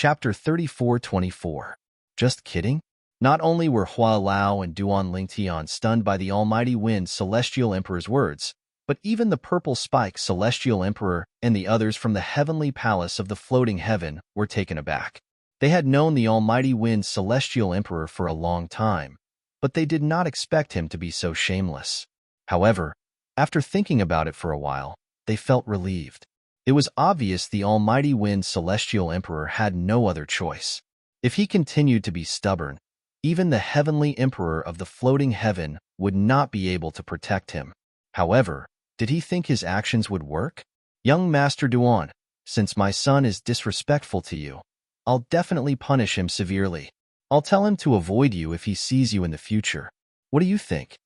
Chapter 34-24. Just kidding? Not only were Hua Lao and Duan Lingtian stunned by the Almighty Wind Celestial Emperor's words, but even the Purple Spike Celestial Emperor and the others from the heavenly palace of the floating heaven were taken aback. They had known the Almighty Wind Celestial Emperor for a long time, but they did not expect him to be so shameless. However, after thinking about it for a while, they felt relieved. It was obvious the Almighty Wind Celestial Emperor had no other choice. If he continued to be stubborn, even the Heavenly Emperor of the floating heaven would not be able to protect him. However, did he think his actions would work? Young Master Duan, since my son is disrespectful to you, I'll definitely punish him severely. I'll tell him to avoid you if he sees you in the future. What do you think?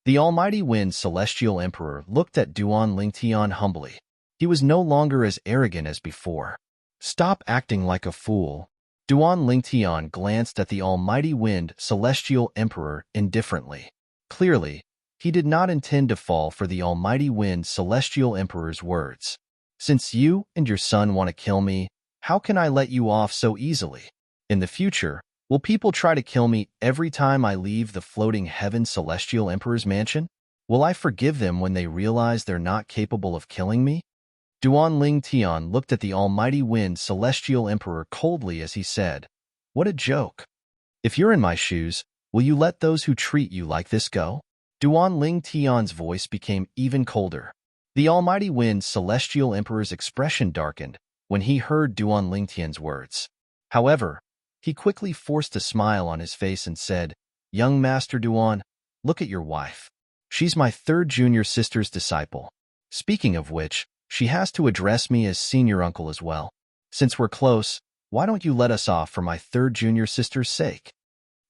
The Almighty Wind Celestial Emperor looked at Duan Lingtian humbly. He was no longer as arrogant as before. Stop acting like a fool. Duan Lingtian glanced at the Almighty Wind Celestial Emperor indifferently. Clearly, he did not intend to fall for the Almighty Wind Celestial Emperor's words. Since you and your son want to kill me, how can I let you off so easily? In the future, will people try to kill me every time I leave the floating heaven Celestial Emperor's mansion? Will I forgive them when they realize they're not capable of killing me? Duan Lingtian looked at the Almighty Wind Celestial Emperor coldly as he said, "What a joke. If you're in my shoes, will you let those who treat you like this go?" Duan Lingtian's voice became even colder. The Almighty Wind Celestial Emperor's expression darkened when he heard Duan Lingtian's words. However, he quickly forced a smile on his face and said, "Young Master Duan, look at your wife. She's my third junior sister's disciple. Speaking of which, she has to address me as senior uncle as well. Since we're close, why don't you let us off for my third junior sister's sake?"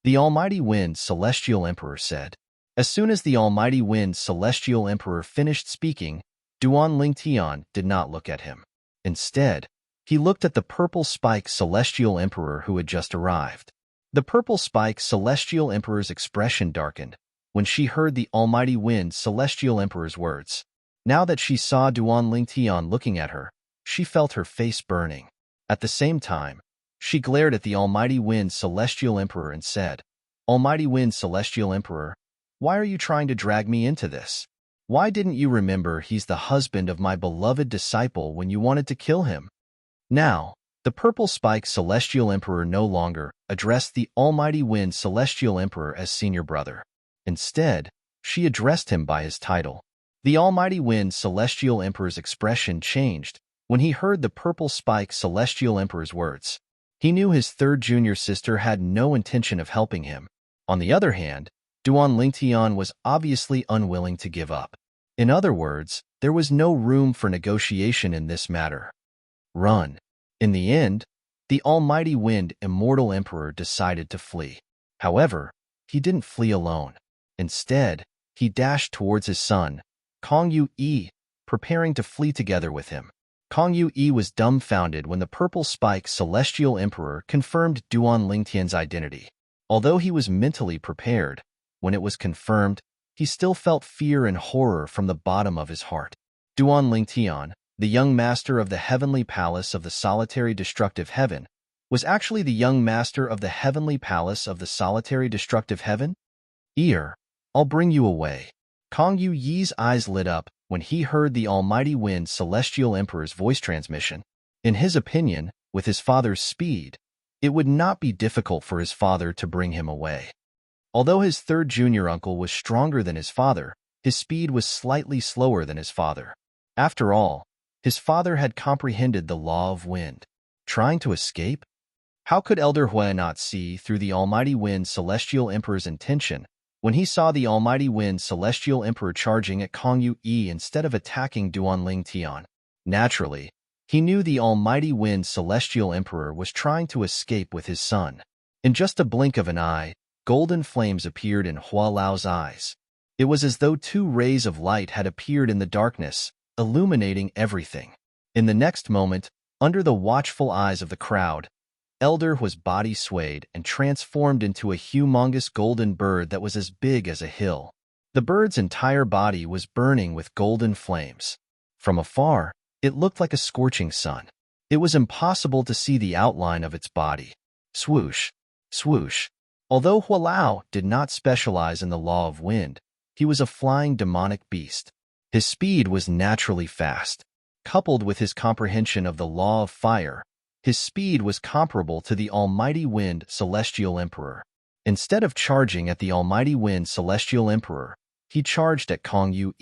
The Almighty Wind Celestial Emperor said. As soon as the Almighty Wind Celestial Emperor finished speaking, Duan Lingtian did not look at him. Instead, he looked at the Purple Spike Celestial Emperor who had just arrived. The Purple Spike Celestial Emperor's expression darkened when she heard the Almighty Wind Celestial Emperor's words. Now that she saw Duan Lingtian looking at her, she felt her face burning. At the same time, she glared at the Almighty Wind Celestial Emperor and said, "Almighty Wind Celestial Emperor, why are you trying to drag me into this? Why didn't you remember he's the husband of my beloved disciple when you wanted to kill him?" Now, the Purple Spike Celestial Emperor no longer addressed the Almighty Wind Celestial Emperor as senior brother. Instead, she addressed him by his title. The Almighty Wind Celestial Emperor's expression changed when he heard the Purple Spike Celestial Emperor's words. He knew his third junior sister had no intention of helping him. On the other hand, Duan Lingtian was obviously unwilling to give up. In other words, there was no room for negotiation in this matter. Run. In the end, the Almighty Wind Immortal Emperor decided to flee. However, he didn't flee alone. Instead, he dashed towards his son, Kong Yu-yi, preparing to flee together with him. Kong Yu-yi was dumbfounded when the Purple Spike Celestial Emperor confirmed Duan Lingtian's identity. Although he was mentally prepared, when it was confirmed, he still felt fear and horror from the bottom of his heart. Duan Lingtian, the young master of the heavenly palace of the solitary destructive heaven, was actually the young master of the heavenly palace of the solitary destructive heaven? I'll bring you away. Kong Yu-yi's eyes lit up when he heard the Almighty Wind Celestial Emperor's voice transmission. In his opinion, with his father's speed, it would not be difficult for his father to bring him away. Although his third junior uncle was stronger than his father, his speed was slightly slower than his father. After all, his father had comprehended the law of wind. Trying to escape? How could Elder Hue not see through the Almighty Wind Celestial Emperor's intention when he saw the Almighty Wind Celestial Emperor charging at Kong Yu-yi instead of attacking Duan Lingtian? Naturally, he knew the Almighty Wind Celestial Emperor was trying to escape with his son. In just a blink of an eye, golden flames appeared in Hua Lao's eyes. It was as though two rays of light had appeared in the darkness, illuminating everything. In the next moment, under the watchful eyes of the crowd, Elder Hue's body swayed and transformed into a humongous golden bird that was as big as a hill. The bird's entire body was burning with golden flames. From afar, it looked like a scorching sun. It was impossible to see the outline of its body. Swoosh, swoosh. Although Hualao did not specialize in the law of wind, he was a flying demonic beast. His speed was naturally fast. Coupled with his comprehension of the law of fire, his speed was comparable to the almighty wind celestial emperor. Instead of charging at the almighty wind celestial emperor, he charged at Kong Yu.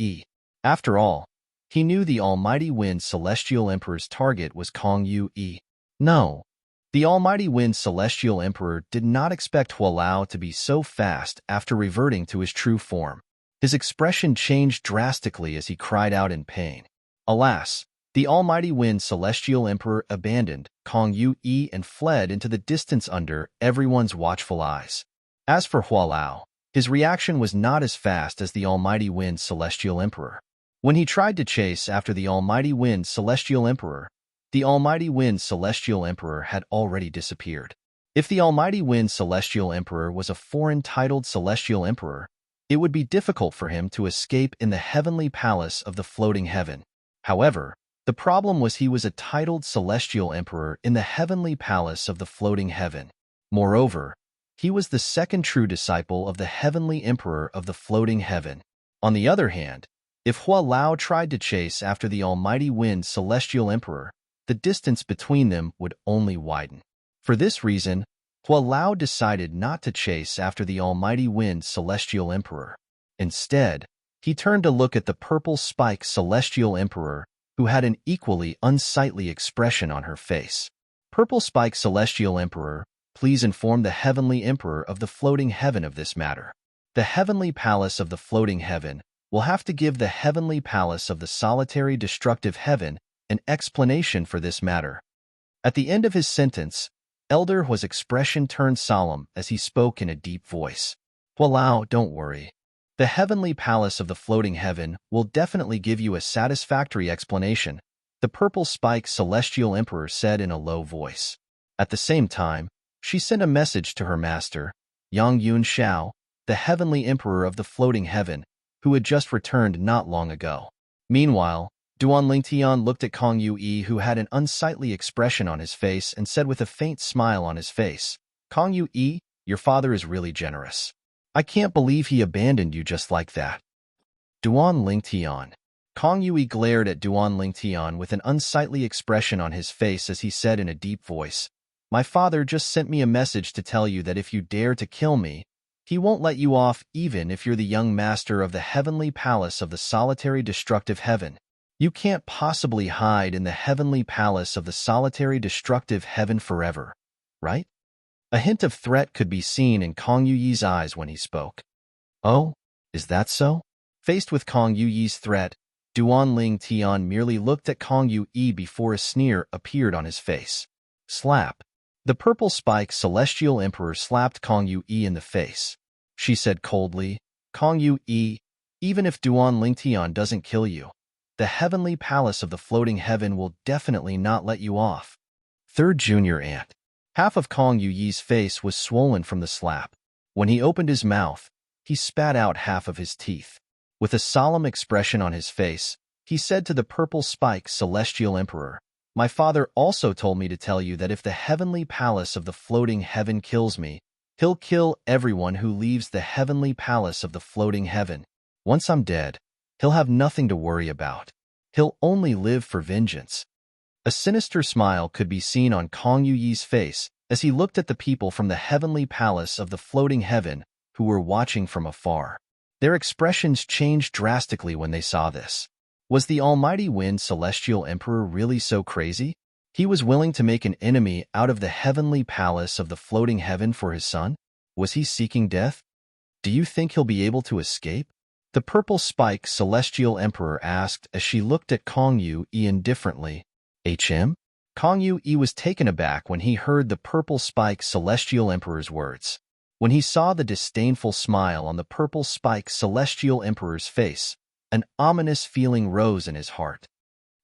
After all, he knew the almighty wind celestial emperor's target was Kong Yu. No, the almighty wind celestial emperor did not expect Hualao to be so fast after reverting to his true form. His expression changed drastically as he cried out in pain. Alas, the almighty wind celestial emperor abandoned Kong Yu and fled into the distance under everyone's watchful eyes. As for Hualao, his reaction was not as fast as the almighty wind celestial emperor. When he tried to chase after the almighty wind celestial emperor, the almighty wind celestial emperor had already disappeared. If the almighty wind celestial emperor was a foreign-titled celestial emperor, it would be difficult for him to escape in the heavenly palace of the floating heaven. However, the problem was he was a titled celestial emperor in the heavenly palace of the floating heaven. Moreover, he was the second true disciple of the heavenly emperor of the floating heaven. On the other hand, if Hualao tried to chase after the almighty wind celestial emperor, the distance between them would only widen. For this reason, Hualao decided not to chase after the almighty wind celestial emperor. Instead, he turned to look at the purple spike celestial emperor, who had an equally unsightly expression on her face. Purple spike celestial emperor, please inform the heavenly emperor of the floating heaven of this matter. The heavenly palace of the floating heaven will have to give the heavenly palace of the solitary destructive heaven an explanation for this matter. At the end of his sentence, Elder Hua's expression turned solemn as he spoke in a deep voice. Hualao, don't worry. The heavenly palace of the floating heaven will definitely give you a satisfactory explanation, the purple spike celestial emperor said in a low voice. At the same time, she sent a message to her master, Yang Yun Shao, the heavenly emperor of the floating heaven, who had just returned not long ago. Meanwhile, Duan Lingtian looked at Kong Yu, who had an unsightly expression on his face, and said with a faint smile on his face, Kong Yu, your father is really generous. I can't believe he abandoned you just like that. Duan Lingtian. Kong Yu glared at Duan Lingtian with an unsightly expression on his face as he said in a deep voice, My father just sent me a message to tell you that if you dare to kill me, he won't let you off even if you're the young master of the heavenly palace of the solitary destructive heaven. You can't possibly hide in the heavenly palace of the solitary destructive heaven forever, right? A hint of threat could be seen in Kong Yu's eyes when he spoke. Oh, is that so? Faced with Kong Yu's threat, Duan Lingtian merely looked at Kong Yu before a sneer appeared on his face. Slap. The purple spike celestial emperor slapped Kong Yu in the face. She said coldly, Kong Yu, even if Duan Lingtian doesn't kill you, the heavenly palace of the floating heaven will definitely not let you off. Third junior ant. Half of Kong Yu's face was swollen from the slap. When he opened his mouth, he spat out half of his teeth. With a solemn expression on his face, he said to the purple spike celestial emperor, My father also told me to tell you that if the heavenly palace of the floating heaven kills me, he'll kill everyone who leaves the heavenly palace of the floating heaven. Once I'm dead, he'll have nothing to worry about. He'll only live for vengeance. A sinister smile could be seen on Kong Yu's face as he looked at the people from the heavenly palace of the floating heaven who were watching from afar. Their expressions changed drastically when they saw this. Was the almighty wind celestial emperor really so crazy? He was willing to make an enemy out of the heavenly palace of the floating heaven for his son? Was he seeking death? Do you think he'll be able to escape? The purple spike celestial emperor asked as she looked at Kong Yu indifferently. Kong Yu was taken aback when he heard the purple spike celestial emperor's words. When he saw the disdainful smile on the purple spike celestial emperor's face, an ominous feeling rose in his heart.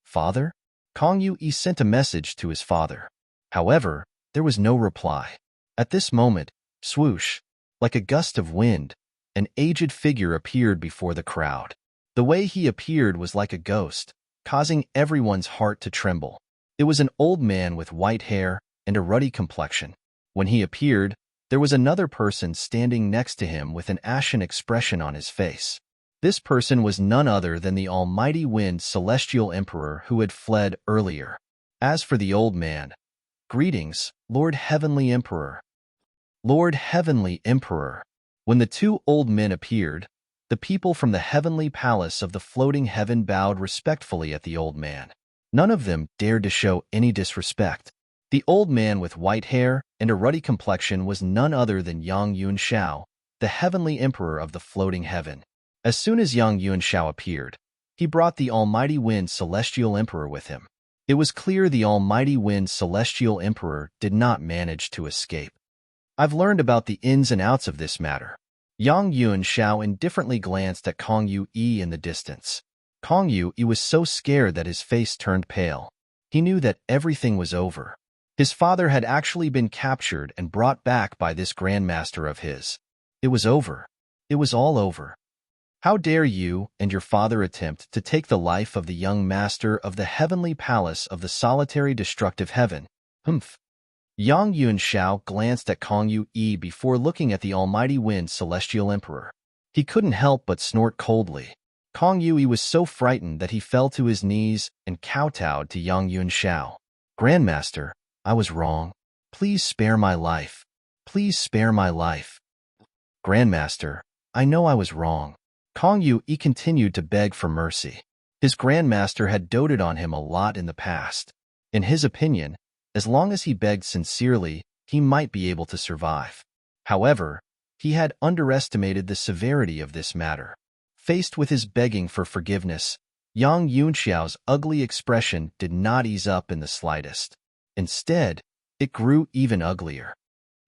Father? Kong Yu sent a message to his father. However, there was no reply. At this moment, swoosh, like a gust of wind, an aged figure appeared before the crowd. The way he appeared was like a ghost, causing everyone's heart to tremble. It was an old man with white hair and a ruddy complexion. When he appeared, there was another person standing next to him with an ashen expression on his face. This person was none other than the almighty wind celestial emperor who had fled earlier. As for the old man, "Greetings, Lord Heavenly Emperor." Lord Heavenly Emperor. When the two old men appeared, the people from the heavenly palace of the floating heaven bowed respectfully at the old man. None of them dared to show any disrespect. The old man with white hair and a ruddy complexion was none other than Yang Yunxiao, the heavenly emperor of the floating heaven. As soon as Yang Yunxiao appeared, he brought the almighty wind celestial emperor with him. It was clear the almighty wind celestial emperor did not manage to escape. I've learned about the ins and outs of this matter. Yang Yunxiao indifferently glanced at Kong Yu in the distance. Kong Yu was so scared that his face turned pale. He knew that everything was over. His father had actually been captured and brought back by this grandmaster of his. It was over. It was all over. How dare you and your father attempt to take the life of the young master of the heavenly palace of the solitary destructive heaven? Humph. Yang Yunxiao glanced at Kong Yu before looking at the almighty wind celestial emperor. He couldn't help but snort coldly. Kong Yu was so frightened that he fell to his knees and kowtowed to Yang Yunxiao. "Grandmaster, I was wrong. Please spare my life. Please spare my life." "Grandmaster, I know I was wrong." Kong Yu continued to beg for mercy. His grandmaster had doted on him a lot in the past. In his opinion, as long as he begged sincerely, he might be able to survive. However, he had underestimated the severity of this matter. Faced with his begging for forgiveness, Yang Yunxiao's ugly expression did not ease up in the slightest. Instead, it grew even uglier.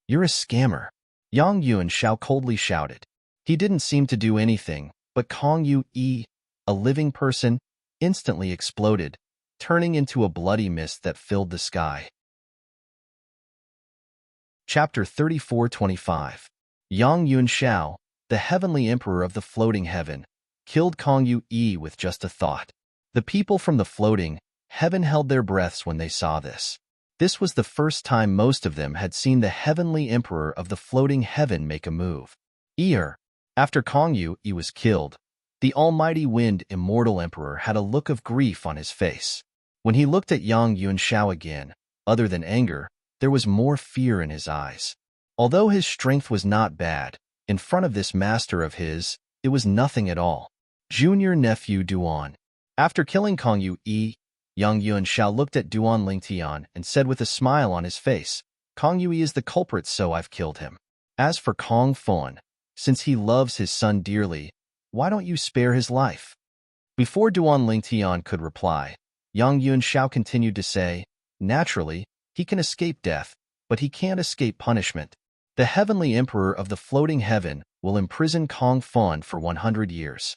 "You're a scammer," Yang Yunxiao coldly shouted. He didn't seem to do anything, but Kong Yu, a living person, instantly exploded, turning into a bloody mist that filled the sky. Chapter 34-25. Yang Yunxiao, the heavenly emperor of the floating heaven, killed Kong Yu with just a thought. The people from the floating heaven held their breaths when they saw this. This was the first time most of them had seen the heavenly emperor of the floating heaven make a move. After Kong Yu was killed, the almighty wind immortal emperor had a look of grief on his face. When he looked at Yang Yunxiao again, other than anger, there was more fear in his eyes. Although his strength was not bad, in front of this master of his, it was nothing at all. Junior nephew Duan. After killing Kong Yu, Yang Yunxiao looked at Duan Lingtian and said with a smile on his face, "Kong Yu is the culprit, so I've killed him. As for Kong Fon, since he loves his son dearly, why don't you spare his life?" Before Duan Lingtian could reply, Yang Yunxiao continued to say, "Naturally, he can escape death, but he can't escape punishment. The heavenly emperor of the floating heaven will imprison Kong Fon for 100 years.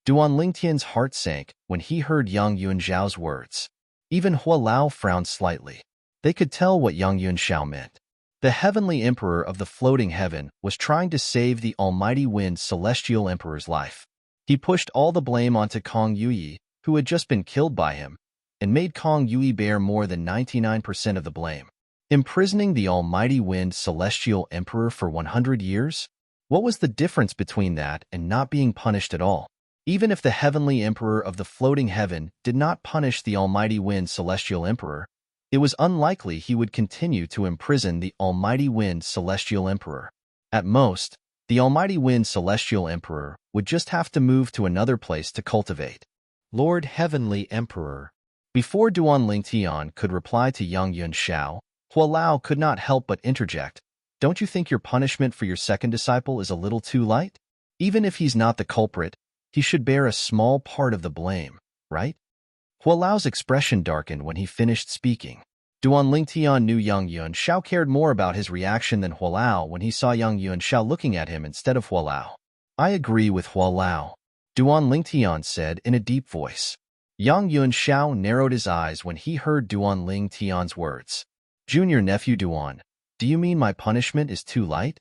Duan Lingtian's heart sank when he heard Yang Yunxiao's words. Even Hua Lao frowned slightly. They could tell what Yang Yunxiao meant. The heavenly emperor of the floating heaven was trying to save the almighty wind celestial emperor's life. He pushed all the blame onto Kong Yu, who had just been killed by him, and made Kong Yu bear more than 99% of the blame. Imprisoning the almighty wind celestial emperor for 100 years? What was the difference between that and not being punished at all? Even if the heavenly emperor of the floating heaven did not punish the almighty wind celestial emperor, it was unlikely he would continue to imprison the almighty wind celestial emperor. At most, the almighty wind celestial emperor would just have to move to another place to cultivate. Lord Heavenly Emperor. Before Duan Lingtian could reply to Yang Yunxiao, Hua Lao could not help but interject, "Don't you think your punishment for your second disciple is a little too light? Even if he's not the culprit, he should bear a small part of the blame, right?" Hua Lao's expression darkened when he finished speaking. Duan Lingtian knew Yang Yunxiao cared more about his reaction than Hua Lao when he saw Yang Yunxiao looking at him instead of Hua Lao. "I agree with Hua Lao," Duan Lingtian said in a deep voice. Yang Yunxiao narrowed his eyes when he heard Duan Lingtian's words. "Junior nephew Duan, do you mean my punishment is too light?"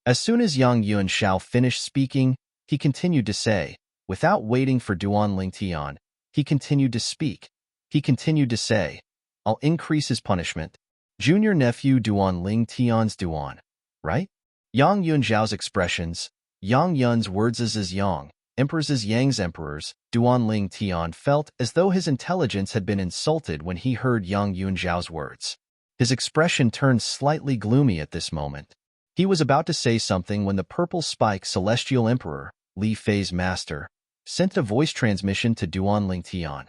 As soon as Yang Yunxiao finished speaking, he continued to say, without waiting for Duan Lingtian, he continued to speak. He continued to say, I'll increase his punishment. Junior nephew Duan Ling Tian's Duan, right? Yang Yun Zhao's expressions, Yang Yun's words as Yang, emperors as Yang's emperors, Duan Ling Tian felt as though his intelligence had been insulted when he heard Yang Yun Zhao's words. His expression turned slightly gloomy at this moment. He was about to say something when the purple spike celestial emperor, Li Fei's master, sent a voice transmission to Duan Ling Tian.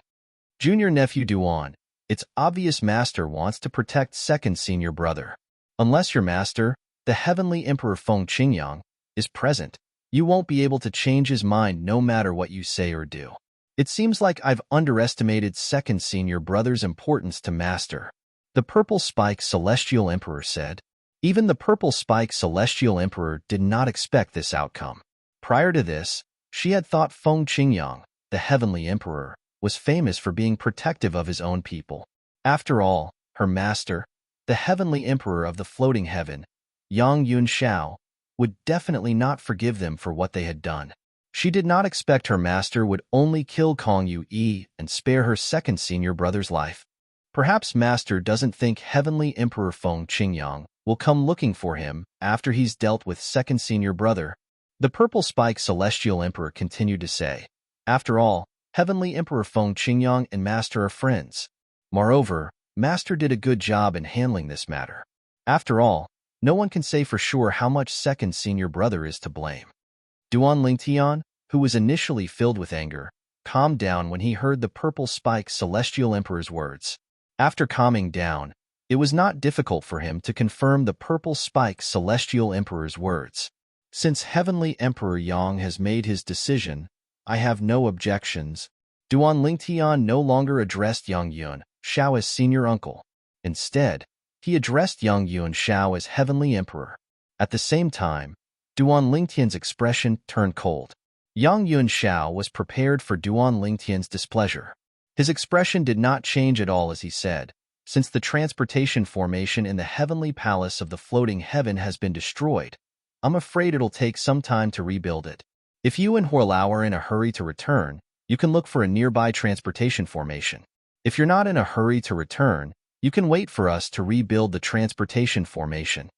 Junior nephew Duan, it's obvious master wants to protect second senior brother. Unless your master, the heavenly emperor Feng Qingyang, is present, you won't be able to change his mind no matter what you say or do. It seems like I've underestimated second senior brother's importance to master. The purple spike celestial emperor said. Even the purple spike celestial emperor did not expect this outcome. Prior to this, she had thought Feng Qingyang, the heavenly emperor, was famous for being protective of his own people. After all, her master, the heavenly emperor of the floating heaven, Yang Yun Xiao, would definitely not forgive them for what they had done. She did not expect her master would only kill Kong Yu Yi and spare her second senior brother's life. Perhaps master doesn't think heavenly emperor Feng Qingyang will come looking for him after he's dealt with second senior brother. The purple spike celestial emperor continued to say, after all, heavenly emperor Feng Qingyang and master are friends. Moreover, master did a good job in handling this matter. After all, no one can say for sure how much second senior brother is to blame. Duan Lingtian, who was initially filled with anger, calmed down when he heard the purple spike celestial emperor's words. After calming down, it was not difficult for him to confirm the purple spike celestial emperor's words. Since heavenly emperor Yang has made his decision, I have no objections. Duan Lingtian no longer addressed Yang Yun Xiao as senior uncle. Instead, he addressed Yang Yun Xiao as heavenly emperor. At the same time, Duan Lingtian's expression turned cold. Yang Yun Xiao was prepared for Duan Lingtian's displeasure. His expression did not change at all as he said, since the transportation formation in the heavenly palace of the floating heaven has been destroyed, I'm afraid it'll take some time to rebuild it. If you and Huolao are in a hurry to return, you can look for a nearby transportation formation. If you're not in a hurry to return, you can wait for us to rebuild the transportation formation.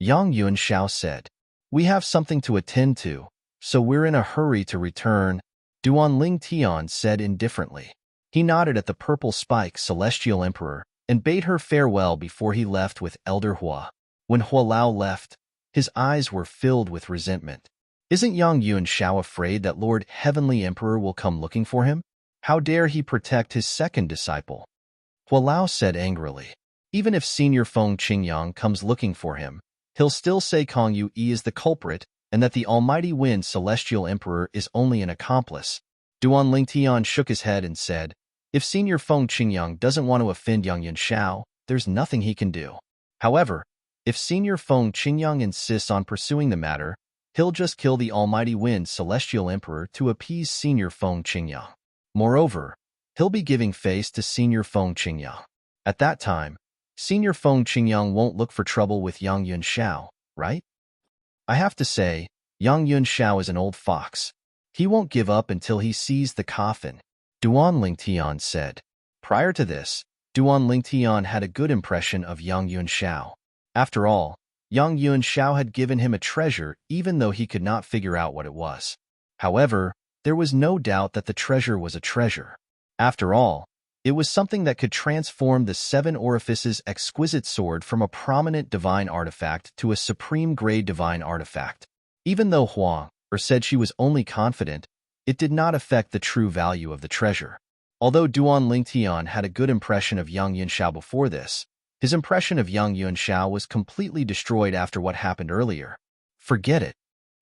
Yang Yun Xiao said. We have something to attend to, so we're in a hurry to return, Duan Lingtian said indifferently. He nodded at the purple spike celestial emperor and bade her farewell before he left with Elder Hua. When Huolao left, his eyes were filled with resentment. Isn't Yang Yun Xiao afraid that Lord Heavenly Emperor will come looking for him? How dare he protect his second disciple? Huolao said angrily. Even if Senior Feng Qingyang comes looking for him, he'll still say Kong Yu Yi is the culprit and that the Almighty Wind Celestial Emperor is only an accomplice. Duan Lingtian shook his head and said, if Senior Feng Qingyang doesn't want to offend Yang Yun Xiao, there's nothing he can do. However, if Senior Feng Qingyang insists on pursuing the matter, he'll just kill the Almighty Wind Celestial Emperor to appease Senior Feng Qingyang. Moreover, he'll be giving face to Senior Feng Qingyang. At that time, Senior Feng Qingyang won't look for trouble with Yang Yun Xiao, right? I have to say, Yang Yun Xiao is an old fox. He won't give up until he sees the coffin, Duan Lingtian said. Prior to this, Duan Lingtian had a good impression of Yang Yun Xiao. After all, Yang Yun Xiao had given him a treasure even though he could not figure out what it was. However, there was no doubt that the treasure was a treasure. After all, it was something that could transform the Seven Orifices exquisite sword from a prominent divine artifact to a supreme-grade divine artifact. Even though Huang said she was only confident, it did not affect the true value of the treasure. Although Duan Lingtian had a good impression of Yang Yun Xiao before this, his impression of Yang Yun Xiao was completely destroyed after what happened earlier. Forget it.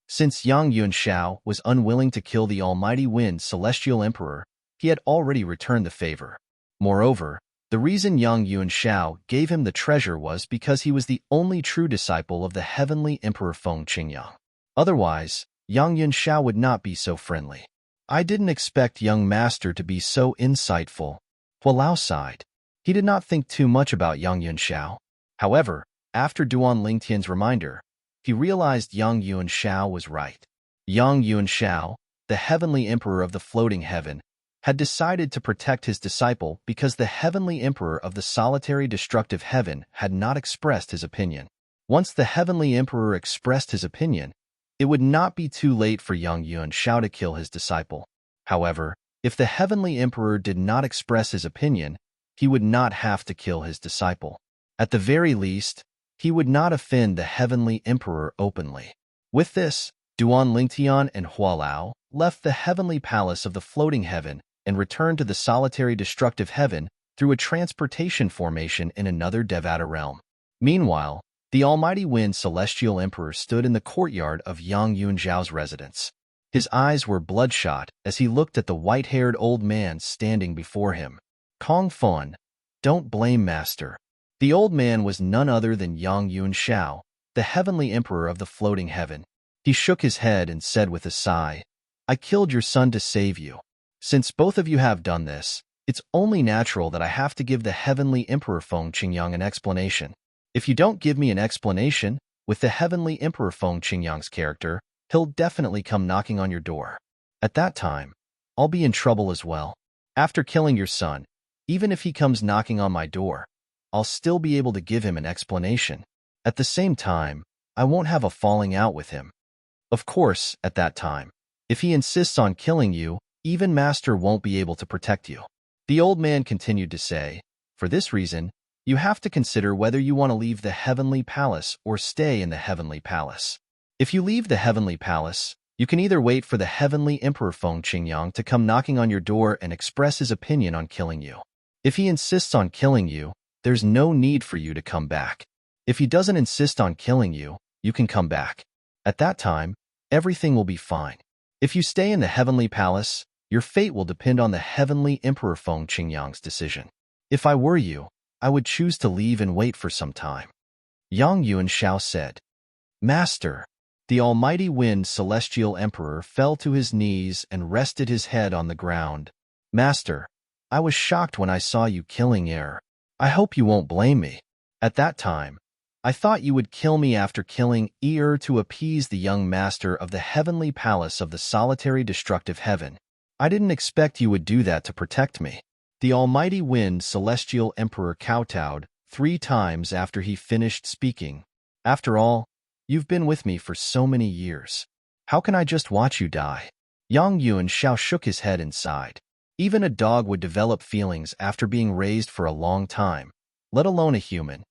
Since Yang Yun Xiao was unwilling to kill the Almighty Wind Celestial Emperor, he had already returned the favor. Moreover, the reason Yang Yun Xiao gave him the treasure was because he was the only true disciple of the heavenly Emperor Feng Qingyang. Otherwise, Yang Yun Xiao would not be so friendly. I didn't expect young master to be so insightful. Huolao sighed. He did not think too much about Yang Yun Xiao. However, after Duan Lingtian's reminder, he realized Yang Yun Xiao was right. Yang Yun Xiao, the heavenly emperor of the floating heaven, had decided to protect his disciple because the heavenly emperor of the solitary destructive heaven had not expressed his opinion. Once the heavenly emperor expressed his opinion, it would not be too late for young Yuan Shao to kill his disciple. However, if the heavenly emperor did not express his opinion, he would not have to kill his disciple. At the very least, he would not offend the heavenly emperor openly. With this, Duan Lingtian and Hualao left the heavenly palace of the floating heaven and returned to the solitary destructive heaven through a transportation formation in another Devata realm. Meanwhile, the almighty wind celestial emperor stood in the courtyard of Yang Yunzhao's residence. His eyes were bloodshot as he looked at the white-haired old man standing before him. Kong Fun, don't blame master. The old man was none other than Yang Yunzhao, the heavenly emperor of the floating heaven. He shook his head and said with a sigh, I killed your son to save you. Since both of you have done this, it's only natural that I have to give the heavenly emperor Feng Qingyang an explanation. If you don't give me an explanation, with the heavenly emperor Feng Qingyang's character, he'll definitely come knocking on your door. At that time, I'll be in trouble as well. After killing your son, even if he comes knocking on my door, I'll still be able to give him an explanation. At the same time, I won't have a falling out with him. Of course, at that time, if he insists on killing you, even master won't be able to protect you. The old man continued to say, for this reason, you have to consider whether you want to leave the heavenly palace or stay in the heavenly palace. If you leave the heavenly palace, you can either wait for the heavenly emperor Feng Qingyang to come knocking on your door and express his opinion on killing you. If he insists on killing you, there's no need for you to come back. If he doesn't insist on killing you, you can come back. At that time, everything will be fine. If you stay in the heavenly palace, your fate will depend on the heavenly emperor Feng Qingyang's decision. If I were you, I would choose to leave and wait for some time. Yang Yunshao said. Master, the almighty wind celestial emperor fell to his knees and rested his head on the ground. Master, I was shocked when I saw you killing Er. I hope you won't blame me. At that time, I thought you would kill me after killing Er to appease the young master of the heavenly palace of the solitary destructive heaven. I didn't expect you would do that to protect me. The almighty wind celestial emperor kowtowed 3 times after he finished speaking. After all, you've been with me for so many years. How can I just watch you die? Yang Yunshao shook his head and sighed. Even a dog would develop feelings after being raised for a long time, let alone a human.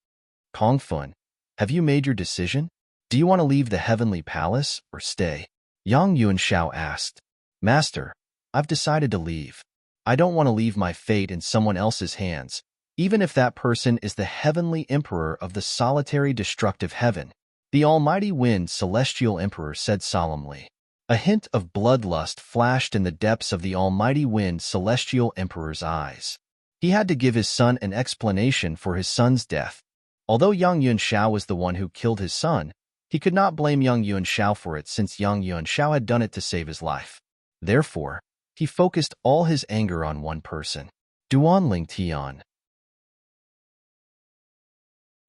Kong Fun, have you made your decision? Do you want to leave the heavenly palace or stay? Yang Yunshao asked. Master, I've decided to leave. I don't want to leave my fate in someone else's hands, even if that person is the heavenly emperor of the solitary destructive heaven. The almighty wind celestial emperor said solemnly. A hint of bloodlust flashed in the depths of the almighty wind celestial emperor's eyes. He had to give his son an explanation for his son's death. Although Yang Yunshao was the one who killed his son, he could not blame Yang Yunshao for it since Yang Yunshao had done it to save his life. Therefore, he focused all his anger on one person. Duan Lingtian.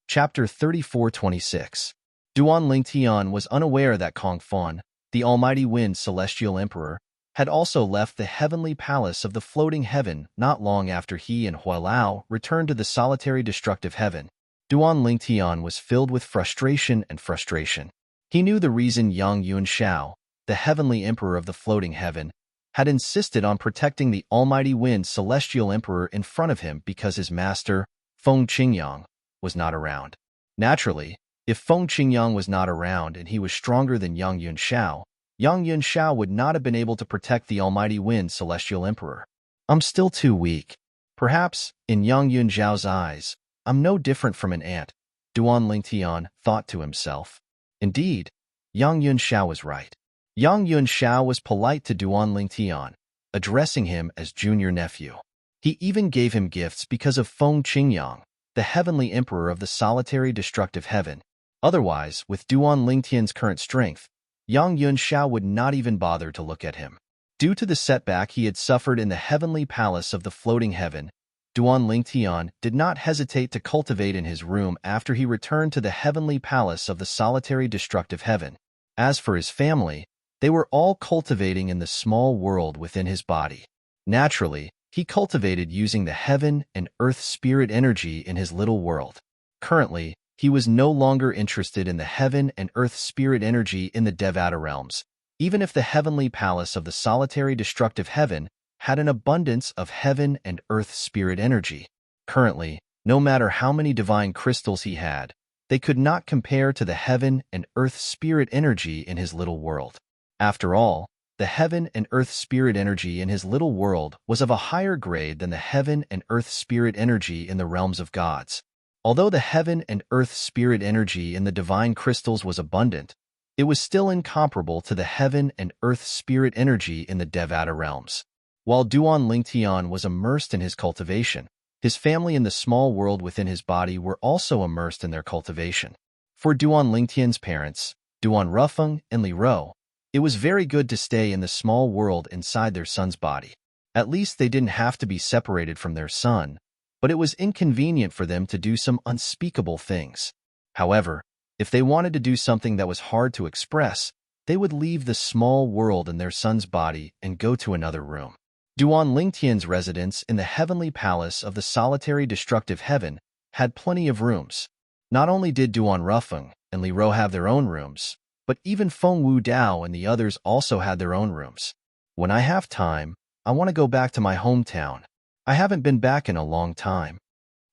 Chapter 34-26. Duan Lingtian was unaware that Kong Fun, the almighty wind celestial emperor, had also left the heavenly palace of the floating heaven not long after he and Hualao returned to the solitary destructive heaven. Duan Lingtian was filled with frustration and frustration. He knew the reason Yang Yunshao, the heavenly emperor of the floating heaven, had insisted on protecting the almighty wind celestial emperor in front of him because his master, Feng Qingyang, was not around. Naturally, if Feng Qingyang was not around and he was stronger than Yang Yunshao would not have been able to protect the almighty wind celestial emperor. I'm still too weak. Perhaps, in Yang Yunzhao's eyes, I'm no different from an ant, Duan Lingtian thought to himself. Indeed, Yang Yunshao was right. Yang Yunshao was polite to Duan Lingtian, addressing him as junior nephew. He even gave him gifts because of Feng Qingyang, the heavenly emperor of the solitary destructive heaven. Otherwise, with Duan Lingtian's current strength, Yang Yunshao would not even bother to look at him. Due to the setback he had suffered in the heavenly palace of the floating heaven, Duan Lingtian did not hesitate to cultivate in his room after he returned to the heavenly palace of the solitary destructive heaven. As for his family, they were all cultivating in the small world within his body. Naturally, he cultivated using the heaven and earth spirit energy in his little world. Currently, he was no longer interested in the heaven and earth spirit energy in the Devata realms, even if the heavenly palace of the solitary destructive heaven had an abundance of heaven and earth spirit energy. Currently, no matter how many divine crystals he had, they could not compare to the heaven and earth spirit energy in his little world. After all, the heaven and earth spirit energy in his little world was of a higher grade than the heaven and earth spirit energy in the realms of gods. Although the heaven and earth spirit energy in the divine crystals was abundant, it was still incomparable to the heaven and earth spirit energy in the Devata realms. While Duan Lingtian was immersed in his cultivation, his family and the small world within his body were also immersed in their cultivation. For Duan Lingtian's parents, Duan Rufeng and Li Ro, it was very good to stay in the small world inside their son's body. At least they didn't have to be separated from their son, but it was inconvenient for them to do some unspeakable things. However, if they wanted to do something that was hard to express, they would leave the small world in their son's body and go to another room. Duan Lingtian's residence in the heavenly palace of the solitary destructive heaven had plenty of rooms. Not only did Duan Rufeng and Li Ro have their own rooms, but even Feng Wu Dao and the others also had their own rooms. When I have time, I want to go back to my hometown. I haven't been back in a long time.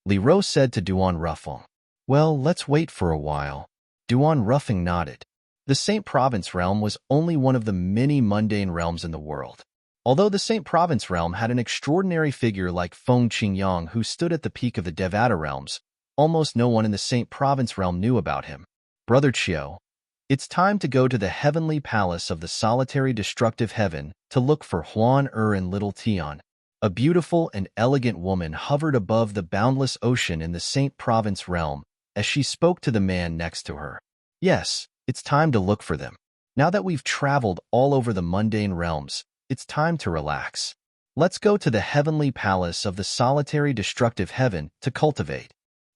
Li Ro said to Duan Rufeng. Well, let's wait for a while. Duan Rufeng nodded. The Saint Province realm was only one of the many mundane realms in the world. Although the Saint Province realm had an extraordinary figure like Feng Qingyang who stood at the peak of the Devata realms, almost no one in the Saint Province realm knew about him. Brother Chiu, it's time to go to the heavenly palace of the solitary destructive heaven to look for Huan and Little Tian. A beautiful and elegant woman hovered above the boundless ocean in the Saint Province realm as she spoke to the man next to her. Yes, it's time to look for them. Now that we've traveled all over the mundane realms, it's time to relax. Let's go to the heavenly palace of the solitary destructive heaven to cultivate.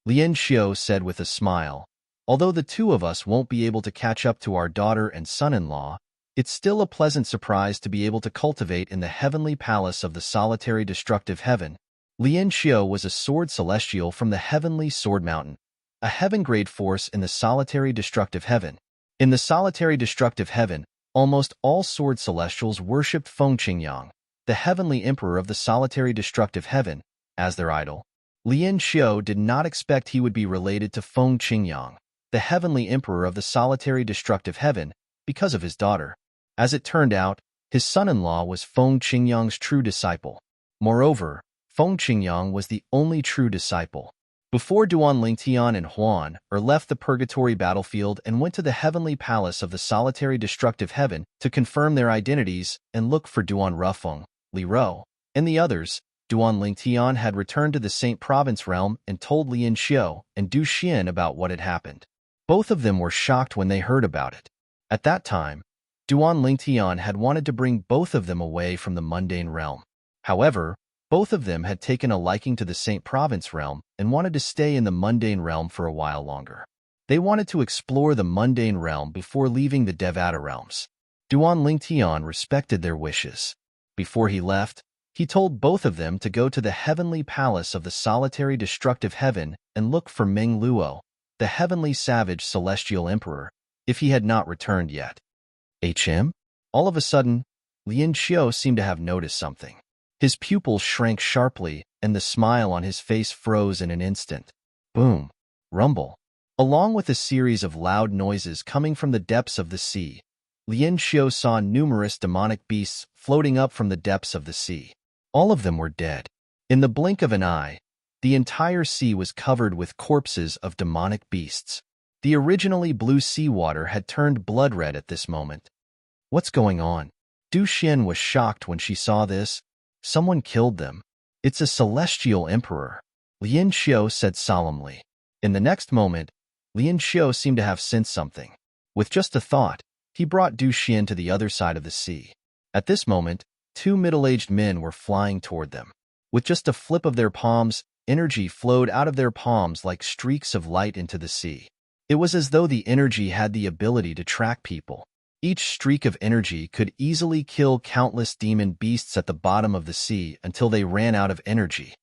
Lian Xiu said with a smile. Although the two of us won't be able to catch up to our daughter and son-in-law, it's still a pleasant surprise to be able to cultivate in the heavenly palace of the solitary destructive heaven. Lian Xiu was a sword celestial from the heavenly sword mountain, a heaven-grade force in the solitary destructive heaven. In the solitary destructive heaven, almost all sword celestials worshipped Feng Qingyang, the heavenly emperor of the solitary destructive heaven, as their idol. Lian Xiu did not expect he would be related to Feng Qingyang, the heavenly emperor of the solitary destructive heaven, because of his daughter. As it turned out, his son-in-law was Feng Qingyang's true disciple. Moreover, Feng Qingyang was the only true disciple. Before Duan Lingtian and Huan left the purgatory battlefield and went to the heavenly palace of the solitary destructive heaven to confirm their identities and look for Duan Rufeng, Li Ro, and the others, Duan Lingtian had returned to the Saint Province realm and told Lian Xiu and Du Xian about what had happened. Both of them were shocked when they heard about it. At that time, Duan Lingtian had wanted to bring both of them away from the mundane realm. However, both of them had taken a liking to the Saint Province realm and wanted to stay in the mundane realm for a while longer. They wanted to explore the mundane realm before leaving the Devata realms. Duan Lingtian respected their wishes. Before he left, he told both of them to go to the heavenly palace of the solitary destructive heaven and look for Meng Luo, the heavenly savage celestial emperor, if he had not returned yet. All of a sudden, Lian Xiu seemed to have noticed something. His pupils shrank sharply, and the smile on his face froze in an instant. Boom! Rumble! Along with a series of loud noises coming from the depths of the sea, Lian Xiu saw numerous demonic beasts floating up from the depths of the sea. All of them were dead. In the blink of an eye, the entire sea was covered with corpses of demonic beasts. The originally blue seawater had turned blood red at this moment. What's going on? Du Xian was shocked when she saw this. Someone killed them. It's a celestial emperor, Lian Xiu said solemnly. In the next moment, Lian Xiu seemed to have sensed something. With just a thought, he brought Du Xian to the other side of the sea. At this moment, two middle-aged men were flying toward them. With just a flip of their palms, energy flowed out of their palms like streaks of light into the sea. It was as though the energy had the ability to track people. Each streak of energy could easily kill countless demon beasts at the bottom of the sea until they ran out of energy.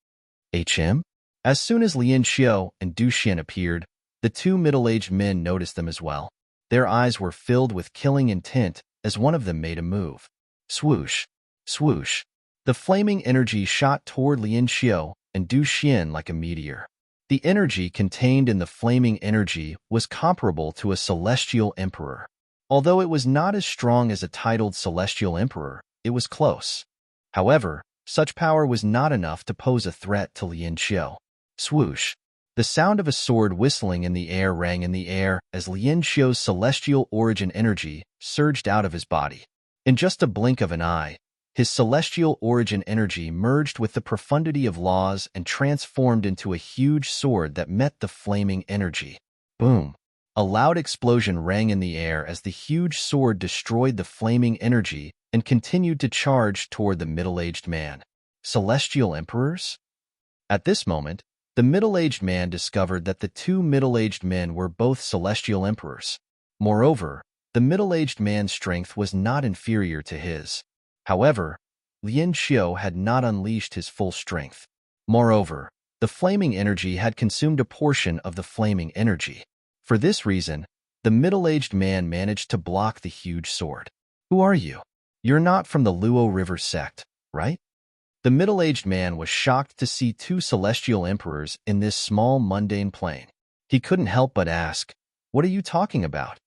HM? As soon as Lian Xiao and Du Xian appeared, the two middle-aged men noticed them as well. Their eyes were filled with killing intent as one of them made a move. Swoosh, swoosh. The flaming energy shot toward Lian Xiao and Du Xian like a meteor. The energy contained in the flaming energy was comparable to a celestial emperor. Although it was not as strong as a titled celestial emperor, it was close. However, such power was not enough to pose a threat to Lian Xiao. Swoosh. The sound of a sword whistling in the air rang in the air as Lian Xiao's celestial origin energy surged out of his body. In just a blink of an eye, his celestial origin energy merged with the profundity of laws and transformed into a huge sword that met the flaming energy. Boom! A loud explosion rang in the air as the huge sword destroyed the flaming energy and continued to charge toward the middle-aged man. Celestial emperors? At this moment, the middle-aged man discovered that the two middle-aged men were both celestial emperors. Moreover, the middle-aged man's strength was not inferior to his. However, Lian Xiao had not unleashed his full strength. Moreover, the flaming energy had consumed a portion of the flaming energy. For this reason, the middle-aged man managed to block the huge sword. Who are you? You're not from the Luo River sect, right? The middle-aged man was shocked to see two celestial emperors in this small mundane plane. He couldn't help but ask, "What are you talking about?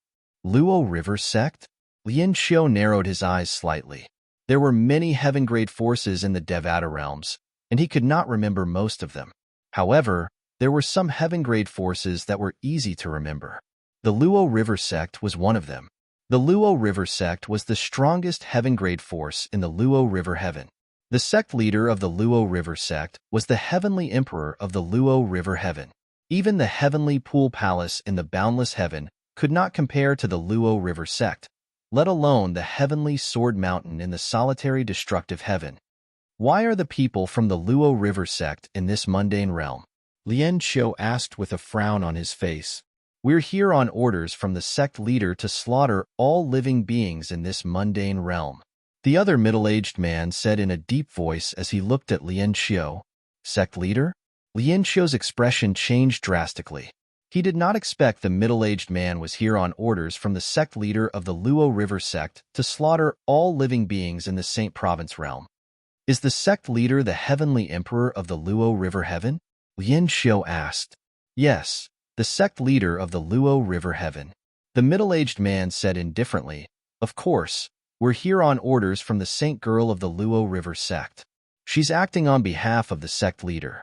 Luo River sect?" Lian Xiao narrowed his eyes slightly. There were many heaven-grade forces in the Devata realms, and he could not remember most of them. However, there were some heaven-grade forces that were easy to remember. The Luo River sect was one of them. The Luo River sect was the strongest heaven-grade force in the Luo River heaven. The sect leader of the Luo River sect was the heavenly emperor of the Luo River heaven. Even the heavenly pool palace in the boundless heaven could not compare to the Luo River sect, let alone the heavenly sword mountain in the solitary destructive heaven. Why are the people from the Luo River sect in this mundane realm? Lian Xiao asked with a frown on his face. We're here on orders from the sect leader to slaughter all living beings in this mundane realm. The other middle-aged man said in a deep voice as he looked at Lian Xiao. Sect leader? Lian Xiao's expression changed drastically. He did not expect the middle-aged man was here on orders from the sect leader of the Luo River sect to slaughter all living beings in the Saint Province realm. Is the sect leader the heavenly emperor of the Luo River heaven? Lian Xiao asked. Yes, the sect leader of the Luo River heaven. The middle-aged man said indifferently, Of course, we're here on orders from the Saint Girl of the Luo River sect. She's acting on behalf of the sect leader.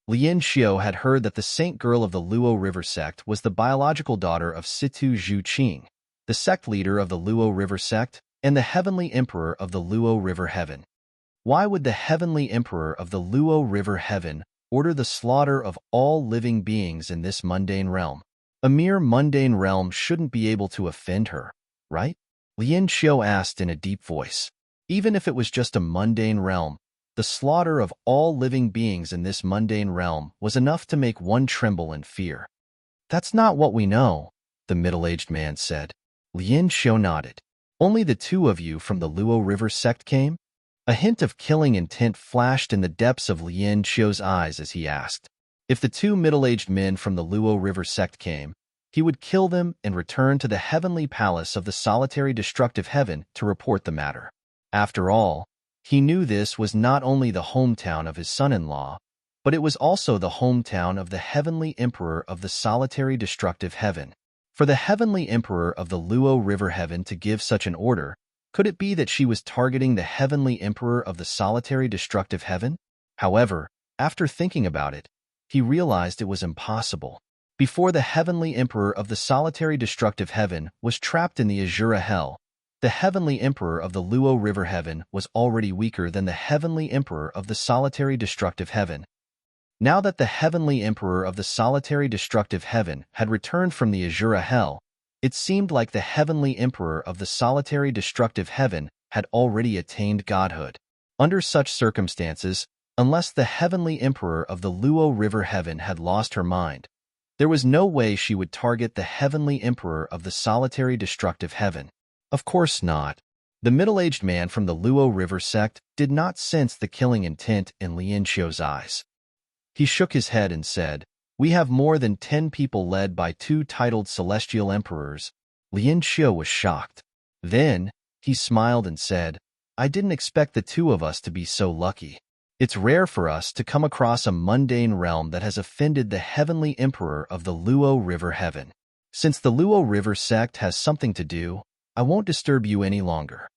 Lian Xiao had heard that the Saint Girl of the Luo River sect was the biological daughter of Situ Zhu Qing, the sect leader of the Luo River sect and the heavenly emperor of the Luo River heaven. Why would the heavenly emperor of the Luo River heaven order the slaughter of all living beings in this mundane realm? A mere mundane realm shouldn't be able to offend her, right? Lian Xiao asked in a deep voice. Even if it was just a mundane realm, the slaughter of all living beings in this mundane realm was enough to make one tremble in fear. That's not what we know, the middle-aged man said. Lian Xiao nodded. Only the two of you from the Luo River sect came? A hint of killing intent flashed in the depths of Lian Xiao's eyes as he asked. If the two middle-aged men from the Luo River sect came, he would kill them and return to the heavenly palace of the solitary destructive heaven to report the matter. After all, he knew this was not only the hometown of his son-in-law, but it was also the hometown of the heavenly emperor of the solitary destructive heaven. For the heavenly emperor of the Luo River heaven to give such an order, could it be that she was targeting the heavenly emperor of the solitary destructive heaven? However, after thinking about it, he realized it was impossible. Before the heavenly emperor of the solitary destructive heaven was trapped in the Azura hell, the heavenly emperor of the Luo River heaven was already weaker than the heavenly emperor of the solitary destructive heaven. Now that the heavenly emperor of the solitary destructive heaven had returned from the Azura hell, it seemed like the heavenly emperor of the solitary destructive heaven had already attained godhood. Under such circumstances, unless the heavenly emperor of the Luo River heaven had lost her mind, there was no way she would target the heavenly emperor of the solitary destructive heaven. Of course not. The middle-aged man from the Luo River sect did not sense the killing intent in Lin Xiu's eyes. He shook his head and said, "We have more than 10 people led by 2 titled celestial emperors." Lin Xiu was shocked. Then, he smiled and said, "I didn't expect the 2 of us to be so lucky. It's rare for us to come across a mundane realm that has offended the heavenly emperor of the Luo River heaven. Since the Luo River sect has something to do, I won't disturb you any longer."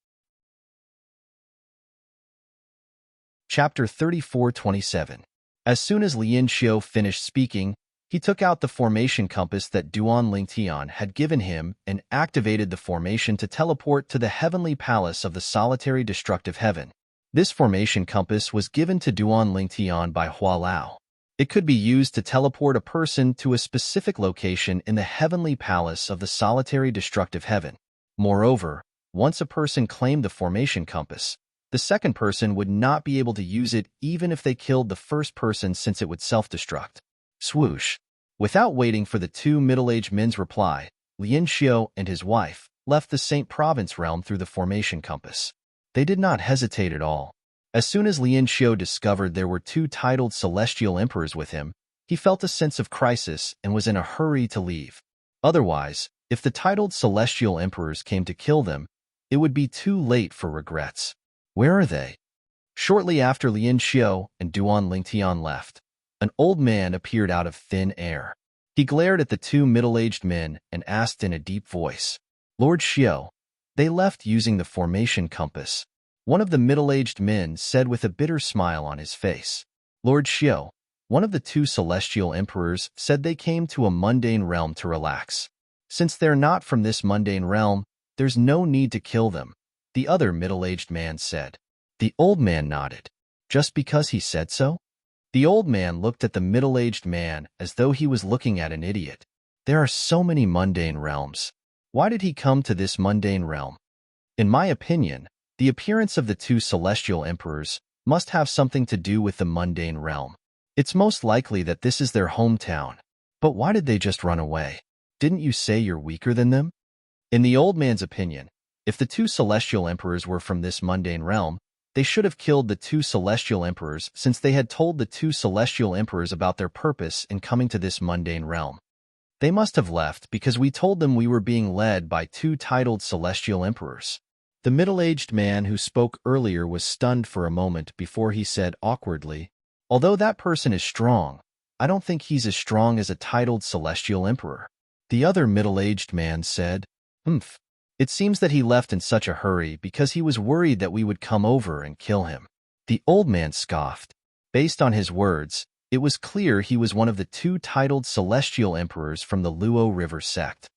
Chapter 34:27. As soon as Lin Xiu finished speaking, he took out the formation compass that Duan Lingtian had given him and activated the formation to teleport to the heavenly palace of the solitary destructive heaven. This formation compass was given to Duan Lingtian by Hua Lao. It could be used to teleport a person to a specific location in the heavenly palace of the solitary destructive heaven. Moreover, once a person claimed the formation compass, the second person would not be able to use it even if they killed the first person, since it would self-destruct. Swoosh. Without waiting for the 2 middle-aged men's reply, Lin Xiu and his wife left the Saint Province realm through the formation compass. They did not hesitate at all. As soon as Lin Xiu discovered there were 2 titled celestial emperors with him, he felt a sense of crisis and was in a hurry to leave. Otherwise, if the titled celestial emperors came to kill them, it would be too late for regrets. Where are they? Shortly after Lin Xiu and Duan Lingtian left, an old man appeared out of thin air. He glared at the 2 middle-aged men and asked in a deep voice, "Lord Xiu, they left using the formation compass." One of the middle-aged men said with a bitter smile on his face. "Lord Xiu, one of the 2 celestial emperors said they came to a mundane realm to relax. Since they're not from this mundane realm, there's no need to kill them," the other middle-aged man said. The old man nodded. "Just because he said so?" The old man looked at the middle-aged man as though he was looking at an idiot. "There are so many mundane realms. Why did he come to this mundane realm? In my opinion, the appearance of the 2 celestial emperors must have something to do with the mundane realm. It's most likely that this is their hometown. But why did they just run away? Didn't you say you're weaker than them?" In the old man's opinion, if the 2 celestial emperors were from this mundane realm, they should have killed the 2 celestial emperors, since they had told the 2 celestial emperors about their purpose in coming to this mundane realm. They must have left because we told them we were being led by 2 titled celestial emperors. The middle-aged man who spoke earlier was stunned for a moment before he said awkwardly, "Although that person is strong, I don't think he's as strong as a titled celestial emperor." The other middle-aged man said, "Humph. It seems that he left in such a hurry because he was worried that we would come over and kill him." The old man scoffed. Based on his words, it was clear he was one of the 2 titled celestial emperors from the Luo River sect.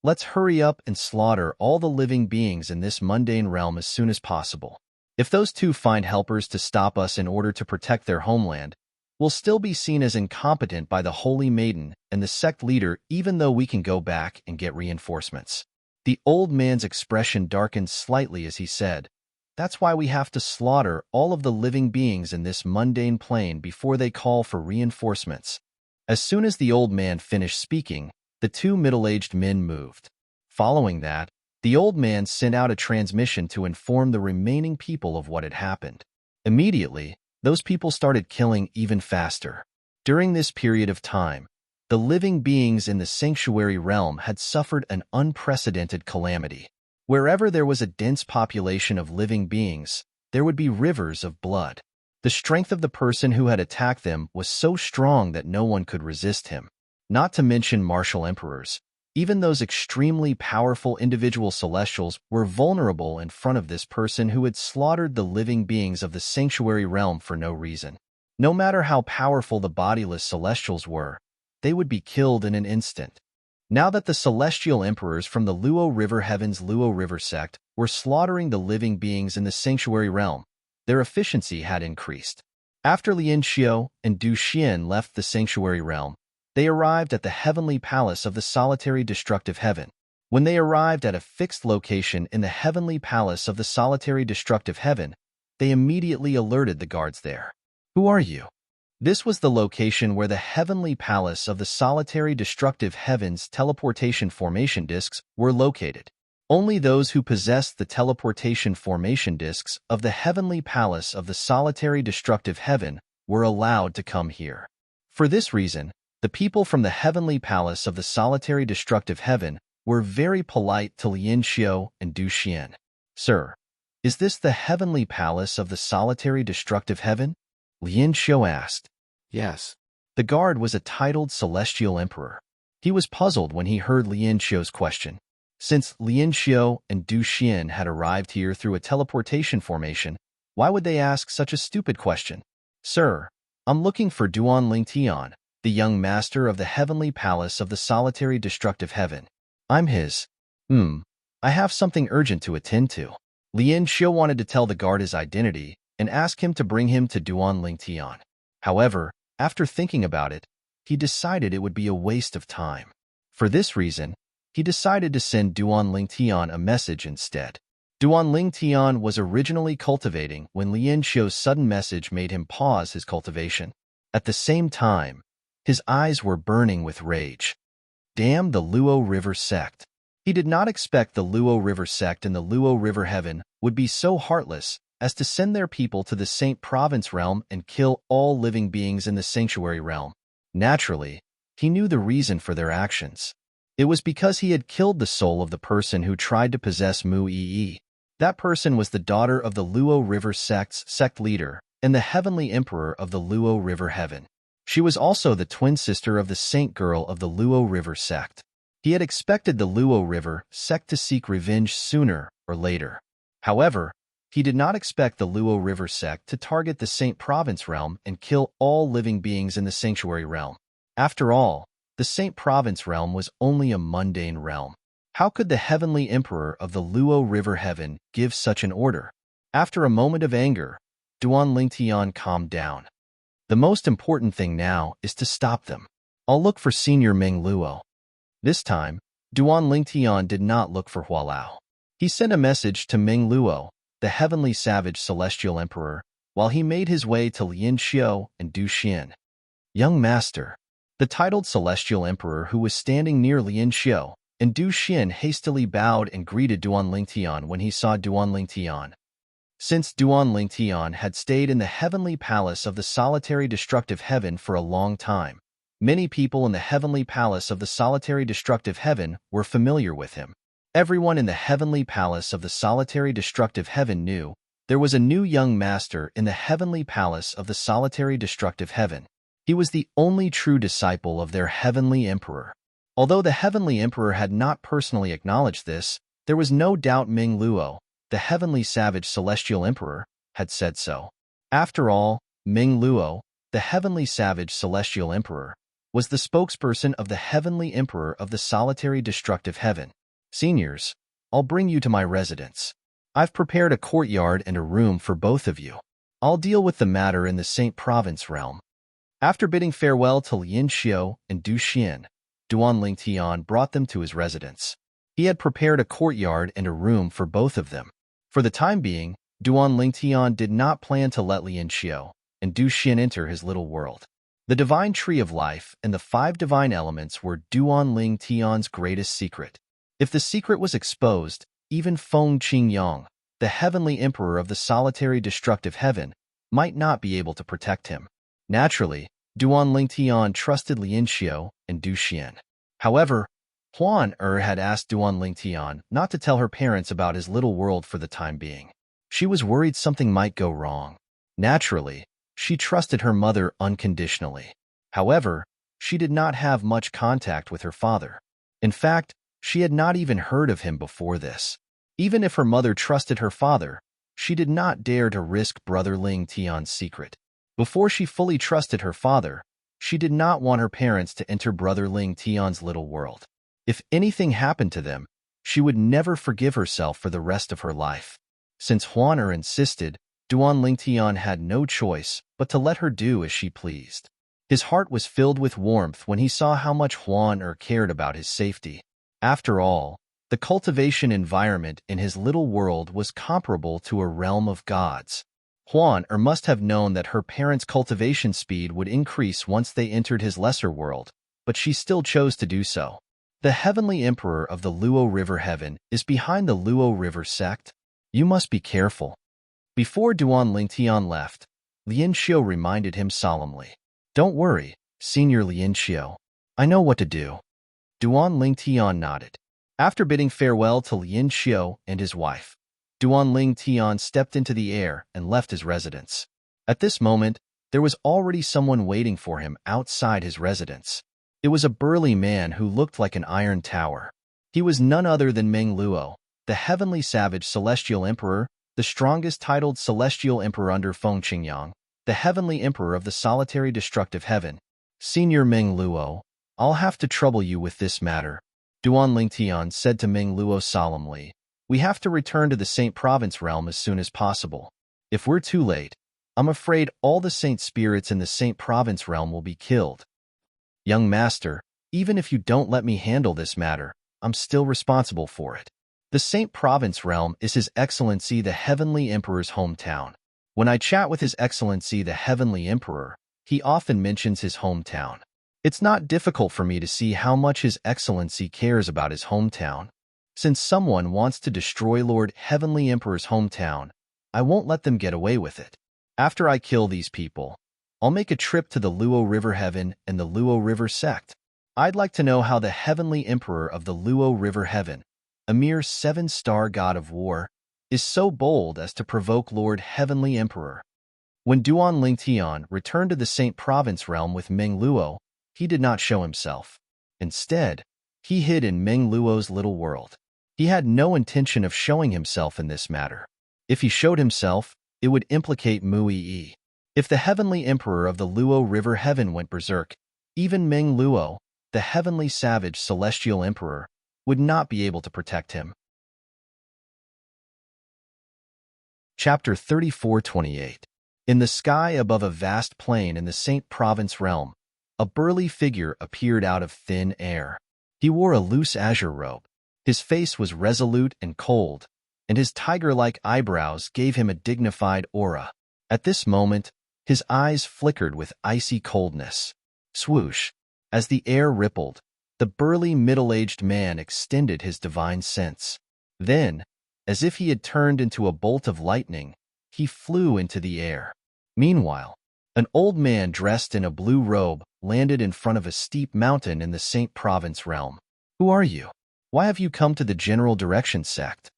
"Let's hurry up and slaughter all the living beings in this mundane realm as soon as possible. If those 2 find helpers to stop us in order to protect their homeland, we'll still be seen as incompetent by the Holy Maiden and the sect leader, even though we can go back and get reinforcements." The old man's expression darkened slightly as he said, "That's why we have to slaughter all of the living beings in this mundane plane before they call for reinforcements." As soon as the old man finished speaking, the 2 middle-aged men moved. Following that, the old man sent out a transmission to inform the remaining people of what had happened. Immediately, those people started killing even faster. During this period of time, the living beings in the sanctuary realm had suffered an unprecedented calamity. Wherever there was a dense population of living beings, there would be rivers of blood. The strength of the person who had attacked them was so strong that no one could resist him. Not to mention martial emperors. Even those extremely powerful individual celestials were vulnerable in front of this person who had slaughtered the living beings of the sanctuary realm for no reason. No matter how powerful the bodiless celestials were, they would be killed in an instant. Now that the celestial emperors from the Luo River Heaven's Luo River sect were slaughtering the living beings in the sanctuary realm, their efficiency had increased. After Lin Xiu and Du Xian left the sanctuary realm, they arrived at the heavenly palace of the solitary destructive heaven. When they arrived at a fixed location in the heavenly palace of the solitary destructive heaven, they immediately alerted the guards there. "Who are you?" This was the location where the heavenly palace of the solitary destructive heaven's teleportation formation discs were located. Only those who possessed the teleportation formation discs of the heavenly palace of the solitary destructive heaven were allowed to come here. For this reason, the people from the heavenly palace of the solitary destructive heaven were very polite to Lin Xiu and Du Xian. "Sir, is this the heavenly palace of the solitary destructive heaven?" Lin Xiu asked. Yes. The guard was a titled celestial emperor. He was puzzled when he heard Lin Xiu's question. Since Lin Xiu and Du Xian had arrived here through a teleportation formation, why would they ask such a stupid question? "Sir, I'm looking for Duan Lingtian, the young master of the heavenly palace of the solitary destructive heaven. I'm his." I have something urgent to attend to." Lin Xiu wanted to tell the guard his identity and ask him to bring him to Duan Lingtian. However, after thinking about it, he decided it would be a waste of time. For this reason, he decided to send Duan Lingtian a message instead. Duan Lingtian was originally cultivating when Lin Xiu's sudden message made him pause his cultivation. At the same time, his eyes were burning with rage. Damn the Luo River sect. He did not expect the Luo River sect and the Luo River Heaven would be so heartless as to send their people to the Saint Province realm and kill all living beings in the Sanctuary realm. Naturally, he knew the reason for their actions. It was because he had killed the soul of the person who tried to possess Mu Yi. That person was the daughter of the Luo River sect's sect leader and the heavenly emperor of the Luo River Heaven. She was also the twin sister of the saint girl of the Luo River sect. He had expected the Luo River sect to seek revenge sooner or later. However, he did not expect the Luo River sect to target the Saint Province realm and kill all living beings in the Sanctuary realm. After all, the Saint Province realm was only a mundane realm. How could the heavenly emperor of the Luo River Heaven give such an order? After a moment of anger, Duan Lingtian calmed down. The most important thing now is to stop them. I'll look for Senior Meng Luo. This time, Duan Lingtian did not look for Hualao. He sent a message to Meng Luo, the heavenly savage celestial emperor, while he made his way to Lin Xiu and Du Xian. "Young master." The titled celestial emperor who was standing near Lin Xiu and Du Xian hastily bowed and greeted Duan Lingtian when he saw Duan Lingtian. Since Duan Lingtian had stayed in the heavenly palace of the solitary destructive heaven for a long time, many people in the heavenly palace of the solitary destructive heaven were familiar with him. Everyone in the heavenly palace of the solitary destructive heaven knew there was a new young master in the heavenly palace of the solitary destructive heaven. He was the only true disciple of their heavenly emperor. Although the heavenly emperor had not personally acknowledged this, there was no doubt Meng Luo, the heavenly savage celestial emperor, had said so. After all, Meng Luo, the heavenly savage celestial emperor, was the spokesperson of the heavenly emperor of the solitary destructive heaven. "Seniors, I'll bring you to my residence. I've prepared a courtyard and a room for both of you. I'll deal with the matter in the Saint Province realm." After bidding farewell to Lin Xiu and Du Xian, Duan Lingtian brought them to his residence. He had prepared a courtyard and a room for both of them. For the time being, Duan Lingtian did not plan to let Lin Xiu and Du Xian enter his little world. The divine tree of life and the 5 divine elements were Duan Lingtian's greatest secret. If the secret was exposed, even Feng Qingyang, the heavenly emperor of the solitary destructive heaven, might not be able to protect him. Naturally, Duan Lingtian trusted Lin Xiu and Du Xian. However, Huan had asked Duan Lingtian not to tell her parents about his little world for the time being. She was worried something might go wrong. Naturally, she trusted her mother unconditionally. However, she did not have much contact with her father. In fact, she had not even heard of him before this. Even if her mother trusted her father, she did not dare to risk Brother Ling Tian's secret. Before she fully trusted her father, she did not want her parents to enter Brother Ling Tian's little world. If anything happened to them, she would never forgive herself for the rest of her life. Since Huan insisted, Duan Lingtian had no choice but to let her do as she pleased. His heart was filled with warmth when he saw how much Huan cared about his safety. After all, the cultivation environment in his little world was comparable to a realm of gods. Huan must have known that her parents' cultivation speed would increase once they entered his lesser world, but she still chose to do so. The heavenly emperor of the Luo River Heaven is behind the Luo River sect. You must be careful. Before Duan Lingtian left, Lin Xiu reminded him solemnly. Don't worry, Senior Lin Xiu. I know what to do. Duan Lingtian nodded. After bidding farewell to Lin Xiu and his wife, Duan Lingtian stepped into the air and left his residence. At this moment, there was already someone waiting for him outside his residence. It was a burly man who looked like an iron tower. He was none other than Meng Luo, the heavenly savage celestial emperor, the strongest titled celestial emperor under Feng Qingyang, the heavenly emperor of the solitary destructive heaven. Senior Meng Luo, I'll have to trouble you with this matter. Duan Lingtian said to Meng Luo solemnly. We have to return to the Saint Province realm as soon as possible. If we're too late, I'm afraid all the saint spirits in the Saint Province realm will be killed. Young master, even if you don't let me handle this matter, I'm still responsible for it. The Saint Province realm is His Excellency the Heavenly Emperor's hometown. When I chat with His Excellency the Heavenly Emperor, he often mentions his hometown. It's not difficult for me to see how much His Excellency cares about his hometown. Since someone wants to destroy Lord Heavenly Emperor's hometown, I won't let them get away with it. After I kill these people, I'll make a trip to the Luo River Heaven and the Luo River sect. I'd like to know how the Heavenly Emperor of the Luo River Heaven, a mere 7-star god of war, is so bold as to provoke Lord Heavenly Emperor. When Duan Lingtian returned to the Saint Province realm with Meng Luo, he did not show himself. Instead, he hid in Meng Luo's little world. He had no intention of showing himself in this matter. If he showed himself, it would implicate Mu Yi. If the Heavenly Emperor of the Luo River Heaven went berserk, even Meng Luo, the heavenly savage celestial emperor, would not be able to protect him. Chapter 34:28. In the sky above a vast plain in the Saint Province realm, a burly figure appeared out of thin air. He wore a loose azure robe. His face was resolute and cold, and his tiger-like eyebrows gave him a dignified aura. At this moment, his eyes flickered with icy coldness. Swoosh! As the air rippled, the burly middle-aged man extended his divine sense. Then, as if he had turned into a bolt of lightning, he flew into the air. Meanwhile, an old man dressed in a blue robe landed in front of a steep mountain in the Saint Province realm. Who are you? Why have you come to the General Direction sect?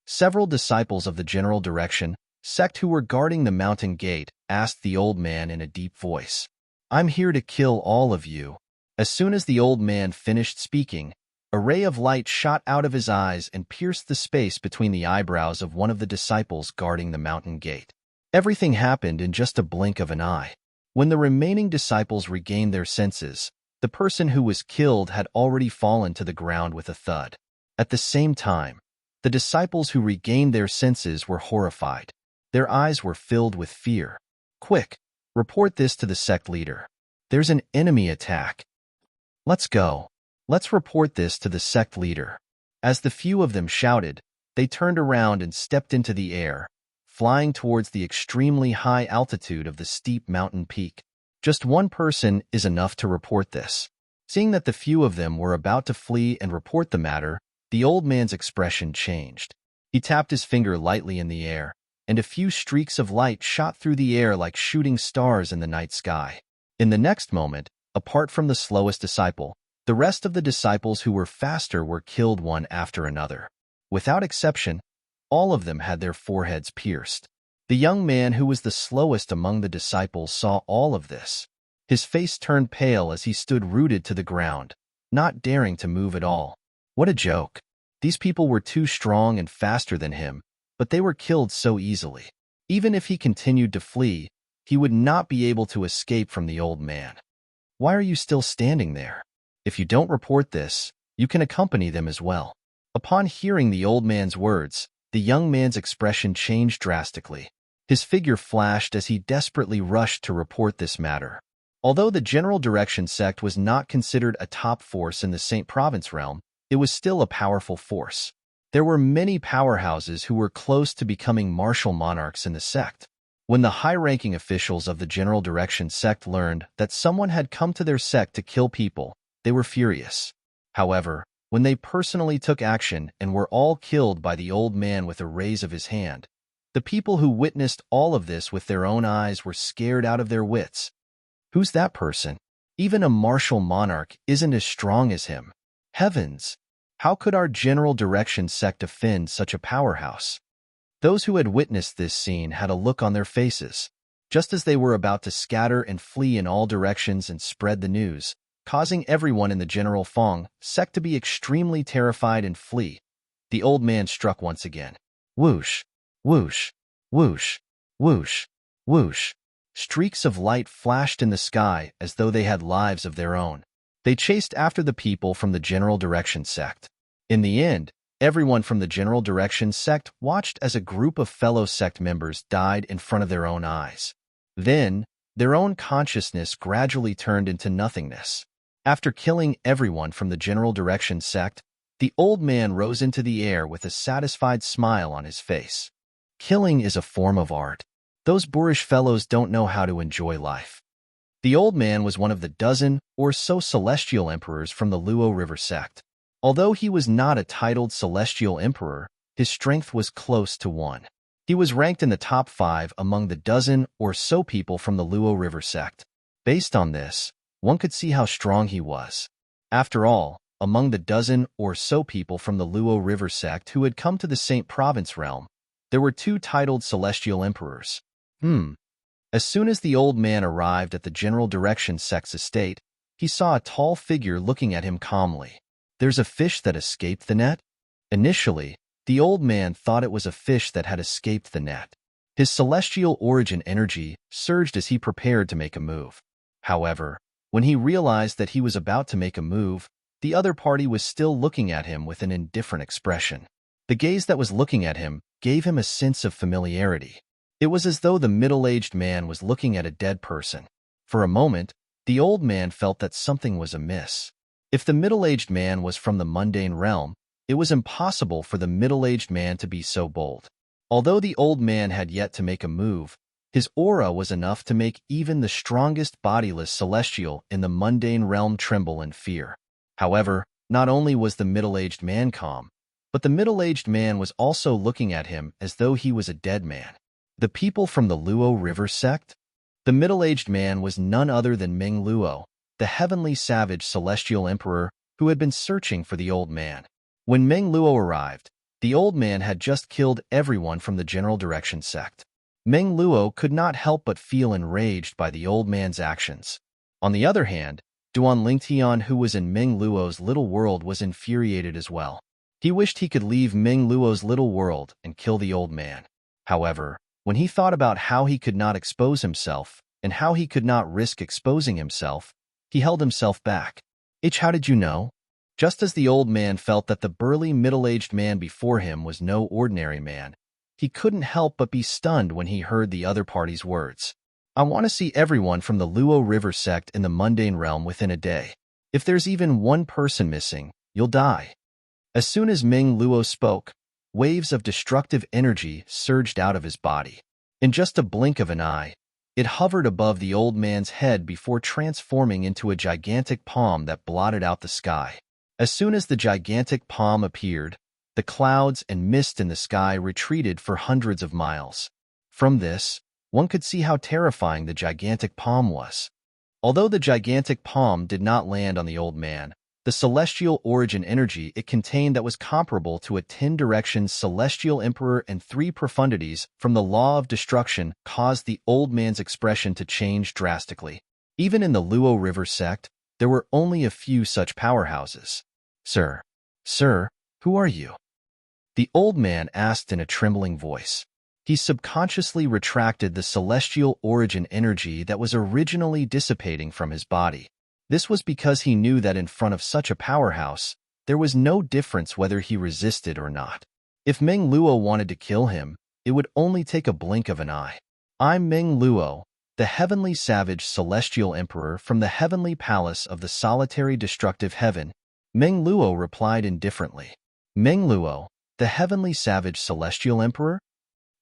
Several disciples of the General Direction sect who were guarding the mountain gate asked the old man in a deep voice. I'm here to kill all of you. As soon as the old man finished speaking, a ray of light shot out of his eyes and pierced the space between the eyebrows of one of the disciples guarding the mountain gate. Everything happened in just a blink of an eye. When the remaining disciples regained their senses, the person who was killed had already fallen to the ground with a thud. At the same time, the disciples who regained their senses were horrified. Their eyes were filled with fear. Quick, report this to the sect leader. There's an enemy attack. Let's go. Let's report this to the sect leader. As the few of them shouted, they turned around and stepped into the air, flying towards the extremely high altitude of the steep mountain peak. Just one person is enough to report this. Seeing that the few of them were about to flee and report the matter, the old man's expression changed. He tapped his finger lightly in the air, and a few streaks of light shot through the air like shooting stars in the night sky. In the next moment, apart from the slowest disciple, the rest of the disciples who were faster were killed one after another. Without exception, all of them had their foreheads pierced. The young man who was the slowest among the disciples saw all of this. His face turned pale as he stood rooted to the ground, not daring to move at all. What a joke. These people were too strong and faster than him, but they were killed so easily. Even if he continued to flee, he would not be able to escape from the old man. Why are you still standing there? If you don't report this, you can accompany them as well. Upon hearing the old man's words, the young man's expression changed drastically. His figure flashed as he desperately rushed to report this matter. Although the General Direction sect was not considered a top force in the Saint Province realm, it was still a powerful force. There were many powerhouses who were close to becoming martial monarchs in the sect. When the high-ranking officials of the General Direction sect learned that someone had come to their sect to kill people, they were furious. However, when they personally took action and were all killed by the old man with a raise of his hand. The people who witnessed all of this with their own eyes were scared out of their wits. Who's that person? Even a martial monarch isn't as strong as him. Heavens! How could our general direction sect offend such a powerhouse? Those who had witnessed this scene had a look on their faces, just as they were about to scatter and flee in all directions and spread the news, causing everyone in the general Fong sect to be extremely terrified and flee. The old man struck once again. Whoosh, whoosh, whoosh, whoosh, whoosh. Streaks of light flashed in the sky as though they had lives of their own. They chased after the people from the general direction sect. In the end, everyone from the general direction sect watched as a group of fellow sect members died in front of their own eyes. Then, their own consciousness gradually turned into nothingness. After killing everyone from the general direction sect, the old man rose into the air with a satisfied smile on his face. Killing is a form of art. Those boorish fellows don't know how to enjoy life. The old man was one of the dozen or so celestial emperors from the Luo River sect. Although he was not a titled celestial emperor, his strength was close to one. He was ranked in the top 5 among the dozen or so people from the Luo River sect. Based on this, one could see how strong he was. After all, among the dozen or so people from the Luo River sect who had come to the Saint Province realm, there were 2 titled celestial emperors. As soon as the old man arrived at the general direction sect's estate, he saw a tall figure looking at him calmly. There's a fish that escaped the net? Initially, the old man thought it was a fish that had escaped the net. His celestial origin energy surged as he prepared to make a move. However, when he realized that he was about to make a move, the other party was still looking at him with an indifferent expression. The gaze that was looking at him gave him a sense of familiarity. It was as though the middle-aged man was looking at a dead person. For a moment, the old man felt that something was amiss. If the middle-aged man was from the mundane realm, it was impossible for the middle-aged man to be so bold. Although the old man had yet to make a move, his aura was enough to make even the strongest bodiless celestial in the mundane realm tremble in fear. However, not only was the middle-aged man calm, but the middle-aged man was also looking at him as though he was a dead man. The people from the Luo River sect? The middle-aged man was none other than Meng Luo, the heavenly savage celestial emperor who had been searching for the old man. When Meng Luo arrived, the old man had just killed everyone from the general direction sect. Meng Luo could not help but feel enraged by the old man's actions. On the other hand, Duan Lingtian, who was in Meng Luo's little world, was infuriated as well. He wished he could leave Meng Luo's little world and kill the old man. However, when he thought about how he could not expose himself and how he could not risk exposing himself, he held himself back. How did you know? Just as the old man felt that the burly middle-aged man before him was no ordinary man, he couldn't help but be stunned when he heard the other party's words. I want to see everyone from the Luo River sect in the mundane realm within a day. If there's even one person missing, you'll die. As soon as Meng Luo spoke, waves of destructive energy surged out of his body. In just a blink of an eye, it hovered above the old man's head before transforming into a gigantic palm that blotted out the sky. As soon as the gigantic palm appeared, the clouds and mist in the sky retreated for hundreds of miles. From this, one could see how terrifying the gigantic palm was. Although the gigantic palm did not land on the old man, the celestial origin energy it contained that was comparable to a 10 directions celestial emperor and 3 profundities from the law of destruction caused the old man's expression to change drastically. Even in the Luo River sect, there were only a few such powerhouses. Sir, who are you? The old man asked in a trembling voice. He subconsciously retracted the celestial origin energy that was originally dissipating from his body. This was because he knew that in front of such a powerhouse, there was no difference whether he resisted or not. If Meng Luo wanted to kill him, it would only take a blink of an eye. I'm Meng Luo, the heavenly savage celestial emperor from the heavenly palace of the solitary destructive heaven, Meng Luo replied indifferently. Meng Luo, the heavenly savage celestial emperor?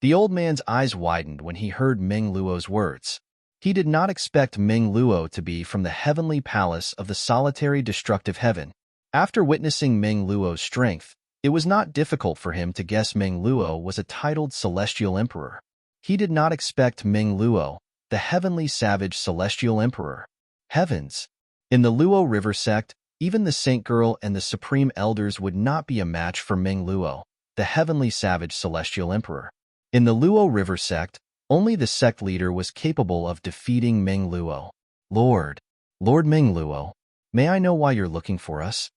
The old man's eyes widened when he heard Meng Luo's words. He did not expect Meng Luo to be from the heavenly palace of the solitary destructive heaven. After witnessing Meng Luo's strength, it was not difficult for him to guess Meng Luo was a titled celestial emperor. He did not expect Meng Luo, the heavenly savage celestial emperor. Heavens! In the Luo River sect, even the Saint Girl and the Supreme Elders would not be a match for Meng Luo, the heavenly savage celestial emperor. In the Luo River sect, only the sect leader was capable of defeating Meng Luo. Lord Meng Luo, may I know why you're looking for us?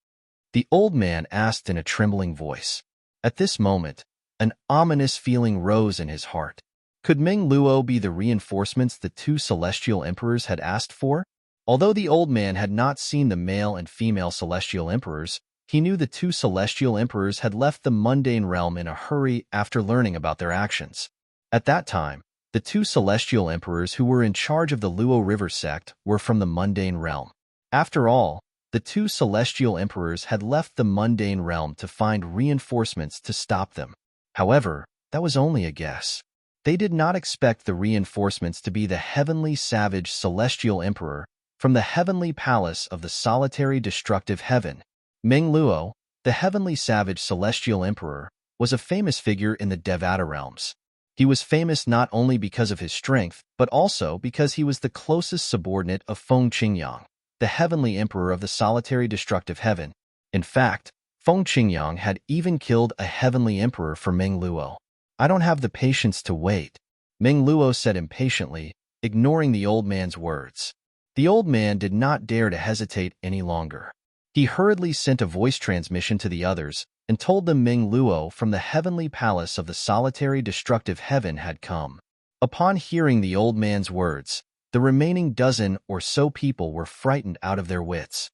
The old man asked in a trembling voice. At this moment, an ominous feeling rose in his heart. Could Meng Luo be the reinforcements the two celestial emperors had asked for? Although the old man had not seen the male and female celestial emperors, he knew the two celestial emperors had left the mundane realm in a hurry after learning about their actions. At that time, the two celestial emperors who were in charge of the Luo River sect were from the mundane realm. After all, the two celestial emperors had left the mundane realm to find reinforcements to stop them. However, that was only a guess. They did not expect the reinforcements to be the heavenly savage celestial emperor from the heavenly palace of the solitary destructive heaven. Meng Luo, the heavenly savage celestial emperor, was a famous figure in the Devata realms. He was famous not only because of his strength, but also because he was the closest subordinate of Feng Qingyang, the heavenly emperor of the solitary destructive heaven. In fact, Feng Qingyang had even killed a heavenly emperor for Meng Luo. I don't have the patience to wait, Meng Luo said impatiently, ignoring the old man's words. The old man did not dare to hesitate any longer. He hurriedly sent a voice transmission to the others and told them Meng Luo from the heavenly palace of the solitary destructive heaven had come. Upon hearing the old man's words, the remaining dozen or so people were frightened out of their wits.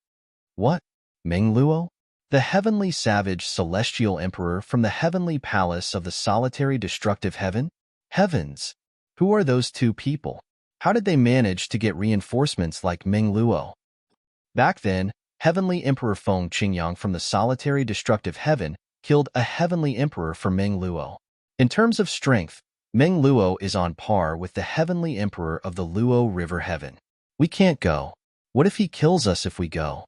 What? Meng Luo? The heavenly savage celestial emperor from the heavenly palace of the solitary destructive heaven? Heavens! Who are those two people? How did they manage to get reinforcements like Meng Luo? Back then, heavenly emperor Feng Qingyang from the solitary destructive heaven killed a heavenly emperor for Meng Luo. In terms of strength, Meng Luo is on par with the heavenly emperor of the Luo River heaven. We can't go. What if he kills us if we go?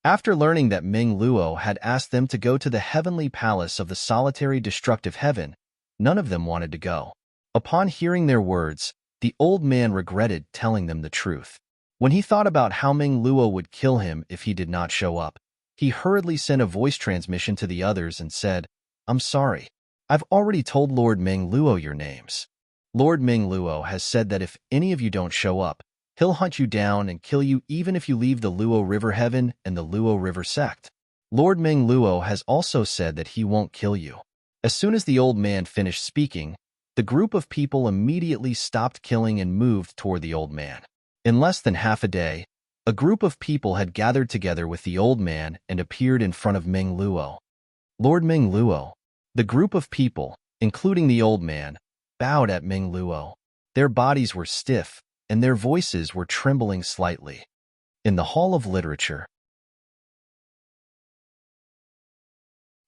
After learning that Meng Luo had asked them to go to the heavenly palace of the solitary destructive heaven, none of them wanted to go. Upon hearing their words, the old man regretted telling them the truth. When he thought about how Meng Luo would kill him if he did not show up, he hurriedly sent a voice transmission to the others and said, I'm sorry. I've already told Lord Meng Luo your names. Lord Meng Luo has said that if any of you don't show up, he'll hunt you down and kill you even if you leave the Luo River Heaven and the Luo River sect. Lord Meng Luo has also said that he won't kill you. As soon as the old man finished speaking, the group of people immediately stopped killing and moved toward the old man. In less than half a day, a group of people had gathered together with the old man and appeared in front of Meng Luo. Lord Meng Luo. The group of people, including the old man, bowed at Meng Luo. Their bodies were stiff, and their voices were trembling slightly. In the Hall of Literature.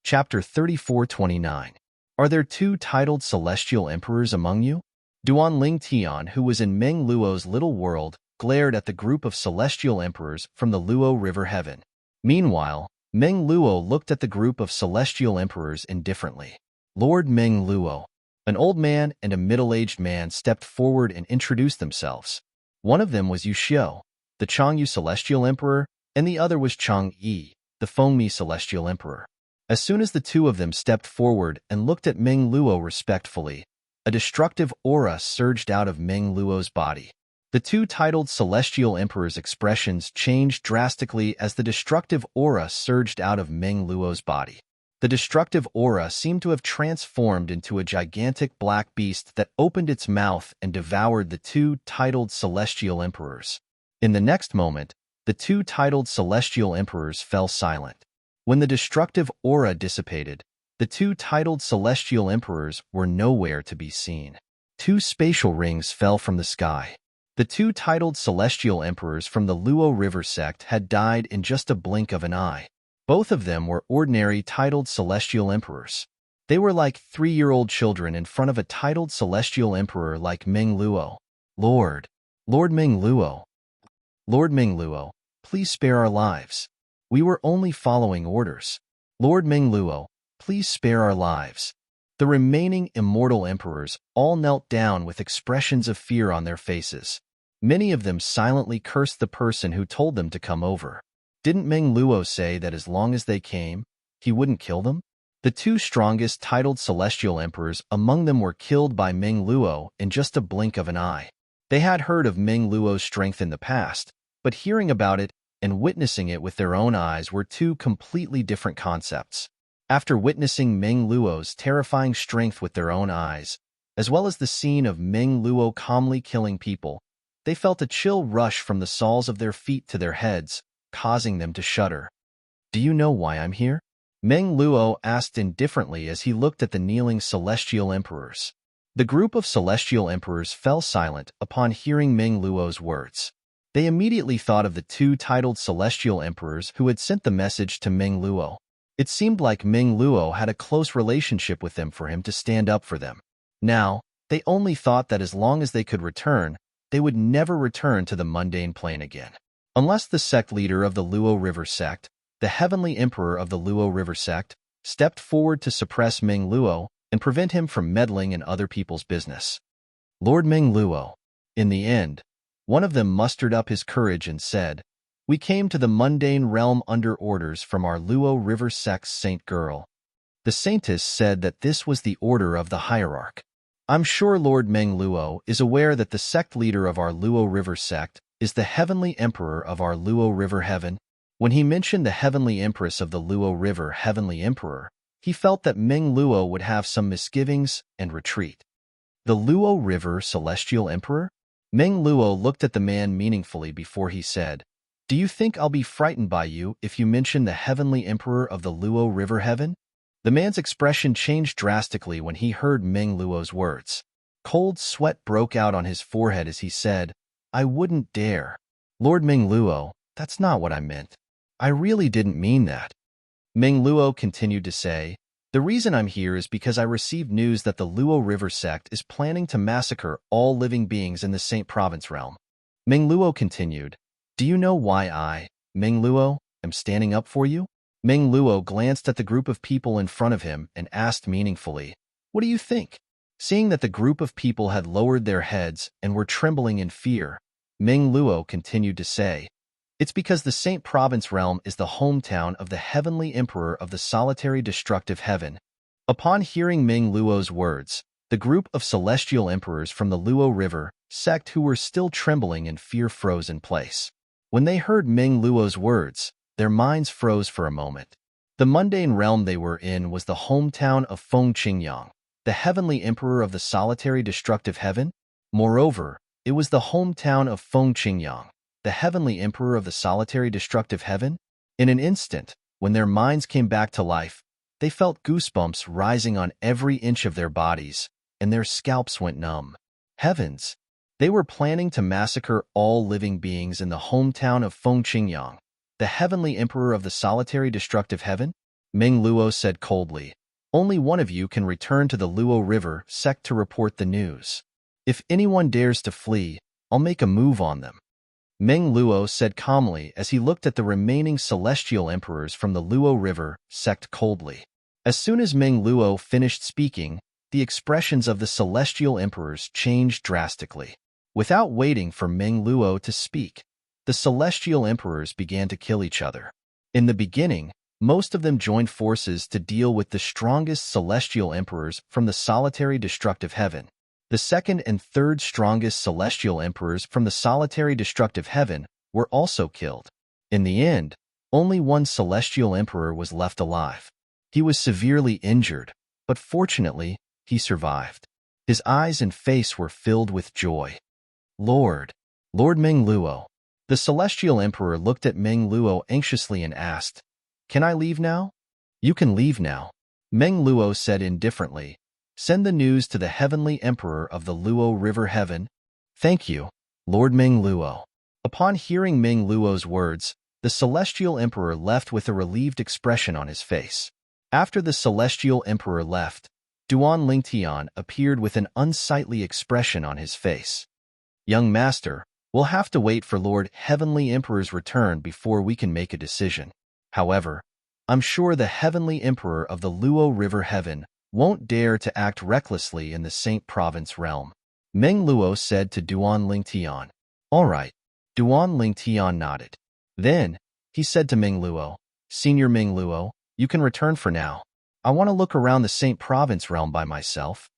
Chapter 3429. Are there two titled celestial emperors among you? Duan Ling Tian, who was in Meng Luo's little world, glared at the group of celestial emperors from the Luo River heaven. Meanwhile, Meng Luo looked at the group of celestial emperors indifferently. Lord Meng Luo. An old man and a middle-aged man stepped forward and introduced themselves. One of them was Yu Xiu, the Changyu celestial emperor, and the other was Chang Yi, the Fengmi celestial emperor. As soon as the two of them stepped forward and looked at Meng Luo respectfully, a destructive aura surged out of Meng Luo's body. The two titled celestial emperors' expressions changed drastically as the destructive aura surged out of Meng Luo's body. The destructive aura seemed to have transformed into a gigantic black beast that opened its mouth and devoured the two titled celestial emperors. In the next moment, the two titled celestial emperors fell silent. When the destructive aura dissipated, the two titled celestial emperors were nowhere to be seen. Two spatial rings fell from the sky. The two titled celestial emperors from the Luo River sect had died in just a blink of an eye. Both of them were ordinary titled celestial emperors. They were like 3-year-old children in front of a titled celestial emperor like Meng Luo. Lord Meng Luo. Lord Meng Luo, please spare our lives. We were only following orders. Lord Mengluo, please spare our lives. The remaining immortal emperors all knelt down with expressions of fear on their faces. Many of them silently cursed the person who told them to come over. Didn't Mengluo say that as long as they came, he wouldn't kill them? The two strongest titled celestial emperors among them were killed by Mengluo in just a blink of an eye. They had heard of Mengluo's strength in the past, but hearing about it and witnessing it with their own eyes were two completely different concepts. After witnessing Mengluo's terrifying strength with their own eyes, as well as the scene of Mengluo calmly killing people, they felt a chill rush from the soles of their feet to their heads, causing them to shudder. Do you know why I'm here? Mengluo asked indifferently as he looked at the kneeling celestial emperors. The group of celestial emperors fell silent upon hearing Mengluo's words. They immediately thought of the two titled celestial emperors who had sent the message to Mengluo. It seemed like Mengluo had a close relationship with them for him to stand up for them. Now, they only thought that as long as they could return, they would never return to the mundane plane again. Unless the sect leader of the Luo River sect, the heavenly emperor of the Luo River sect, stepped forward to suppress Mengluo and prevent him from meddling in other people's business. Lord Mengluo. In the end, one of them mustered up his courage and said, "We came to the mundane realm under orders from our Luo River sect's saint girl." The saintess said that this was the order of the hierarch. I'm sure Lord Mengluo is aware that the sect leader of our Luo River sect is the heavenly emperor of our Luo River heaven. When he mentioned the heavenly empress of the Luo River heavenly emperor, he felt that Mengluo would have some misgivings and retreat. The Luo River celestial emperor? Mengluo looked at the man meaningfully before he said, "Do you think I'll be frightened by you if you mention the heavenly emperor of the Luo River heaven?" The man's expression changed drastically when he heard Mengluo's words. Cold sweat broke out on his forehead as he said, "I wouldn't dare. Lord Mengluo, that's not what I meant. I really didn't mean that." Mengluo continued to say, "The reason I'm here is because I received news that the Luo River sect is planning to massacre all living beings in the Saint Province realm." Mengluo continued, "Do you know why I, Mengluo, am standing up for you?" Mengluo glanced at the group of people in front of him and asked meaningfully, "What do you think?" Seeing that the group of people had lowered their heads and were trembling in fear, Mengluo continued to say, "It's because the Saint Province realm is the hometown of the heavenly emperor of the solitary destructive heaven." Upon hearing Mengluo's words, the group of celestial emperors from the Luo River sect who were still trembling in fear froze in place. When they heard Mengluo's words, their minds froze for a moment. The mundane realm they were in was the hometown of Feng Qingyang, the heavenly emperor of the solitary destructive heaven. Moreover, it was the hometown of Feng Qingyang, the heavenly emperor of the solitary destructive heaven. In an instant, when their minds came back to life, they felt goosebumps rising on every inch of their bodies, and their scalps went numb. Heavens! They were planning to massacre all living beings in the hometown of Feng Qingyang, the heavenly emperor of the solitary destructive heaven? Mengluo said coldly, "Only one of you can return to the Luo River sect to report the news. If anyone dares to flee, I'll make a move on them." Mengluo said calmly as he looked at the remaining celestial emperors from the Luo River sect coldly. As soon as Mengluo finished speaking, the expressions of the celestial emperors changed drastically. Without waiting for Mengluo to speak, the celestial emperors began to kill each other. In the beginning, most of them joined forces to deal with the strongest celestial emperors from the solitary destructive heaven. The second and third strongest celestial emperors from the solitary destructive heaven were also killed. In the end, only one celestial emperor was left alive. He was severely injured, but fortunately, he survived. His eyes and face were filled with joy. Lord Mengluo. The celestial emperor looked at Mengluo anxiously and asked, "Can I leave now?" "You can leave now," Mengluo said indifferently. "Send the news to the heavenly emperor of the Luo River heaven." "Thank you, Lord Mengluo." Upon hearing Mengluo's words, the celestial emperor left with a relieved expression on his face. After the celestial emperor left, Duan Lingtian appeared with an unsightly expression on his face. "Young master, we'll have to wait for Lord Heavenly Emperor's return before we can make a decision." However, I'm sure the heavenly emperor of the Luo River Heaven won't dare to act recklessly in the Saint Province realm, Meng Luo said to Duan Lingtian. All right, Duan Lingtian nodded. Then, he said to Meng Luo, Senior Meng Luo, you can return for now. I want to look around the Saint Province realm by myself.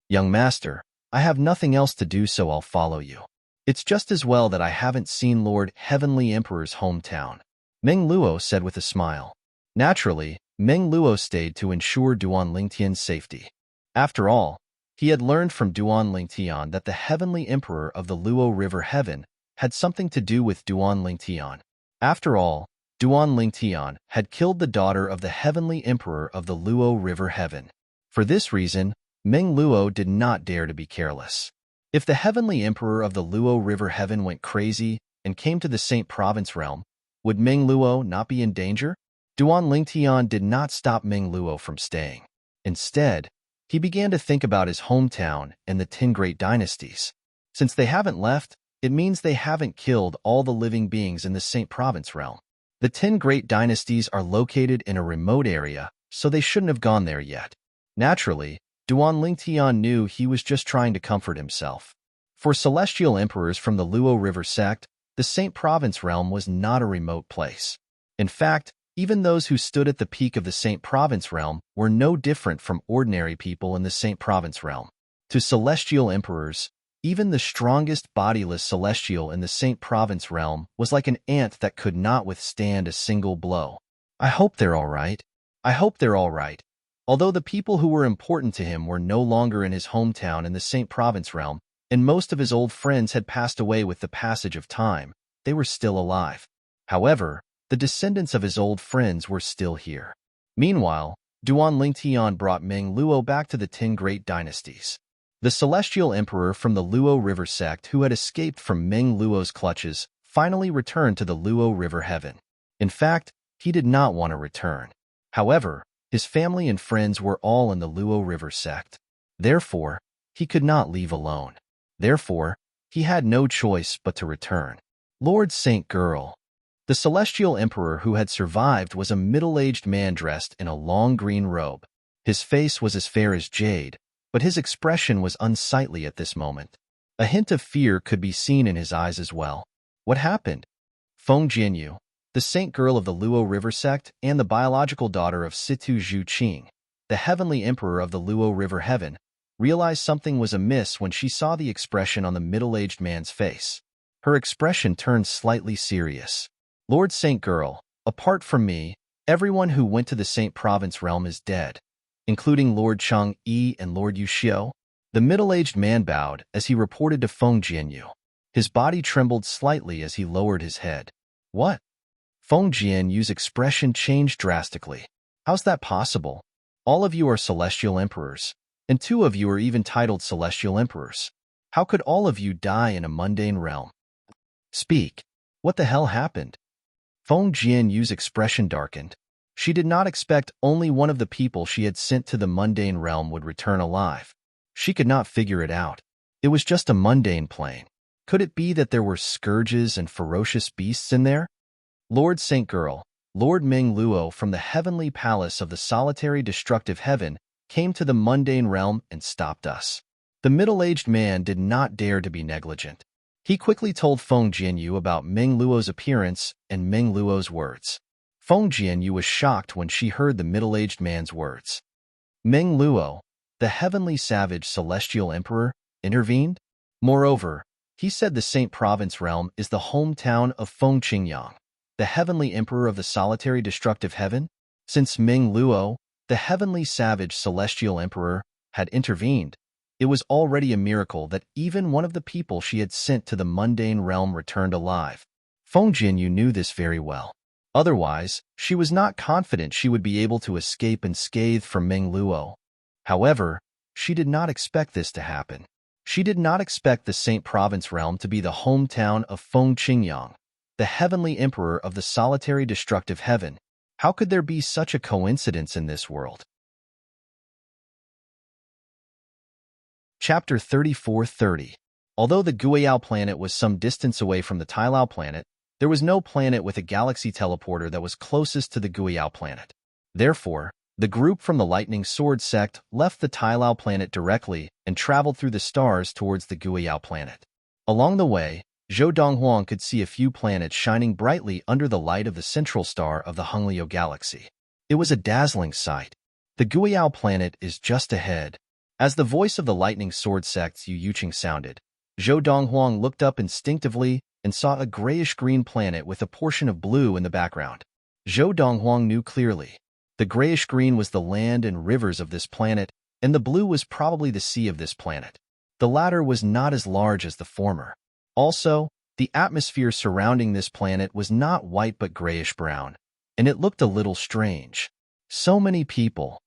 Young master, I have nothing else to do, so I'll follow you. It's just as well that I haven't seen Lord Heavenly Emperor's hometown, Meng Luo said with a smile. Naturally, Meng Luo stayed to ensure Duan Lingtian's safety. After all, he had learned from Duan Lingtian that the Heavenly Emperor of the Luo River Heaven had something to do with Duan Lingtian. After all, Duan Lingtian had killed the daughter of the Heavenly Emperor of the Luo River Heaven. For this reason, Meng Luo did not dare to be careless. If the Heavenly Emperor of the Luo River Heaven went crazy and came to the Saint Province realm, would Meng Luo not be in danger? Duan Lingtian did not stop Meng Luo from staying. Instead, he began to think about his hometown and the 10 great dynasties. Since they haven't left, it means they haven't killed all the living beings in the Saint Province realm. The 10 great dynasties are located in a remote area, so they shouldn't have gone there yet. Naturally, Duan Lingtian knew he was just trying to comfort himself. For celestial emperors from the Luo River sect, the Saint Province realm was not a remote place. In fact, even those who stood at the peak of the Saint Province realm were no different from ordinary people in the Saint Province realm. To celestial emperors, even the strongest bodiless celestial in the Saint Province realm was like an ant that could not withstand a single blow. I hope they're all right. I hope they're all right. Although the people who were important to him were no longer in his hometown in the Saint Province realm, and most of his old friends had passed away with the passage of time, they were still alive. However, the descendants of his old friends were still here. Meanwhile, Duan Lingtian brought Meng Luo back to the 10 great dynasties. The celestial emperor from the Luo River sect who had escaped from Meng Luo's clutches finally returned to the Luo River Heaven. In fact, he did not want to return. However, his family and friends were all in the Luo River sect. Therefore, he could not leave alone. Therefore, he had no choice but to return. Lord Saint Girl. The celestial emperor who had survived was a middle-aged man dressed in a long green robe. His face was as fair as jade, but his expression was unsightly at this moment. A hint of fear could be seen in his eyes as well. What happened? Feng Jianyu, the saint girl of the Luo River sect and the biological daughter of Situ Zhu Qing, the heavenly emperor of the Luo River Heaven, realized something was amiss when she saw the expression on the middle-aged man's face. Her expression turned slightly serious. Lord Saint Girl, apart from me, everyone who went to the Saint Province realm is dead, including Lord Chang Yi and Lord Yu Xiu. The middle-aged man bowed as he reported to Feng Jianyu. His body trembled slightly as he lowered his head. What? Feng Jianyu's expression changed drastically. How's that possible? All of you are celestial emperors, and 2 of you are even titled celestial emperors. How could all of you die in a mundane realm? Speak. What the hell happened? Feng Jianyu's expression darkened. She did not expect only one of the people she had sent to the mundane realm would return alive. She could not figure it out. It was just a mundane plane. Could it be that there were scourges and ferocious beasts in there? Lord Saint Girl, Lord Meng Luo from the heavenly palace of the solitary destructive heaven, came to the mundane realm and stopped us. The middle-aged man did not dare to be negligent. He quickly told Feng Jianyu about Meng Luo's appearance and Meng Luo's words. Feng Jianyu was shocked when she heard the middle-aged man's words. Meng Luo, the heavenly savage celestial emperor, intervened. Moreover, he said the Saint Province realm is the hometown of Feng Qingyang, the heavenly emperor of the solitary destructive heaven. Since Meng Luo, the heavenly savage celestial emperor, had intervened, it was already a miracle that even one of the people she had sent to the mundane realm returned alive. Feng Jianyu knew this very well. Otherwise, she was not confident she would be able to escape unscathed from Meng Luo. However, she did not expect this to happen. She did not expect the Saint Province realm to be the hometown of Feng Qingyang, the heavenly emperor of the solitary destructive heaven. How could there be such a coincidence in this world? Chapter 34:30. Although the Guiyao planet was some distance away from the Tailao planet, There was no planet with a galaxy teleporter that was closest to the Guiyao planet. Therefore, the group from the Lightning Sword sect left the Tailao planet directly and traveled through the stars towards the Guiyao planet. Along the way, Zhou Donghuang could see a few planets shining brightly under the light of the central star of the Honglio galaxy. It was a dazzling sight. The Guiyao planet is just ahead. As the voice of the Lightning Sword sect's Yu Yuqing sounded, Zhou Donghuang looked up instinctively and saw a grayish-green planet with a portion of blue in the background. Zhou Donghuang knew clearly. The grayish-green was the land and rivers of this planet, and the blue was probably the sea of this planet. The latter was not as large as the former. Also, the atmosphere surrounding this planet was not white but grayish-brown, and it looked a little strange. So many people.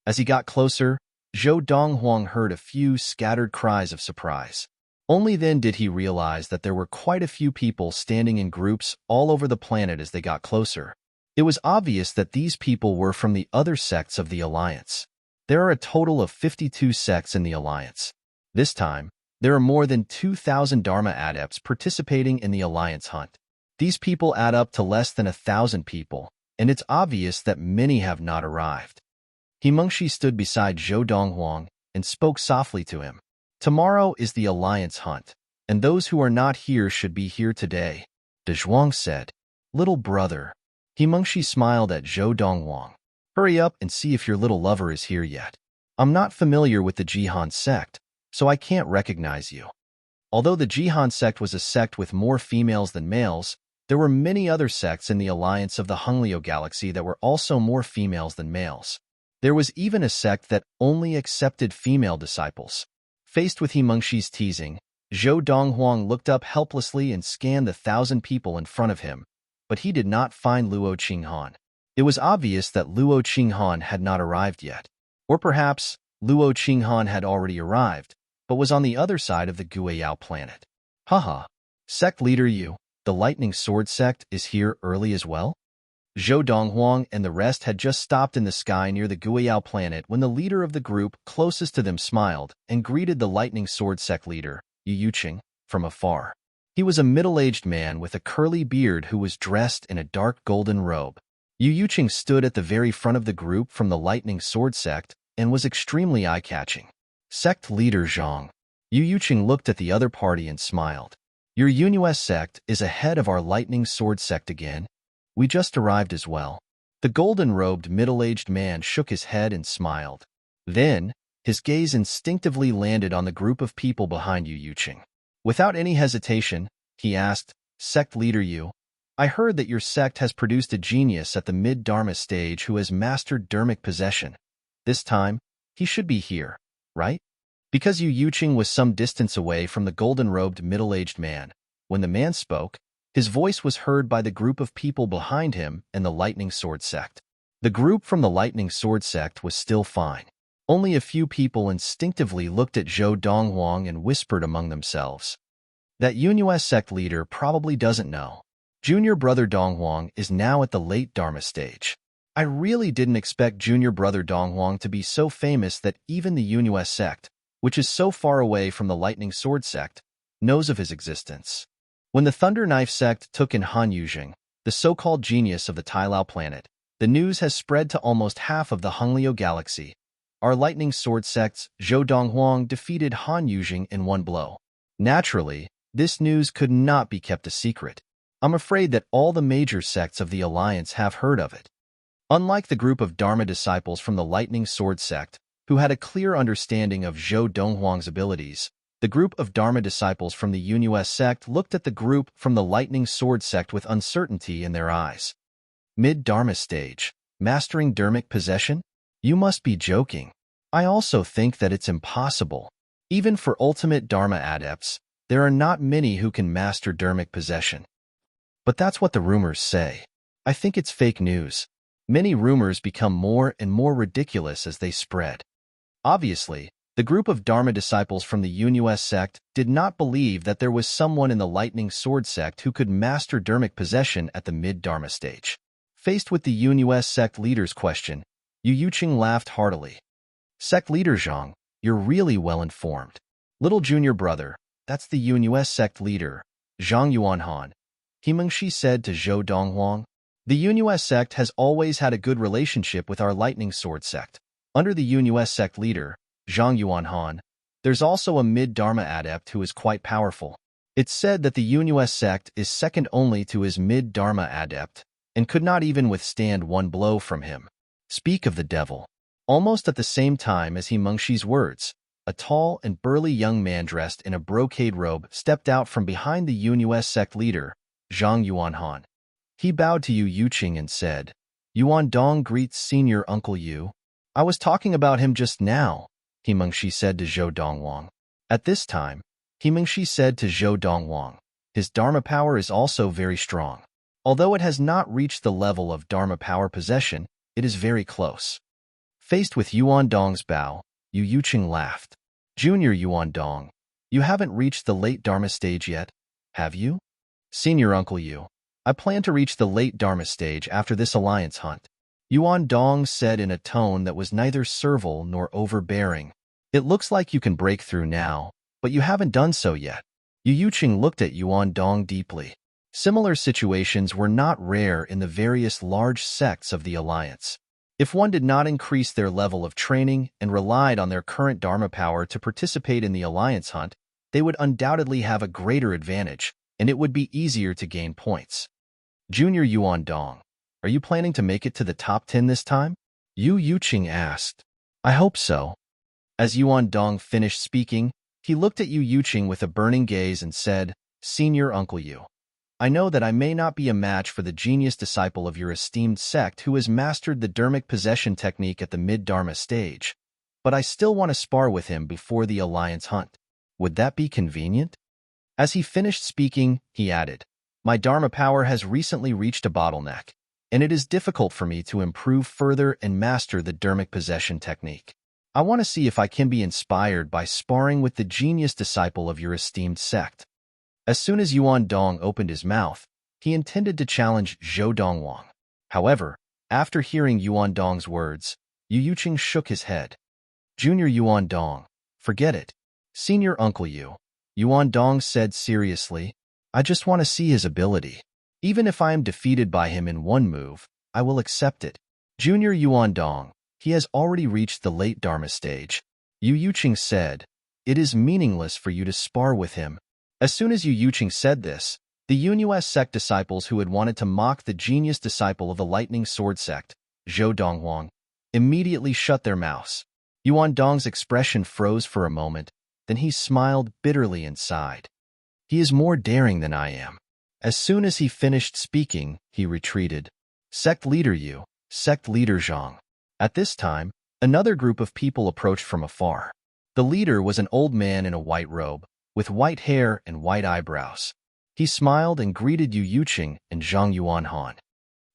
As he got closer, Zhou Donghuang heard a few scattered cries of surprise. Only then did he realize that there were quite a few people standing in groups all over the planet as they got closer. It was obvious that these people were from the other sects of the Alliance. There are a total of 52 sects in the Alliance. This time, there are more than 2,000 Dharma adepts participating in the Alliance hunt. These people add up to less than 1,000 people, and it's obvious that many have not arrived. Himengshi stood beside Zhou Donghuang and spoke softly to him. Tomorrow is the Alliance hunt, and those who are not here should be here today, De Zhuang said. Little brother. Himengshi smiled at Zhou Donghuang. Hurry up and see if your little lover is here yet. I'm not familiar with the Jihan sect, so I can't recognize you. Although the Jihan sect was a sect with more females than males, there were many other sects in the alliance of the Honglio galaxy that were also more females than males. There was even a sect that only accepted female disciples. Faced with Himengshi's teasing, Zhou Donghuang looked up helplessly and scanned the 1,000 people in front of him, but he did not find Luo Qinghan. It was obvious that Luo Qinghan had not arrived yet. Or perhaps Luo Qinghan had already arrived, but was on the other side of the Guiyao planet. Haha. Sect leader Yu, the Lightning Sword sect, is here early as well? Zhou Donghuang and the rest had just stopped in the sky near the Guiyao planet when the leader of the group closest to them smiled and greeted the Lightning Sword sect leader, Yu Yuqing, from afar. He was a middle-aged man with a curly beard who was dressed in a dark golden robe. Yu Yuqing stood at the very front of the group from the Lightning Sword sect and was extremely eye-catching. Sect leader Zhang. Yu Yuqing looked at the other party and smiled. Your Yunus sect is ahead of our Lightning Sword sect again. We just arrived as well. The golden-robed middle-aged man shook his head and smiled. Then, his gaze instinctively landed on the group of people behind Yu Yuqing. Without any hesitation, he asked, Sect leader Yu, I heard that your sect has produced a genius at the mid-Dharma stage who has mastered Dharmic possession. This time, he should be here, right? Because Yu Yuqing was some distance away from the golden-robed middle-aged man, when the man spoke, his voice was heard by the group of people behind him and the Lightning Sword sect. The group from the Lightning Sword sect was still fine. Only a few people instinctively looked at Zhou Donghuang and whispered among themselves. That Yunus sect leader probably doesn't know. Junior brother Donghuang is now at the late Dharma stage. I really didn't expect junior brother Donghuang to be so famous that even the Yunus sect, which is so far away from the Lightning Sword sect, knows of his existence. When the Thunder Knife sect took in Han Yuzheng, the so-called genius of the Tailao planet, the news has spread to almost half of the Honglio galaxy. Our Lightning Sword sect's Zhou Donghuang defeated Han Yuzheng in one blow. Naturally, this news could not be kept a secret. I'm afraid that all the major sects of the Alliance have heard of it. Unlike the group of Dharma disciples from the Lightning Sword sect, who had a clear understanding of Zhou Donghuang's abilities, the group of Dharma disciples from the Yunus sect looked at the group from the Lightning Sword sect with uncertainty in their eyes. Mid-Dharma stage, mastering Dharmic possession? You must be joking. I also think that it's impossible. Even for ultimate Dharma adepts, there are not many who can master Dharmic possession. But that's what the rumors say. I think it's fake news. Many rumors become more and more ridiculous as they spread. Obviously, the group of Dharma disciples from the Yunus sect did not believe that there was someone in the Lightning Sword sect who could master Dharmic possession at the mid-Dharma stage. Faced with the Yunus sect leader's question, Yu Yuqing laughed heartily. Sect leader Zhang, you're really well informed. Little junior brother, that's the Yunus sect leader, Zhang Yuanhan. Himengshi said to Zhou Donghuang. The Yunus sect has always had a good relationship with our lightning sword sect. Under the Yunus sect leader, Zhang Yuanhan, there's also a mid-Dharma adept who is quite powerful. It's said that the Yunus sect is second only to his mid-Dharma adept and could not even withstand one blow from him. Speak of the devil. Almost at the same time as Himengshi's words, a tall and burly young man dressed in a brocade robe stepped out from behind the Yunus sect leader, Zhang Yuanhan. He bowed to Yu Yuqing and said, Yuan Dong greets senior Uncle Yu. I was talking about him just now, Himengshi said to Zhou Donghuang. At this time, Himengshi said to Zhou Donghuang, his Dharma power is also very strong. Although it has not reached the level of Dharma power possession, it is very close. Faced with Yuan Dong's bow, Yu Yuqing laughed. Junior Yuan Dong, you haven't reached the late Dharma stage yet, have you? Senior Uncle Yu, I plan to reach the late Dharma stage after this alliance hunt. Yuan Dong said in a tone that was neither servile nor overbearing. It looks like you can break through now, but you haven't done so yet. Yu Yuqing looked at Yuan Dong deeply. Similar situations were not rare in the various large sects of the alliance. If one did not increase their level of training and relied on their current Dharma power to participate in the alliance hunt, they would undoubtedly have a greater advantage, and it would be easier to gain points. Junior Yuan Dong, are you planning to make it to the top 10 this time? Yu Yuqing asked. I hope so. As Yuan Dong finished speaking, he looked at Yu Yuqing with a burning gaze and said, Senior Uncle Yu, I know that I may not be a match for the genius disciple of your esteemed sect who has mastered the Dharmic possession technique at the mid-Dharma stage, but I still want to spar with him before the alliance hunt. Would that be convenient? As he finished speaking, he added, My Dharma power has recently reached a bottleneck, and it is difficult for me to improve further and master the Dharmic possession technique. I want to see if I can be inspired by sparring with the genius disciple of your esteemed sect. As soon as Yuan Dong opened his mouth, he intended to challenge Zhou Donghuang. However, after hearing Yuan Dong's words, Yu Yuqing shook his head. Junior Yuan Dong, forget it. Senior Uncle Yu, Yuan Dong said seriously, I just want to see his ability. Even if I am defeated by him in one move, I will accept it. Junior Yuan Dong, he has already reached the late Dharma stage. Yu Yuqing said, It is meaningless for you to spar with him. As soon as Yu Yuqing said this, the Yunus sect disciples who had wanted to mock the genius disciple of the lightning sword sect, Zhou Donghuang, immediately shut their mouths. Yuan Dong's expression froze for a moment, then he smiled bitterly and sighed. He is more daring than I am. As soon as he finished speaking, he retreated. Sect leader Yu, sect leader Zhang. At this time, another group of people approached from afar. The leader was an old man in a white robe, with white hair and white eyebrows. He smiled and greeted Yu Yuqing and Zhang Yuanhan.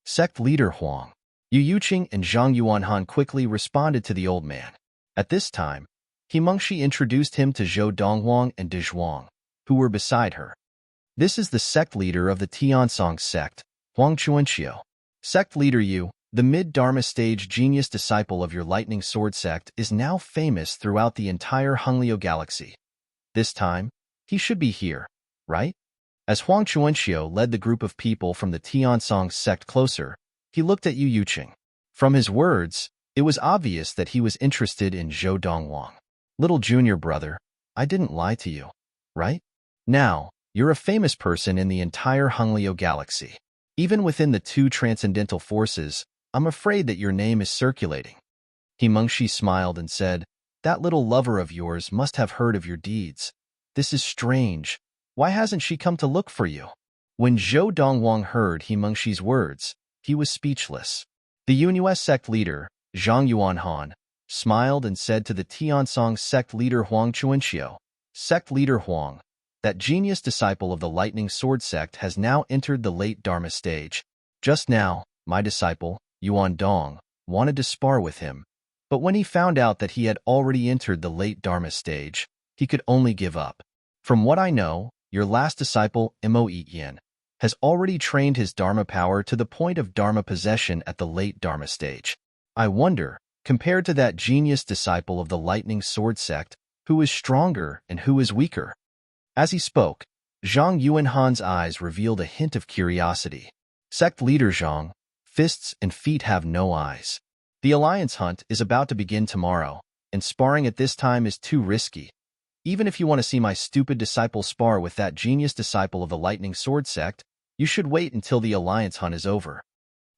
Sect leader Huang. Yu Yuqing and Zhang Yuanhan quickly responded to the old man. At this time, Himengshi introduced him to Zhou Donghuang and De Zhuang, who were beside her. This is the sect leader of the Tiansong sect, Huang Chuanxiu. Sect leader Yu, the mid-Dharma stage genius disciple of your lightning sword sect, is now famous throughout the entire Honglio galaxy. This time, he should be here, right? As Huang Chuanxiu led the group of people from the Tiansong sect closer, he looked at Yu Yuqing. From his words, it was obvious that he was interested in Zhou Donghuang. Little junior brother, I didn't lie to you, right? Now, you're a famous person in the entire Honglio galaxy. Even within the two transcendental forces, I'm afraid that your name is circulating. Himengshi smiled and said, That little lover of yours must have heard of your deeds. This is strange. Why hasn't she come to look for you? When Zhou Donghuang heard Himengshi's words, he was speechless. The Yunus sect leader, Zhang Yuanhan, smiled and said to the Tiansong sect leader Huang Chuanxiu, Sect leader Huang, that genius disciple of the lightning sword sect has now entered the late Dharma stage. Just now, my disciple, Yuan Dong, wanted to spar with him, but when he found out that he had already entered the late Dharma stage, he could only give up. From what I know, your last disciple, Mo Yin, has already trained his Dharma power to the point of Dharma possession at the late Dharma stage. I wonder, compared to that genius disciple of the lightning sword sect, who is stronger and who is weaker? As he spoke, Zhang Yuanhan's eyes revealed a hint of curiosity. Sect leader Zhang, fists and feet have no eyes. The alliance hunt is about to begin tomorrow, and sparring at this time is too risky. Even if you want to see my stupid disciple spar with that genius disciple of the lightning sword sect, you should wait until the alliance hunt is over.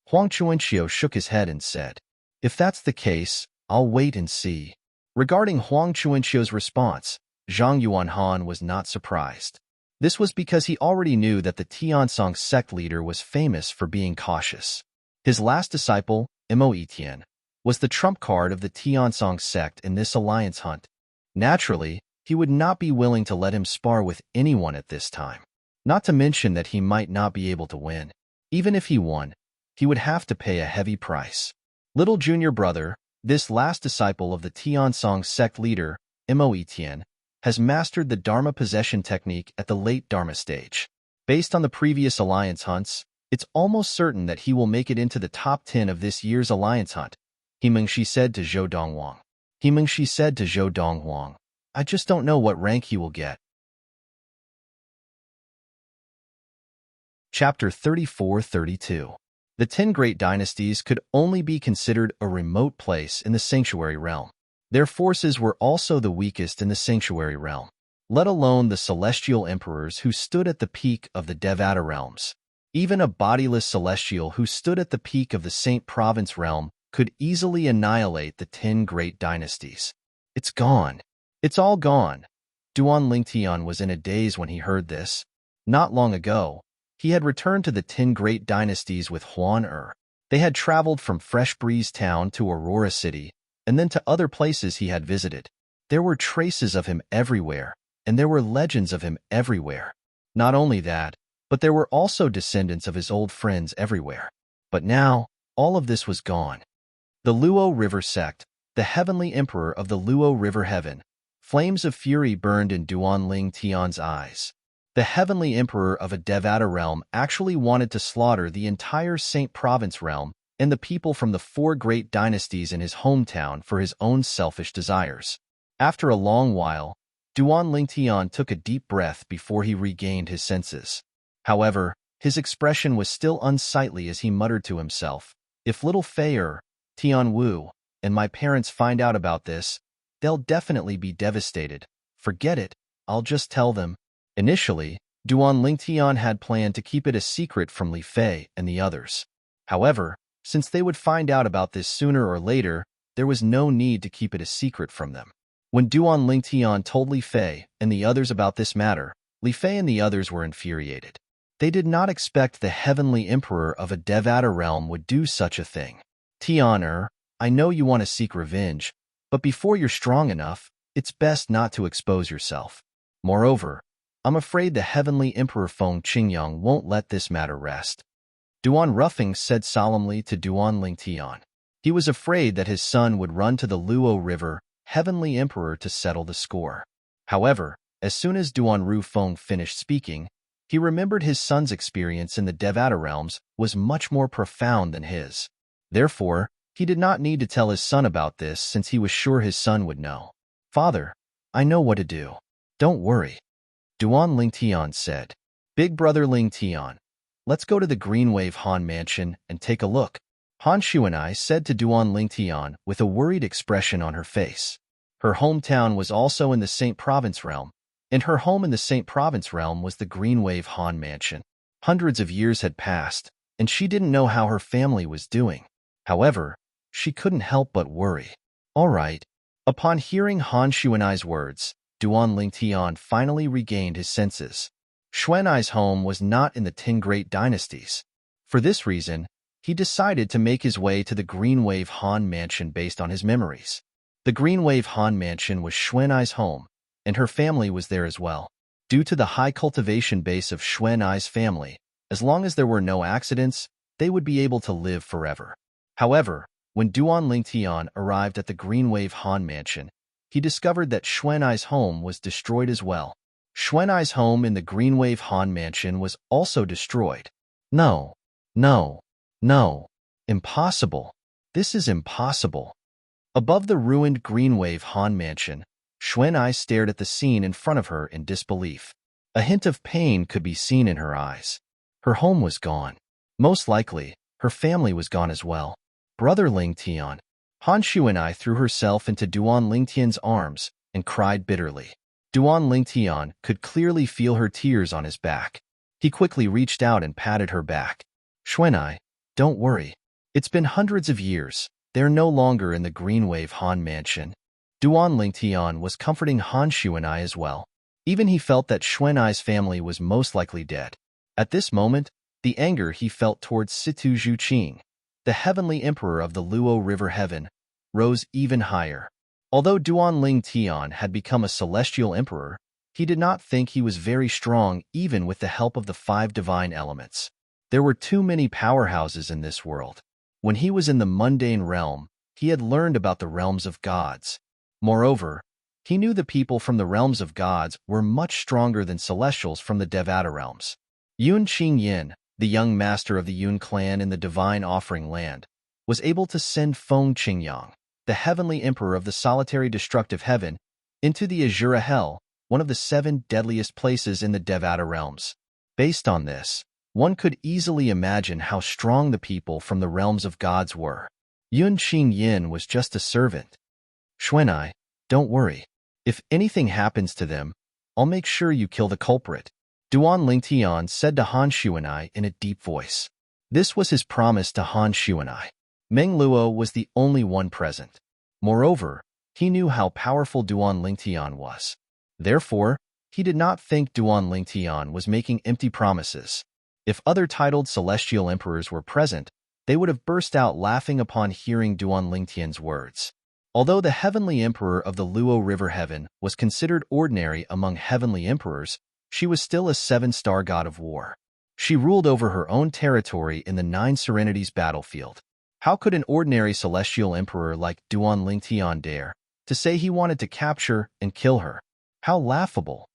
Huang Chuanxiu shook his head and said, if that's the case, I'll wait and see. Regarding Huang Chuanxiu's response, Zhang Yuanhan was not surprised. This was because he already knew that the Tiansong sect leader was famous for being cautious. His last disciple, Mo Etian, was the trump card of the Tiansong sect in this alliance hunt. Naturally, he would not be willing to let him spar with anyone at this time. Not to mention that he might not be able to win. Even if he won, he would have to pay a heavy price. Little junior brother, this last disciple of the Tiansong sect leader, Mo Etian, has mastered the Dharma possession technique at the late Dharma stage. Based on the previous alliance hunts, it's almost certain that he will make it into the top 10 of this year's alliance hunt, Himengshi said to Zhou Donghuang. Himengshi said to Zhou Donghuang, I just don't know what rank he will get. Chapter 34-32. The 10 great dynasties could only be considered a remote place in the sanctuary realm. Their forces were also the weakest in the sanctuary realm, let alone the celestial emperors who stood at the peak of the Devata realms. Even a bodiless celestial who stood at the peak of the Saint Province realm could easily annihilate the 10 great dynasties. It's gone. It's all gone. Duan Lingtian was in a daze when he heard this. Not long ago, he had returned to the 10 great dynasties with Huan Er. They had traveled from Fresh Breeze Town to Aurora City, and then to other places he had visited. There were traces of him everywhere, and there were legends of him everywhere. Not only that, but there were also descendants of his old friends everywhere. But now, all of this was gone. The Luo River sect, the heavenly emperor of the Luo River heaven. Flames of fury burned in Duan Ling Tian's eyes. The heavenly emperor of a Devata realm actually wanted to slaughter the entire Saint Province realm and the people from the 4 great dynasties in his hometown for his own selfish desires. After a long while, Duan Lingtian took a deep breath before he regained his senses. However, his expression was still unsightly as he muttered to himself, if little Fei Tian Wu, and my parents find out about this, they'll definitely be devastated. Forget it, I'll just tell them. Initially, Duan Lingtian had planned to keep it a secret from Li Fei and the others. However, since they would find out about this sooner or later, there was no need to keep it a secret from them. When Duan Lingtian told Li Fei and the others about this matter, Li Fei and the others were infuriated. They did not expect the heavenly emperor of a Devata realm would do such a thing. Tian I know you want to seek revenge, but before you're strong enough, it's best not to expose yourself. Moreover, I'm afraid the heavenly emperor Feng Qingyang won't let this matter rest. Duan Ruffing said solemnly to Duan Lingtian. He was afraid that his son would run to the Luo River heavenly emperor to settle the score. However, as soon as Duan Rufeng finished speaking, he remembered his son's experience in the Devata realms was much more profound than his. Therefore, he did not need to tell his son about this since he was sure his son would know. Father, I know what to do. Don't worry. Duan Lingtian said. Big brother Lingtian, let's go to the Green Wave Han mansion and take a look. Han Shuanai said to Duan Lingtian with a worried expression on her face. Her hometown was also in the Saint Province realm, and her home in the Saint Province realm was the Green Wave Han mansion. Hundreds of years had passed, and she didn't know how her family was doing. However, she couldn't help but worry. All right. Upon hearing Han Shuanai's words, Duan Lingtian finally regained his senses. Xuanai's home was not in the 10 great dynasties. For this reason, he decided to make his way to the Green Wave Han mansion based on his memories. The Green Wave Han mansion was Xuanai's home, and her family was there as well. Due to the high cultivation base of Xuanai's family, as long as there were no accidents, they would be able to live forever. However, when Duan Lingtian arrived at the Green Wave Han mansion, he discovered that Xuanai's home was destroyed as well. Xuanai's home in the Green Wave Han mansion was also destroyed. No, no, no. Impossible. This is impossible. Above the ruined Green Wave Han mansion, Xuanai stared at the scene in front of her in disbelief. A hint of pain could be seen in her eyes. Her home was gone. Most likely, her family was gone as well. Brother Ling Tian. Han Shuanai threw herself into Duan Lingtian's arms and cried bitterly. Duan Lingtian could clearly feel her tears on his back. He quickly reached out and patted her back. Xuanai, don't worry. It's been hundreds of years. They're no longer in the Greenwave Han mansion. Duan Lingtian was comforting Han Shuanai as well. Even he felt that Xuanai's family was most likely dead. At this moment, the anger he felt towards Situ Zhuqing, the heavenly emperor of the Luo River Heaven, rose even higher. Although Duan Lingtian had become a celestial emperor, he did not think he was very strong even with the help of the 5 divine elements. There were too many powerhouses in this world. When he was in the mundane realm, he had learned about the realms of gods. Moreover, he knew the people from the realms of gods were much stronger than celestials from the Devata realms. Yun Qingyin, the young master of the Yun clan in the Divine Offering Land, was able to send Feng Qingyang, the heavenly emperor of the solitary destructive heaven, into the Azura Hell, one of the 7 deadliest places in the Devata realms. Based on this, one could easily imagine how strong the people from the realms of gods were. Yun Qingyin was just a servant. Xuanai, don't worry. If anything happens to them, I'll make sure you kill the culprit. Duan Lingtian said to Han Shuanai in a deep voice. This was his promise to Han Shuanai. Meng Luo was the only one present. Moreover, he knew how powerful Duan Lingtian was. Therefore, he did not think Duan Lingtian was making empty promises. If other titled celestial emperors were present, they would have burst out laughing upon hearing Duan Lingtian's words. Although the heavenly emperor of the Luo River Heaven was considered ordinary among heavenly emperors, she was still a 7-star god of war. She ruled over her own territory in the 9 Serenities battlefield. How could an ordinary celestial emperor like Duan Lingtian dare to say he wanted to capture and kill her? How laughable!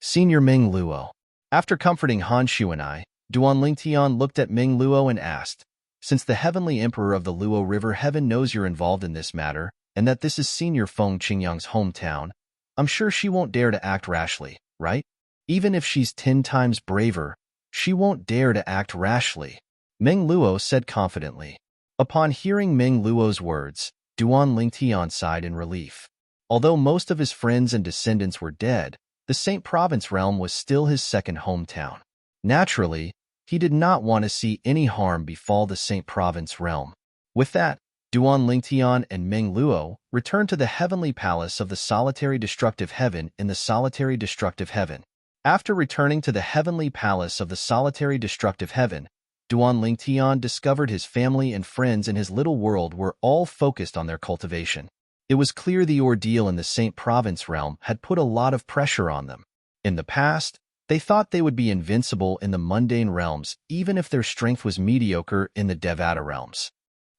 Senior Meng Luo. After comforting Han Shuanai, Duan Lingtian looked at Meng Luo and asked, since the heavenly emperor of the Luo River Heaven knows you're involved in this matter, and that this is Senior Feng Qingyang's hometown, I'm sure she won't dare to act rashly, right? Even if she's 10 times braver, she won't dare to act rashly, Meng Luo said confidently. Upon hearing Meng Luo's words, Duan Lingtian sighed in relief. Although most of his friends and descendants were dead, the Saint Province realm was still his second hometown. Naturally, he did not want to see any harm befall the Saint Province realm. With that, Duan Lingtian and Meng Luo returned to the heavenly palace of the solitary destructive heaven in the solitary destructive heaven. After returning to the heavenly palace of the solitary destructive heaven, Duan Lingtian discovered his family and friends in his little world were all focused on their cultivation. It was clear the ordeal in the Saint Province realm had put a lot of pressure on them. In the past, they thought they would be invincible in the mundane realms even if their strength was mediocre in the Devata realms.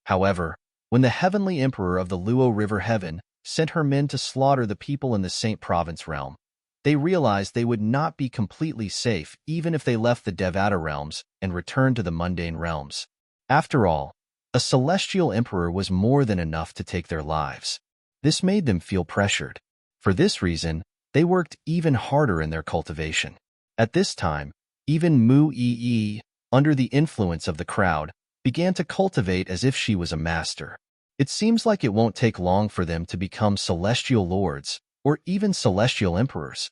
However, when the heavenly emperor of the Luo River Heaven sent her men to slaughter the people in the Saint Province realm, they realized they would not be completely safe even if they left the Devata realms and returned to the mundane realms. After all, a celestial emperor was more than enough to take their lives. This made them feel pressured. For this reason, they worked even harder in their cultivation. At this time, even Mu Yi, under the influence of the crowd, began to cultivate as if she was a master. It seems like it won't take long for them to become celestial lords, or even celestial emperors.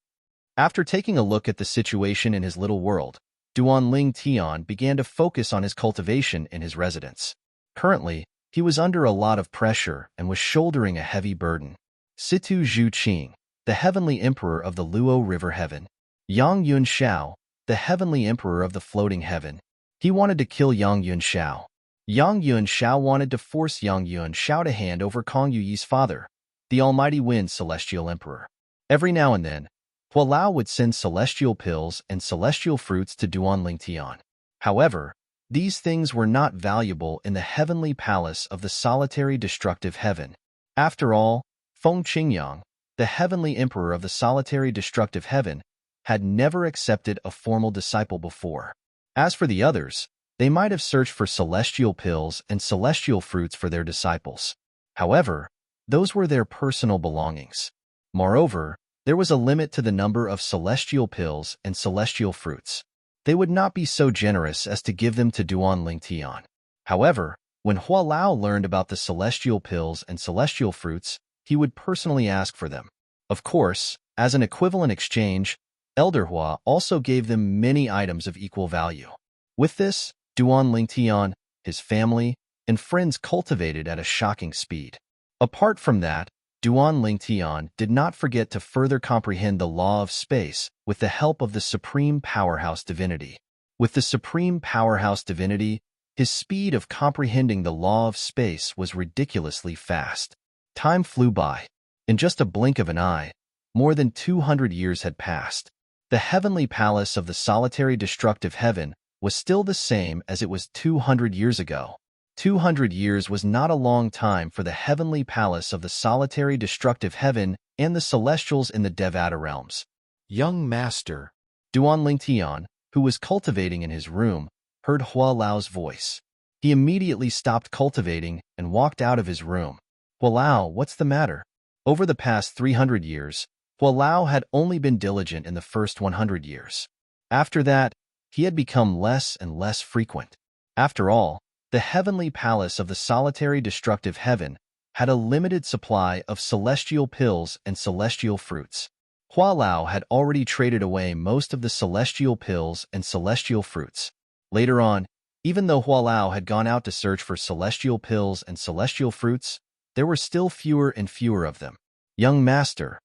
After taking a look at the situation in his little world, Duan Lingtian began to focus on his cultivation in his residence. Currently, he was under a lot of pressure and was shouldering a heavy burden. Situ Zhuqing, the heavenly emperor of the Luo River Heaven. Yang Yunxiao, the heavenly emperor of the floating heaven. He wanted to kill Yang Yunxiao. Yang Yunxiao wanted to force Yang Yunxiao to hand over Kong Yuyi's father, the Almighty Wind Celestial Emperor. Every now and then, Hualao would send celestial pills and celestial fruits to Duan Lingtian. However, these things were not valuable in the heavenly palace of the solitary destructive heaven. After all, Feng Qingyang, the heavenly emperor of the solitary destructive heaven, had never accepted a formal disciple before. As for the others, they might have searched for celestial pills and celestial fruits for their disciples. However, those were their personal belongings. Moreover, There was a limit to the number of celestial pills and celestial fruits. They would not be so generous as to give them to Duan Lingtian. However, when Hua Lao learned about the celestial pills and celestial fruits, he would personally ask for them. Of course, as an equivalent exchange, Elder Hua also gave them many items of equal value. With this, Duan Lingtian, his family, and friends cultivated at a shocking speed. Apart from that, Duan Lingtian did not forget to further comprehend the law of space with the help of the Supreme Powerhouse Divinity. With the Supreme Powerhouse Divinity, his speed of comprehending the law of space was ridiculously fast. Time flew by. In just a blink of an eye, more than 200 years had passed. The heavenly palace of the solitary destructive heaven was still the same as it was 200 years ago. 200 years was not a long time for the heavenly palace of the solitary destructive heaven and the celestials in the Devata realms. Young Master, Duan Lingtian, who was cultivating in his room, heard Hua Lao's voice. He immediately stopped cultivating and walked out of his room. Hua Lao, what's the matter? Over the past 300 years, Hua Lao had only been diligent in the first 100 years. After that, he had become less and less frequent. After all, the heavenly palace of the solitary destructive heaven had a limited supply of celestial pills and celestial fruits. Hua Lao had already traded away most of the celestial pills and celestial fruits. Later on, even though Hua Lao had gone out to search for celestial pills and celestial fruits, there were still fewer and fewer of them. Young Master,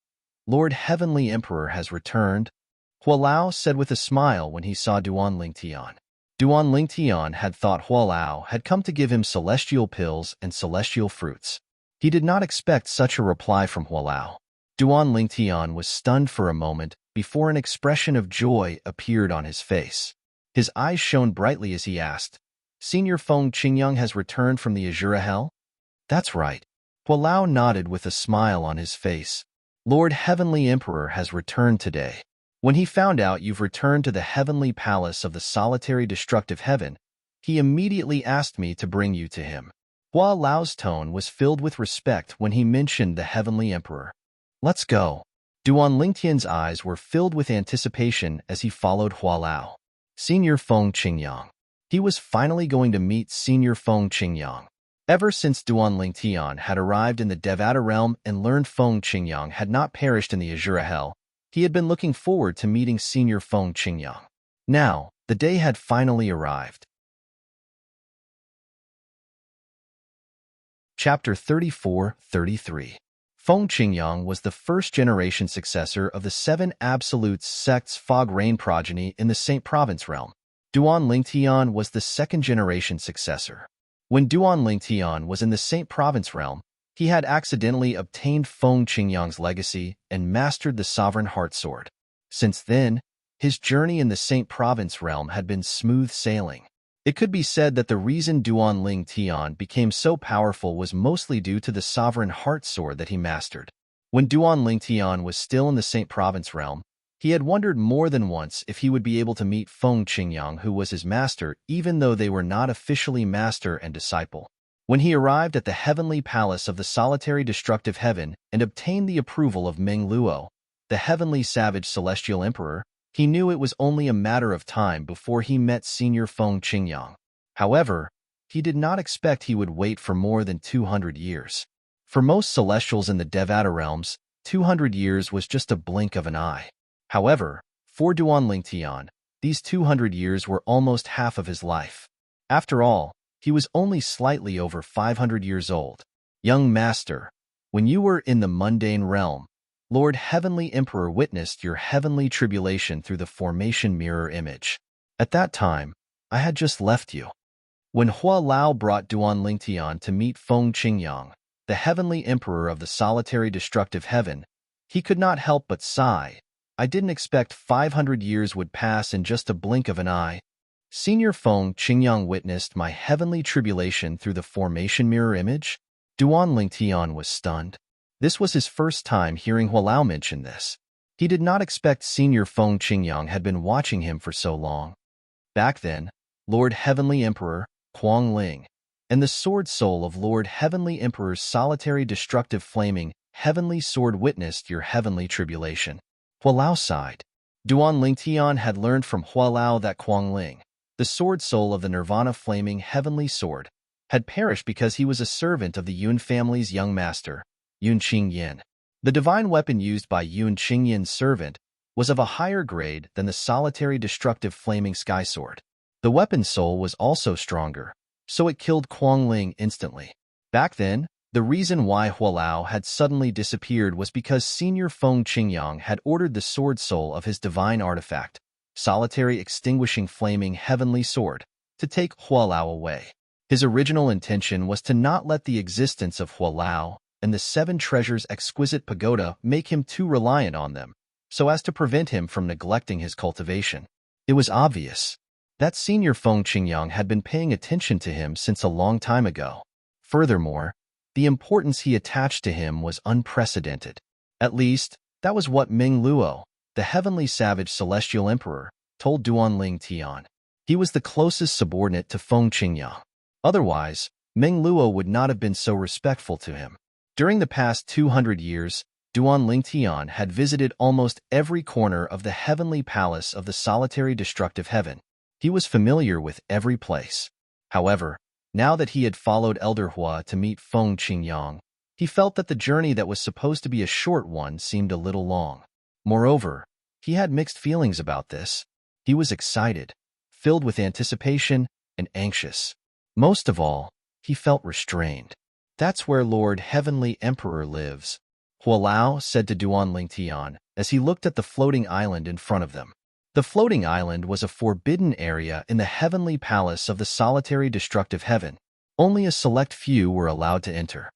Lord Heavenly Emperor has returned, Hua Lao said with a smile when he saw Duan Lingtian. Duan Lingtian had thought Hua Lao had come to give him celestial pills and celestial fruits. He did not expect such a reply from Hua Lao. Duan Lingtian was stunned for a moment before an expression of joy appeared on his face. His eyes shone brightly as he asked, Senior Feng Qingyang has returned from the Azura Hell? That's right. Hua Lao nodded with a smile on his face. Lord Heavenly Emperor has returned today. When he found out you've returned to the heavenly palace of the solitary destructive heaven, he immediately asked me to bring you to him. Hua Lao's tone was filled with respect when he mentioned the heavenly emperor. Let's go. Duan Lingtian's eyes were filled with anticipation as he followed Hua Lao. Senior Feng Qingyang. He was finally going to meet Senior Feng Qingyang. Ever since Duan Lingtian had arrived in the Devata realm and learned Feng Qingyang had not perished in the Azura Hell, he had been looking forward to meeting Senior Feng Qingyang. Now, the day had finally arrived. Chapter 34-33. Feng Qingyang was the first-generation successor of the Seven Absolutes sect's Fog Rain progeny in the Saint Province realm. Duan Lingtian was the second-generation successor. When Duan Lingtian was in the Saint Province realm, he had accidentally obtained Feng Qingyang's legacy and mastered the Sovereign Heart Sword. Since then, his journey in the Saint Province realm had been smooth sailing. It could be said that the reason Duan Lingtian became so powerful was mostly due to the Sovereign Heart Sword that he mastered. When Duan Lingtian was still in the Saint Province realm, he had wondered more than once if he would be able to meet Feng Qingyang, who was his master, even though they were not officially master and disciple. When he arrived at the heavenly palace of the solitary destructive heaven and obtained the approval of Meng Luo, the heavenly savage celestial emperor, he knew it was only a matter of time before he met Senior Feng Qingyang. However, he did not expect he would wait for more than 200 years. For most celestials in the Devata realms, 200 years was just a blink of an eye. However, for Duan Lingtian, these 200 years were almost half of his life. After all, he was only slightly over 500 years old. Young Master, when you were in the mundane realm, Lord Heavenly Emperor witnessed your heavenly tribulation through the formation mirror image. At that time, I had just left you. When Hua Lao brought Duan Lingtian to meet Feng Qingyang, the heavenly emperor of the solitary destructive heaven, he could not help but sigh. I didn't expect 500 years would pass in just a blink of an eye. Senior Feng Qingyang witnessed my heavenly tribulation through the formation mirror image? Duan Lingtian was stunned. This was his first time hearing Hua Lao mention this. He did not expect Senior Feng Qingyang had been watching him for so long. Back then, Lord Heavenly Emperor, Huang Ling, and the sword soul of Lord Heavenly Emperor's solitary destructive flaming heavenly sword witnessed your heavenly tribulation. Hualao sighed. Duan Lingtian had learned from Hualao that Ling, the sword soul of the Nirvana flaming heavenly sword, had perished because he was a servant of the Yun family's young master, Yun Qingyin. The divine weapon used by Yun Qingyin's servant was of a higher grade than the solitary destructive flaming sky sword. The weapon's soul was also stronger, so it killed Ling instantly. Back then, the reason why Hualao had suddenly disappeared was because Senior Feng Qingyang had ordered the sword soul of his divine artifact, solitary extinguishing flaming heavenly sword, to take Hualao away. His original intention was to not let the existence of Hualao and the seven treasures' exquisite pagoda make him too reliant on them, so as to prevent him from neglecting his cultivation. It was obvious that Senior Feng Qingyang had been paying attention to him since a long time ago. Furthermore, the importance he attached to him was unprecedented. At least, that was what Ming Luo, the heavenly savage celestial emperor, told Duan Ling Tian. He was the closest subordinate to Feng Qingyang. Otherwise, Ming Luo would not have been so respectful to him. During the past 200 years, Duan Ling Tian had visited almost every corner of the heavenly palace of the solitary destructive heaven. He was familiar with every place. However, now that he had followed Elder Hua to meet Feng Qingyang, he felt that the journey that was supposed to be a short one seemed a little long. Moreover, he had mixed feelings about this. He was excited, filled with anticipation, and anxious. Most of all, he felt restrained. That's where Lord Heavenly Emperor lives, Hualao said to Duan Ling Tian as he looked at the floating island in front of them. The floating island was a forbidden area in the heavenly palace of the solitary destructive heaven. Only a select few were allowed to enter.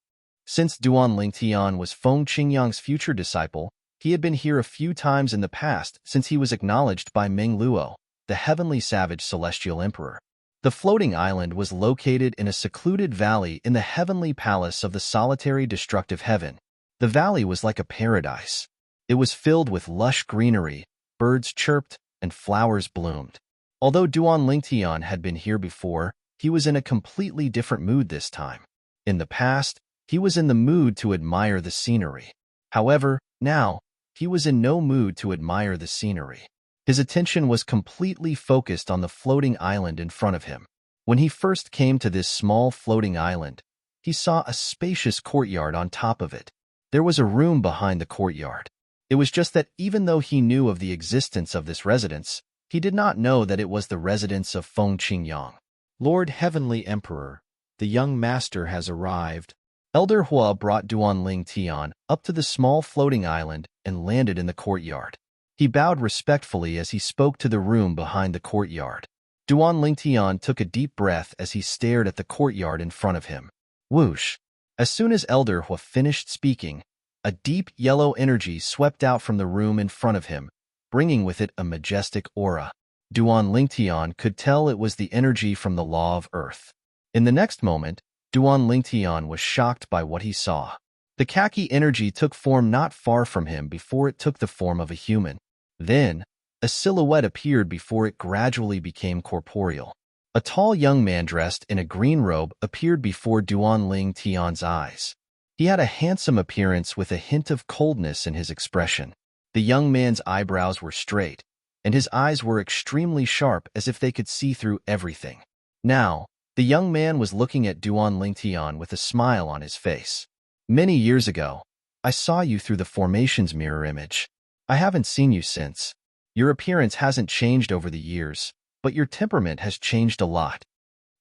Since Duan Lingtian was Feng Qingyang's future disciple, he had been here a few times in the past since he was acknowledged by Ming Luo, the heavenly savage celestial emperor. The floating island was located in a secluded valley in the heavenly palace of the solitary destructive heaven. The valley was like a paradise. It was filled with lush greenery, birds chirped, and flowers bloomed. Although Duan Lingtian had been here before, he was in a completely different mood this time. In the past, he was in the mood to admire the scenery. However, now, he was in no mood to admire the scenery. His attention was completely focused on the floating island in front of him. When he first came to this small floating island, he saw a spacious courtyard on top of it. There was a room behind the courtyard. It was just that even though he knew of the existence of this residence, he did not know that it was the residence of Feng Qingyang. Lord Heavenly Emperor, the young master has arrived. Elder Hua brought Duan Ling Tian up to the small floating island and landed in the courtyard. He bowed respectfully as he spoke to the room behind the courtyard. Duan Ling Tian took a deep breath as he stared at the courtyard in front of him. Whoosh! As soon as Elder Hua finished speaking, a deep yellow energy swept out from the room in front of him, bringing with it a majestic aura. Duan Lingtian could tell it was the energy from the law of earth. In the next moment, Duan Lingtian was shocked by what he saw. The khaki energy took form not far from him before it took the form of a human. Then, a silhouette appeared before it gradually became corporeal. A tall young man dressed in a green robe appeared before Duan Lingtian's eyes. He had a handsome appearance with a hint of coldness in his expression. The young man's eyebrows were straight, and his eyes were extremely sharp as if they could see through everything. Now, the young man was looking at Duan Lingtian with a smile on his face. Many years ago, I saw you through the formation's mirror image. I haven't seen you since. Your appearance hasn't changed over the years, but your temperament has changed a lot.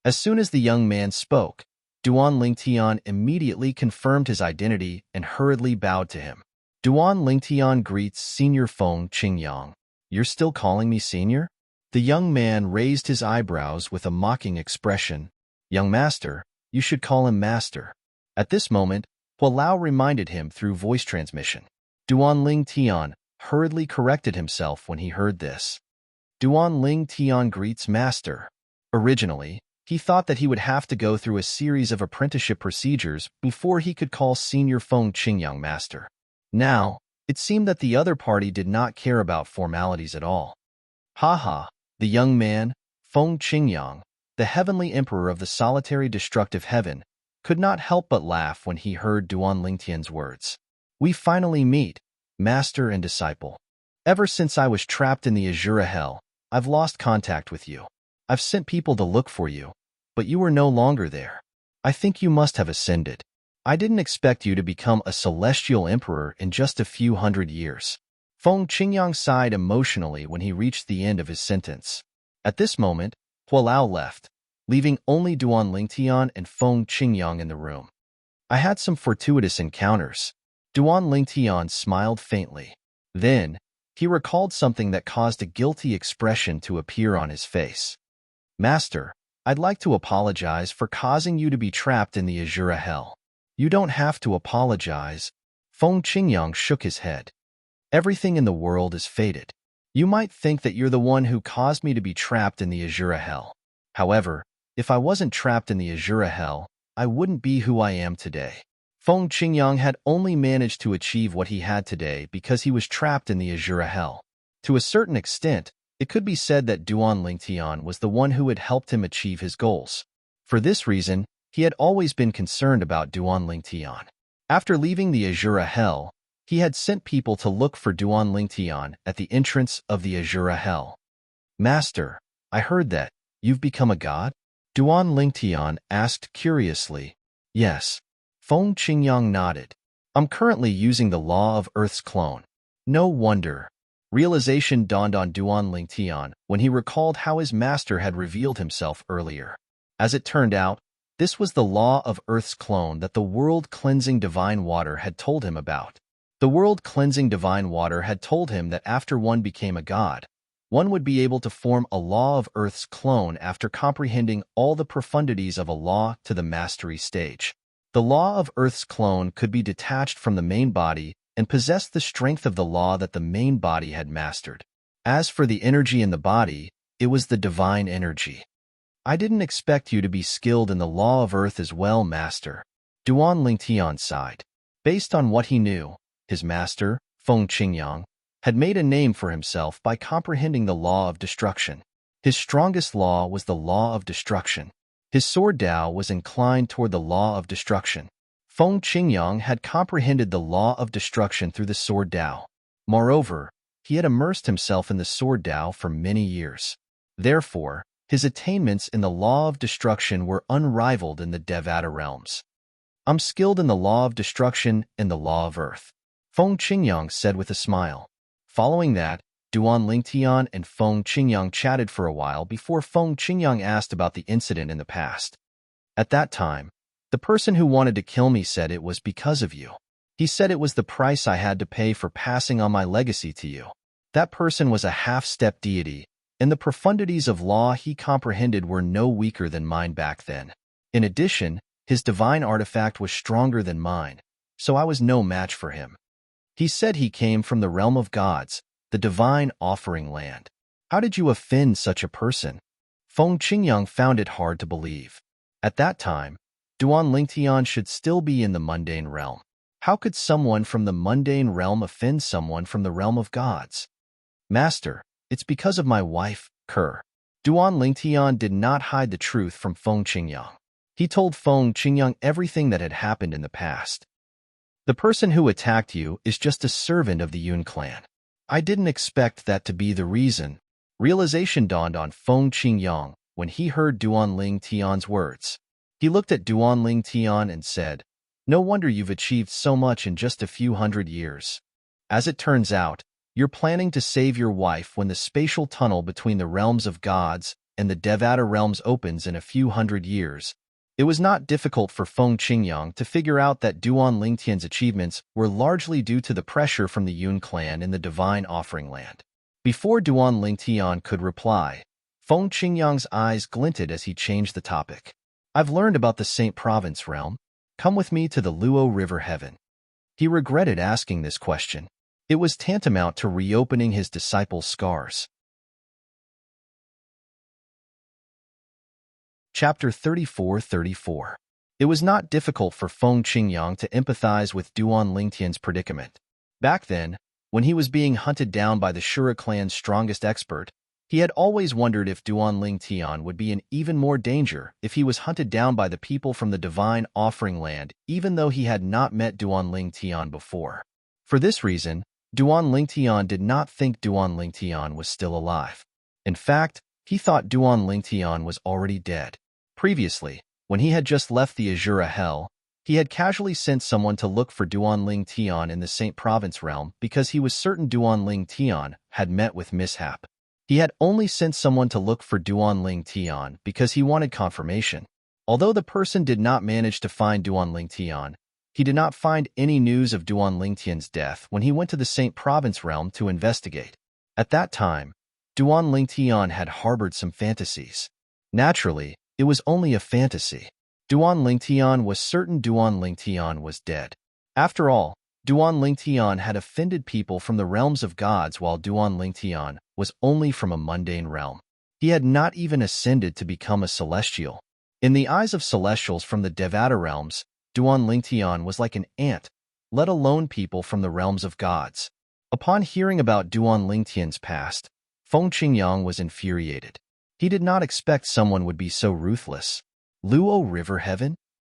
As soon as the young man spoke, Duan Lingtian immediately confirmed his identity and hurriedly bowed to him. Duan Lingtian greets Senior Feng Qingyang. You're still calling me senior? The young man raised his eyebrows with a mocking expression. Young master, you should call him master. At this moment, Hualao reminded him through voice transmission. Duan Lingtian hurriedly corrected himself when he heard this. Duan Lingtian greets master. Originally, he thought that he would have to go through a series of apprenticeship procedures before he could call Senior Feng Qingyang master. Now, it seemed that the other party did not care about formalities at all. Ha! The young man, Feng Qingyang, the heavenly emperor of the solitary destructive heaven, could not help but laugh when he heard Duan Lingtian's words. We finally meet, master and disciple. Ever since I was trapped in the Azura Hell, I've lost contact with you. I've sent people to look for you, but you were no longer there. I think you must have ascended. I didn't expect you to become a celestial emperor in just a few hundred years. Feng Qingyang sighed emotionally when he reached the end of his sentence. At this moment, Hualao left, leaving only Duan Lingtian and Feng Qingyang in the room. I had some fortuitous encounters. Duan Lingtian smiled faintly. Then, he recalled something that caused a guilty expression to appear on his face. Master, I'd like to apologize for causing you to be trapped in the Azura Hell. You don't have to apologize. Feng Qingyang shook his head. Everything in the world is fated. You might think that you're the one who caused me to be trapped in the Azura Hell. However, if I wasn't trapped in the Azura Hell, I wouldn't be who I am today. Feng Qingyang had only managed to achieve what he had today because he was trapped in the Azura Hell. To a certain extent, it could be said that Duan Lingtian was the one who had helped him achieve his goals. For this reason, he had always been concerned about Duan Lingtian. After leaving the Azura Hell, he had sent people to look for Duan Lingtian at the entrance of the Azura Hell. Master, I heard that you've become a god? Duan Lingtian asked curiously. Yes. Feng Qingyang nodded. I'm currently using the law of Earth's clone. No wonder. Realization dawned on Duan Lingtian when he recalled how his master had revealed himself earlier. As it turned out, this was the law of Earth's clone that the world-cleansing divine water had told him about. The world-cleansing divine water had told him that after one became a god, one would be able to form a law of Earth's clone after comprehending all the profundities of a law to the mastery stage. The law of Earth's clone could be detached from the main body and possess the strength of the law that the main body had mastered. As for the energy in the body, it was the divine energy. I didn't expect you to be skilled in the law of Earth as well, master. Duan Lingtian sighed. Based on what he knew, his master, Feng Qingyang, had made a name for himself by comprehending the law of destruction. His strongest law was the law of destruction. His sword Dao was inclined toward the law of destruction. Feng Qingyang had comprehended the law of destruction through the sword Dao. Moreover, he had immersed himself in the sword Dao for many years. Therefore, his attainments in the law of destruction were unrivaled in the Devata realms. I'm skilled in the law of destruction and the law of earth, Feng Qingyang said with a smile. Following that, Duan Lingtian and Feng Qingyang chatted for a while before Feng Qingyang asked about the incident in the past. At that time, the person who wanted to kill me said it was because of you. He said it was the price I had to pay for passing on my legacy to you. That person was a half-step deity, and the profundities of law he comprehended were no weaker than mine back then. In addition, his divine artifact was stronger than mine, so I was no match for him. He said he came from the realm of gods, the divine offering land. How did you offend such a person? Feng Qingyang found it hard to believe. At that time, Duan Lingtian should still be in the mundane realm. How could someone from the mundane realm offend someone from the realm of gods? Master, it's because of my wife, Kerr. Duan Lingtian did not hide the truth from Feng Qingyang. He told Feng Qingyang everything that had happened in the past. The person who attacked you is just a servant of the Yun clan. I didn't expect that to be the reason. Realization dawned on Feng Qingyang when he heard Duan Lingtian's words. He looked at Duan Lingtian and said, "No wonder you've achieved so much in just a few hundred years. As it turns out, you're planning to save your wife when the spatial tunnel between the realms of gods and the Devata realms opens in a few hundred years." It was not difficult for Feng Qingyang to figure out that Duan Lingtian's achievements were largely due to the pressure from the Yun clan in the Divine Offering Land. Before Duan Lingtian could reply, Feng Qingyang's eyes glinted as he changed the topic. "I've learned about the Saint Province realm. Come with me to the Luo River Heaven." He regretted asking this question. It was tantamount to reopening his disciple's scars. Chapter 34-34. It was not difficult for Feng Qingyang to empathize with Duan Lingtian's predicament. Back then, when he was being hunted down by the Shura clan's strongest expert, he had always wondered if Duan Lingtian would be in even more danger if he was hunted down by the people from the Divine Offering Land, even though he had not met Duan Lingtian before. For this reason, Duan Lingtian did not think Duan Lingtian was still alive. In fact, he thought Duan Lingtian was already dead. Previously, when he had just left the Azura Hell, he had casually sent someone to look for Duan Lingtian in the Saint Province realm because he was certain Duan Lingtian had met with mishap. He had only sent someone to look for Duan Lingtian because he wanted confirmation. Although the person did not manage to find Duan Lingtian, he did not find any news of Duan Lingtian's death when he went to the Saint Province realm to investigate. At that time, Duan Lingtian had harbored some fantasies. Naturally, it was only a fantasy. Duan Lingtian was certain Duan Lingtian was dead. After all, Duan Lingtian had offended people from the realms of gods while Duan Lingtian was only from a mundane realm. He had not even ascended to become a celestial. In the eyes of celestials from the Devata realms, Duan Lingtian was like an ant, let alone people from the realms of gods. Upon hearing about Duan Lingtian's past, Feng Qingyang was infuriated. He did not expect someone would be so ruthless. Luo River Heaven?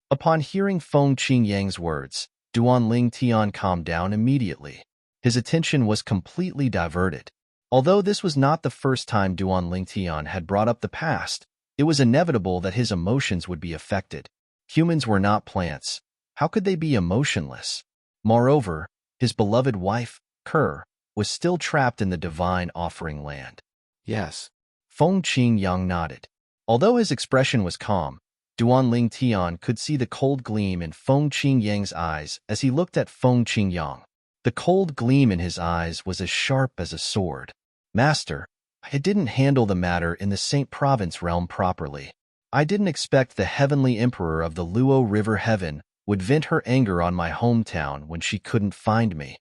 Upon hearing Feng Qingyang's words, Duan Lingtian calmed down immediately. His attention was completely diverted. Although this was not the first time Duan Lingtian had brought up the past, it was inevitable that his emotions would be affected. Humans were not plants. How could they be emotionless? Moreover, his beloved wife, Kerr, was still trapped in the divine offering land. Yes. Feng Qingyang nodded. Although his expression was calm, Duan Lingtian could see the cold gleam in Feng Qingyang's eyes as he looked at Feng Qingyang. The cold gleam in his eyes was as sharp as a sword. Master, I didn't handle the matter in the Saint Province realm properly. I didn't expect the heavenly emperor of the Luo River Heaven would vent her anger on my hometown when she couldn't find me.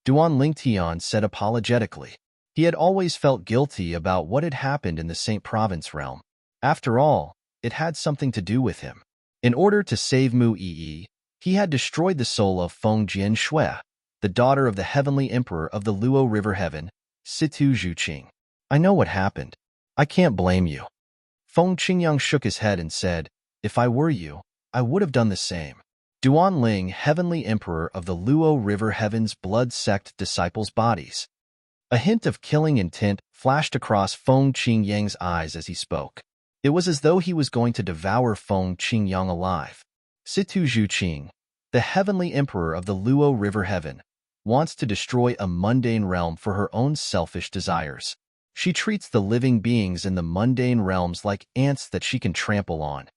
Duan Lingtian said apologetically. He had always felt guilty about what had happened in the Saint Province realm. After all, it had something to do with him. In order to save Mu Yi, he had destroyed the soul of Feng Jianshui, the daughter of the heavenly emperor of the Luo River Heaven, Situ Zhuqing. I know what happened. I can't blame you. Feng Qingyang shook his head and said, if I were you, I would have done the same. Duan Ling, heavenly emperor of the Luo River Heaven's blood sect disciples' bodies. A hint of killing intent flashed across Feng Qingyang's eyes as he spoke. It was as though he was going to devour Feng Qingyang alive. Situ Zhuqing, the heavenly emperor of the Luo River Heaven, wants to destroy a mundane realm for her own selfish desires. She treats the living beings in the mundane realms like ants that she can trample on.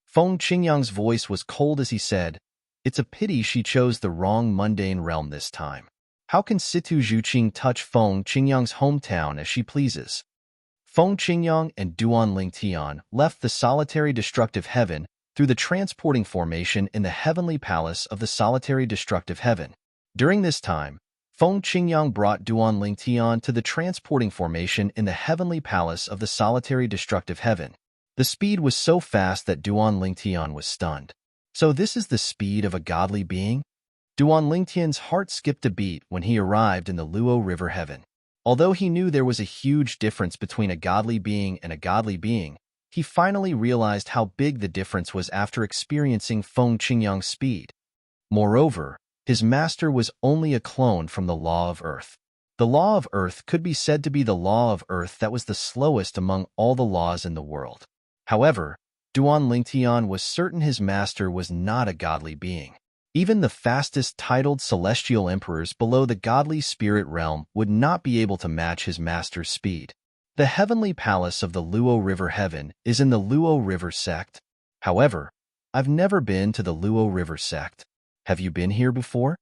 Feng Qingyang's voice was cold as he said, it's a pity she chose the wrong mundane realm this time. How can Situ Zhuqing touch Feng Qingyang's hometown as she pleases? Feng Qingyang and Duan Lingtian left the solitary destructive heaven through the transporting formation in the heavenly palace of the solitary destructive heaven. During this time, Feng Qingyang brought Duan Lingtian to the transporting formation in the heavenly palace of the solitary destructive heaven. The speed was so fast that Duan Lingtian was stunned. So this is the speed of a godly being? Duan Lingtian's heart skipped a beat when he arrived in the Luo River Heaven. Although he knew there was a huge difference between a godly being and a godly being, he finally realized how big the difference was after experiencing Feng Qingyang's speed. Moreover, his master was only a clone from the Law of Earth. The Law of Earth could be said to be the Law of Earth that was the slowest among all the laws in the world. However, Duan Lingtian was certain his master was not a godly being. Even the fastest titled celestial emperors below the godly spirit realm would not be able to match his master's speed. The heavenly palace of the Luo River Heaven is in the Luo River sect. However, I've never been to the Luo River sect. Have you been here before?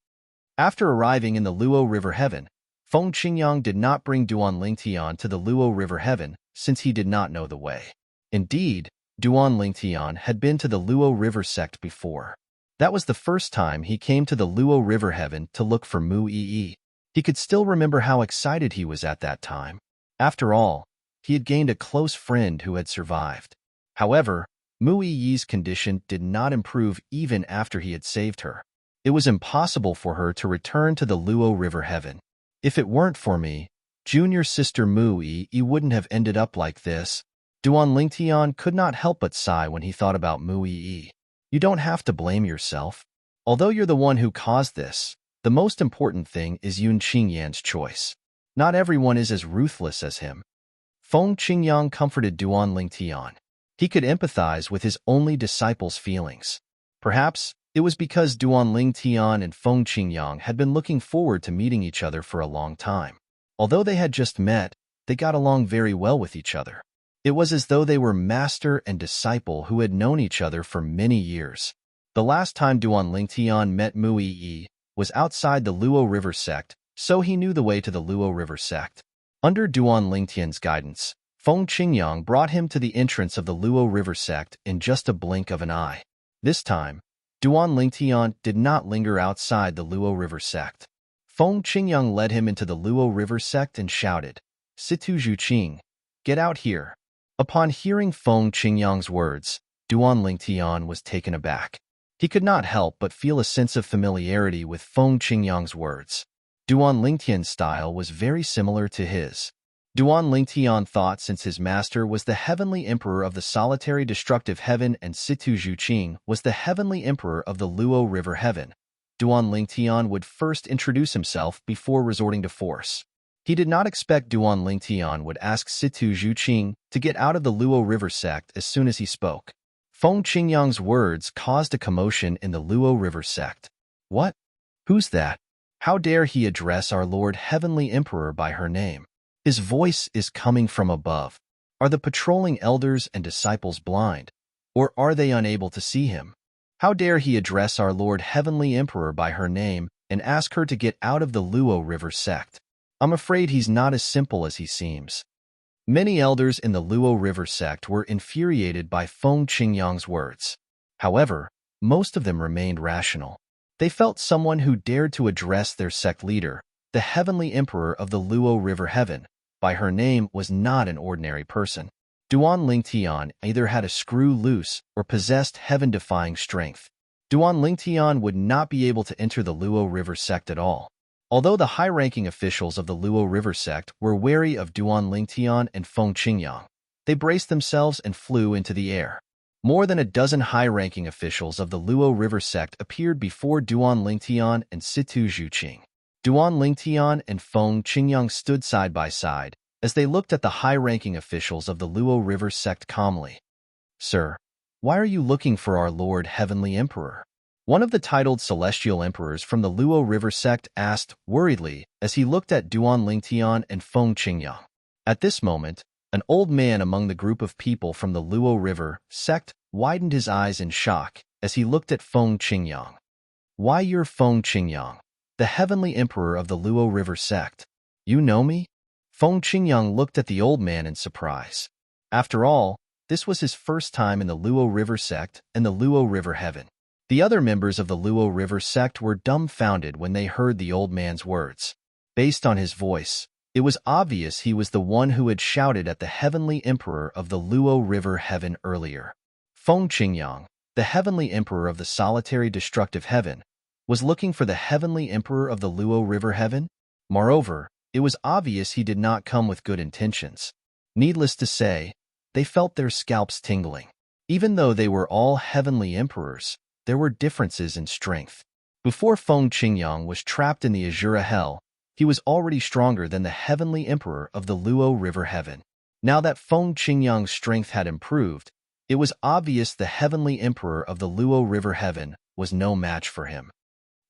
After arriving in the Luo River Heaven, Feng Qingyang did not bring Duan Lingtian to the Luo River Heaven since he did not know the way. Indeed, Duan Lingtian had been to the Luo River sect before. That was the first time he came to the Luo River Heaven to look for Mu Yi. He could still remember how excited he was at that time. After all, he had gained a close friend who had survived. However, Mu Yi's condition did not improve even after he had saved her. It was impossible for her to return to the Luo River Heaven. If it weren't for me, junior sister Mu Yi wouldn't have ended up like this. Duan Lingtian could not help but sigh when he thought about Mu Yi. You don't have to blame yourself. Although you're the one who caused this, The most important thing is Yun Qingyan's choice. Not everyone is as ruthless as him. Feng Qingyang comforted Duan Lingtian. He could empathize with his only disciple's feelings. Perhaps it was because Duan Lingtian and Feng Qingyang had been looking forward to meeting each other for a long time. Although they had just met, they got along very well with each other. It was as though they were master and disciple who had known each other for many years. The last time Duan Lingtian met Mu Yi was outside the Luo River sect, so he knew the way to the Luo River sect. Under Duan Lingtian's guidance, Feng Qingyang brought him to the entrance of the Luo River sect in just a blink of an eye. This time, Duan Lingtian did not linger outside the Luo River sect. Feng Qingyang led him into the Luo River sect and shouted, "Situ Zhuqing, get out here." Upon hearing Feng Qingyang's words, Duan Lingtian was taken aback. He could not help but feel a sense of familiarity with Feng Qingyang's words. Duan Lingtian's style was very similar to his. Duan Lingtian thought since his master was the heavenly emperor of the solitary destructive heaven and Situ Zhuqing was the heavenly emperor of the Luo River heaven, Duan Lingtian would first introduce himself before resorting to force. He did not expect Duan Lingtian would ask Situ Zhuqing to get out of the Luo River sect as soon as he spoke. Feng Qingyang's words caused a commotion in the Luo River sect. What? Who's that? How dare he address our Lord Heavenly Emperor by her name? His voice is coming from above. Are the patrolling elders and disciples blind? Or are they unable to see him? How dare he address our Lord Heavenly Emperor by her name and ask her to get out of the Luo River sect? I'm afraid he's not as simple as he seems. Many elders in the Luo River sect were infuriated by Feng Qingyang's words. However, most of them remained rational. They felt someone who dared to address their sect leader, the Heavenly Emperor of the Luo River Heaven, by her name was not an ordinary person. Duan Lingtian either had a screw loose or possessed heaven-defying strength. Duan Lingtian would not be able to enter the Luo River sect at all. Although the high-ranking officials of the Luo River sect were wary of Duan Lingtian and Feng Qingyang, they braced themselves and flew into the air. More than a dozen high-ranking officials of the Luo River sect appeared before Duan Lingtian and Situ Zhuqing. Duan Lingtian and Feng Qingyang stood side by side as they looked at the high-ranking officials of the Luo River sect calmly. "Sir, why are you looking for our Lord Heavenly Emperor?" One of the titled celestial emperors from the Luo River sect asked worriedly as he looked at Duan Lingtian and Feng Qingyang. At this moment, an old man among the group of people from the Luo River sect widened his eyes in shock as he looked at Feng Qingyang. "Why, you're Feng Qingyang, the heavenly emperor of the Luo River sect. You know me?" Feng Qingyang looked at the old man in surprise. After all, this was his first time in the Luo River sect and the Luo River heaven. The other members of the Luo River sect were dumbfounded when they heard the old man's words. Based on his voice, it was obvious he was the one who had shouted at the heavenly emperor of the Luo River heaven earlier. Feng Qingyang, the heavenly emperor of the solitary destructive heaven, was looking for the heavenly emperor of the Luo River heaven. Moreover, it was obvious he did not come with good intentions. Needless to say, they felt their scalps tingling. Even though they were all heavenly emperors, there were differences in strength. Before Feng Qingyang was trapped in the Azura Hell, he was already stronger than the heavenly emperor of the Luo River heaven. Now that Feng Qingyang's strength had improved, it was obvious the heavenly emperor of the Luo River heaven was no match for him.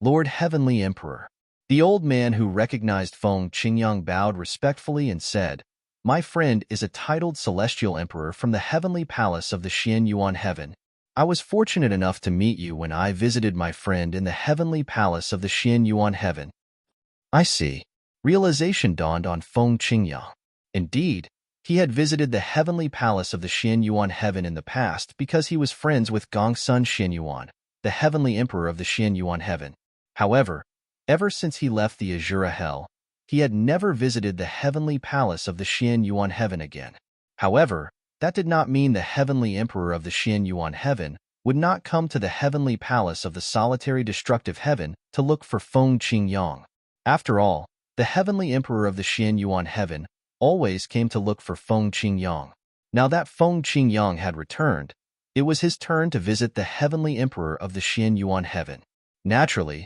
"Lord Heavenly Emperor." The old man who recognized Feng Qingyang bowed respectfully and said, "My friend is a titled celestial emperor from the heavenly palace of the Xian Yuan heaven. I was fortunate enough to meet you when I visited my friend in the heavenly palace of the Xian Yuan heaven." I see. Realization dawned on Feng Qingyang. Indeed, he had visited the heavenly palace of the Xian Yuan heaven in the past because he was friends with Gongsun Xian Yuan, the heavenly emperor of the Xian Yuan heaven. However, ever since he left the Azura Hell, he had never visited the heavenly palace of the Xian Yuan heaven again. However, that did not mean the heavenly emperor of the Xian Yuan heaven would not come to the heavenly palace of the solitary destructive heaven to look for Feng Qingyang. After all, the heavenly emperor of the Xian Yuan heaven always came to look for Feng Qingyang. Now that Feng Qingyang had returned, it was his turn to visit the heavenly emperor of the Xian Yuan heaven. Naturally,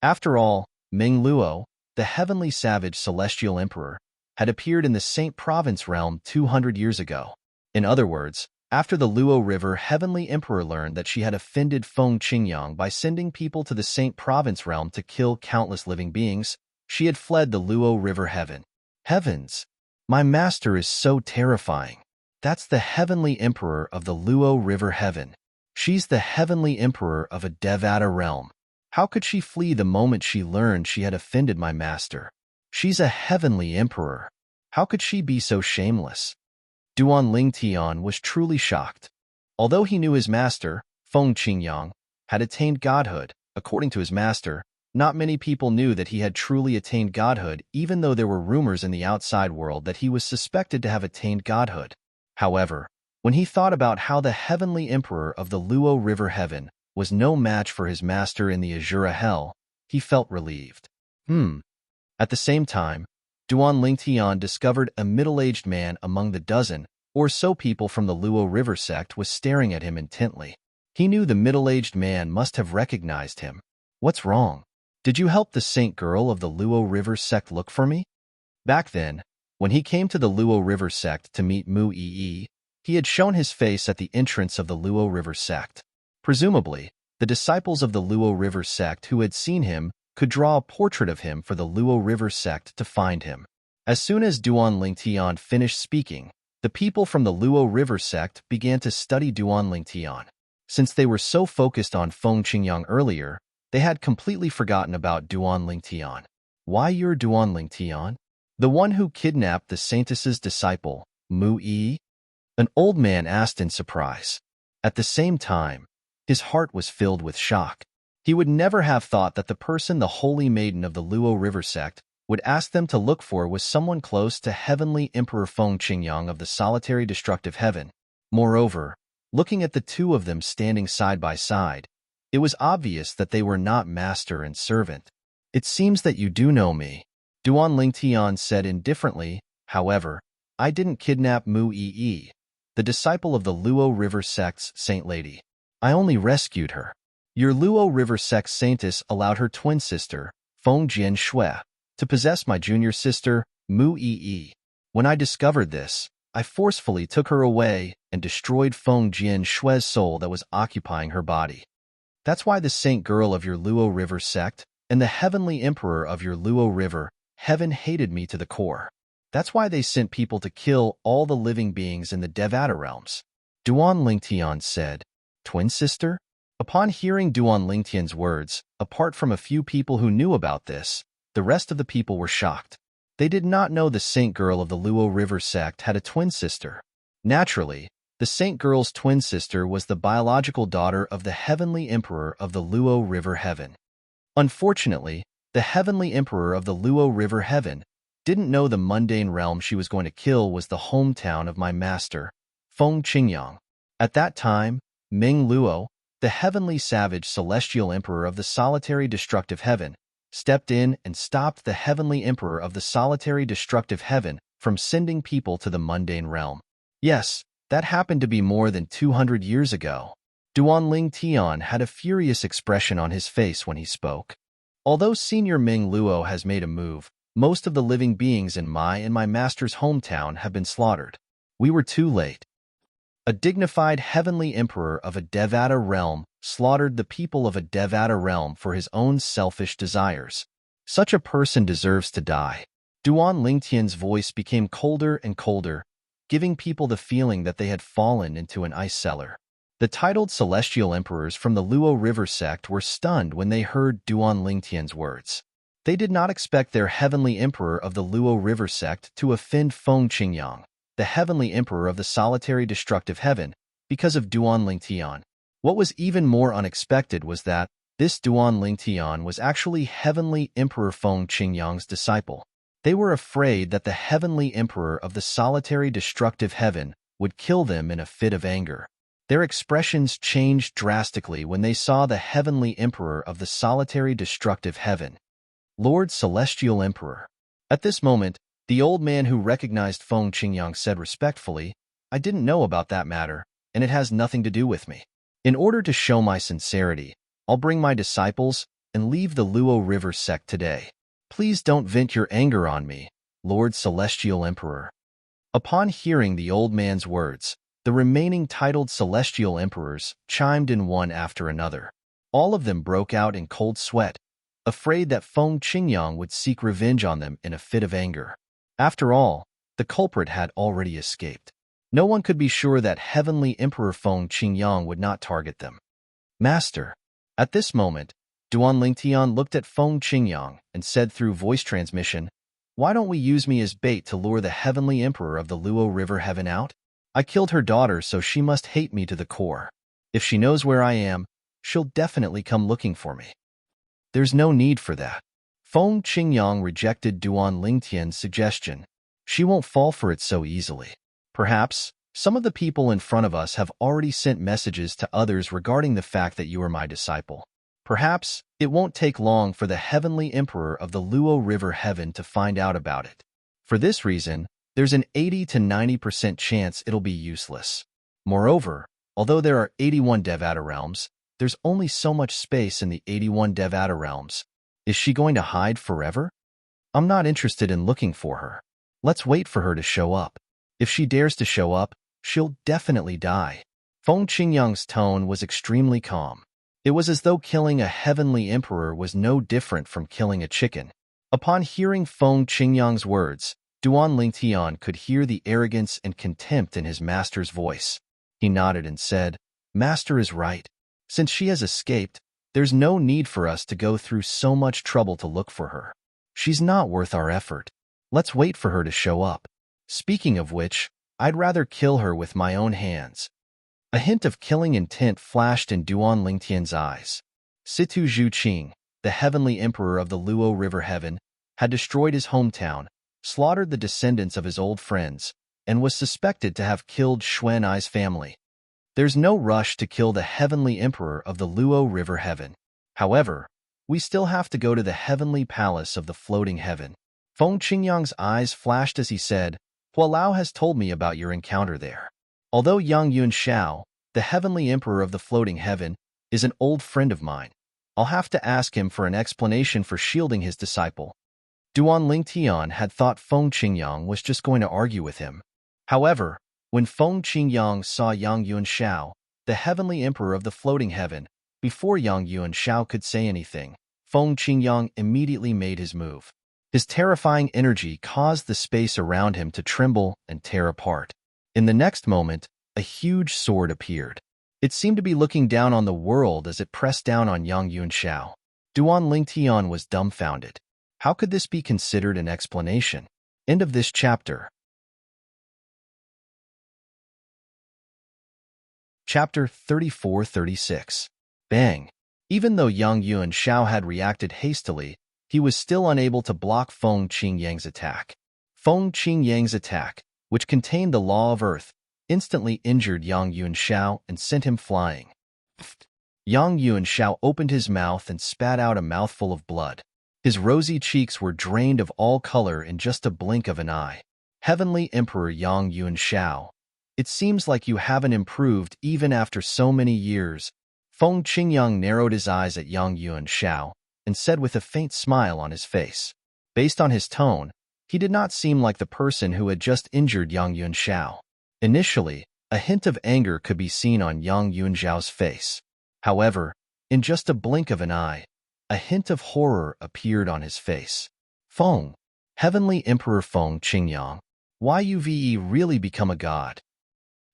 After all, Ming Luo, the heavenly savage celestial emperor, had appeared in the Saint Province realm 200 years ago. In other words, after the Luo River heavenly emperor learned that she had offended Feng Qingyang by sending people to the Saint Province realm to kill countless living beings, she had fled the Luo River heaven. Heavens! My master is so terrifying. That's the heavenly emperor of the Luo River heaven. She's the heavenly emperor of a Devata realm. How could she flee the moment she learned she had offended my master? She's a heavenly emperor. How could she be so shameless? Duan Lingtian was truly shocked. Although he knew his master, Feng Qingyang, had attained godhood, according to his master, not many people knew that he had truly attained godhood, even though there were rumors in the outside world that he was suspected to have attained godhood. However, when he thought about how the heavenly emperor of the Luo River heaven was no match for his master in the Azura hell, he felt relieved. At the same time, Duan Lingtian discovered a middle-aged man among the dozen or so people from the Luo River sect was staring at him intently. He knew the middle-aged man must have recognized him. What's wrong? Did you help the saint girl of the Luo River sect look for me? Back then, when he came to the Luo River sect to meet Mu Yi, he had shown his face at the entrance of the Luo River sect. Presumably, the disciples of the Luo River sect who had seen him could draw a portrait of him for the Luo River sect to find him. As soon as Duan Lingtian finished speaking, the people from the Luo River sect began to study Duan Lingtian. Since they were so focused on Feng Qingyang earlier, they had completely forgotten about Duan Lingtian. Why you're Duan Lingtian? The one who kidnapped the saintess's disciple, Mu Yi? An old man asked in surprise. At the same time, his heart was filled with shock. He would never have thought that the person the holy maiden of the Luo River sect would ask them to look for was someone close to heavenly Emperor Feng Qingyang of the solitary destructive heaven. Moreover, looking at the two of them standing side by side, it was obvious that they were not master and servant. It seems that you do know me, Duan Lingtian said indifferently. However, I didn't kidnap Mu Yi, the disciple of the Luo River sect's saint lady. I only rescued her. Your Luo River sect saintess allowed her twin sister, Feng Jian Shui, to possess my junior sister, Mu Yi. When I discovered this, I forcefully took her away and destroyed Feng Jian Shui's soul that was occupying her body. That's why the saint girl of your Luo River sect and the heavenly emperor of your Luo River heaven hated me to the core. That's why they sent people to kill all the living beings in the Devata realms. Duan Lingtian said, Twin sister? Upon hearing Duan Lingtian's words, apart from a few people who knew about this, the rest of the people were shocked. They did not know the saint girl of the Luo River sect had a twin sister. Naturally, the saint girl's twin sister was the biological daughter of the heavenly emperor of the Luo River heaven. Unfortunately, the heavenly emperor of the Luo River heaven didn't know the mundane realm she was going to kill was the hometown of my master, Feng Qingyang. At that time, Ming Luo, the heavenly savage celestial emperor of the solitary destructive heaven, stepped in and stopped the heavenly emperor of the solitary destructive heaven from sending people to the mundane realm. Yes, that happened to be more than 200 years ago. Duan Lingtian had a furious expression on his face when he spoke. Although Senior Ming Luo has made a move, most of the living beings in my master's hometown have been slaughtered. We were too late. A dignified heavenly emperor of a Devata realm slaughtered the people of a Devata realm for his own selfish desires. Such a person deserves to die. Duan Lingtian's voice became colder and colder, giving people the feeling that they had fallen into an ice cellar. The titled celestial emperors from the Luo River sect were stunned when they heard Duan Lingtian's words. They did not expect their heavenly emperor of the Luo River sect to offend Feng Qingyang, the heavenly emperor of the solitary destructive heaven, because of Duan Lingtian. What was even more unexpected was that this Duan Lingtian was actually heavenly emperor Feng Qingyang's disciple. They were afraid that the heavenly emperor of the solitary destructive heaven would kill them in a fit of anger. Their expressions changed drastically when they saw the heavenly emperor of the solitary destructive heaven, Lord Celestial Emperor. At this moment, the old man who recognized Feng Qingyang said respectfully, I didn't know about that matter, and it has nothing to do with me. In order to show my sincerity, I'll bring my disciples, and leave the Luo River sect today. Please don't vent your anger on me, Lord Celestial Emperor." Upon hearing the old man's words, the remaining titled Celestial Emperors chimed in one after another. All of them broke out in cold sweat, afraid that Feng Qingyang would seek revenge on them in a fit of anger. After all, the culprit had already escaped. No one could be sure that Heavenly Emperor Feng Qingyang would not target them. "Master." At this moment, Duan Lingtian looked at Feng Qingyang and said through voice transmission, "Why don't we use me as bait to lure the Heavenly Emperor of the Luo River Heaven out? I killed her daughter, so she must hate me to the core. If she knows where I am, she'll definitely come looking for me." "There's no need for that." Feng Qingyang rejected Duan Lingtian's suggestion. "She won't fall for it so easily. Perhaps some of the people in front of us have already sent messages to others regarding the fact that you are my disciple. Perhaps it won't take long for the Heavenly Emperor of the Luo River Heaven to find out about it. For this reason, there's an 80 to 90% chance it'll be useless. Moreover, although there are 81 Devata realms, there's only so much space in the 81 Devata realms. Is she going to hide forever? I'm not interested in looking for her. Let's wait for her to show up. If she dares to show up, she'll definitely die." Feng Qingyang's tone was extremely calm. It was as though killing a heavenly emperor was no different from killing a chicken. Upon hearing Feng Qingyang's words, Duan Lingtian could hear the arrogance and contempt in his master's voice. He nodded and said, "Master is right. Since she has escaped, there's no need for us to go through so much trouble to look for her. She's not worth our effort. Let's wait for her to show up. Speaking of which, I'd rather kill her with my own hands." A hint of killing intent flashed in Duan Lingtian's eyes. Situ Zhuqing, the heavenly emperor of the Luo River Heaven, had destroyed his hometown, slaughtered the descendants of his old friends, and was suspected to have killed Xuan Ai's family. There's no rush to kill the heavenly emperor of the Luo River Heaven. However, we still have to go to the heavenly palace of the floating heaven. Feng Qingyang's eyes flashed as he said, "Hua Lao has told me about your encounter there. Although Yang Yunxiao, the heavenly emperor of the floating heaven, is an old friend of mine, I'll have to ask him for an explanation for shielding his disciple." Duan Lingtian had thought Feng Qingyang was just going to argue with him. However, when Feng Qingyang saw Yang Yunxiao, the heavenly emperor of the floating heaven, before Yang Yunxiao could say anything, Feng Qingyang immediately made his move. His terrifying energy caused the space around him to tremble and tear apart. In the next moment, a huge sword appeared. It seemed to be looking down on the world as it pressed down on Yang Yunxiao. Duan Lingtian was dumbfounded. How could this be considered an explanation? End of this chapter. Chapter 34-36. Bang! Even though Yang Yunxiao had reacted hastily, he was still unable to block Feng Qingyang's attack. Feng Qingyang's attack, which contained the law of earth, instantly injured Yang Yunxiao and sent him flying. Yang Yunxiao opened his mouth and spat out a mouthful of blood. His rosy cheeks were drained of all color in just a blink of an eye. Heavenly Emperor Yang Yunxiao, it seems like you haven't improved even after so many years. Feng Qingyang narrowed his eyes at Yang Yunxiao and said with a faint smile on his face. Based on his tone, he did not seem like the person who had just injured Yang Yunxiao. Initially, a hint of anger could be seen on Yang Yunxiao's face. However, in just a blink of an eye, a hint of horror appeared on his face. Feng, Heavenly Emperor Feng Qingyang, why you've really become a god?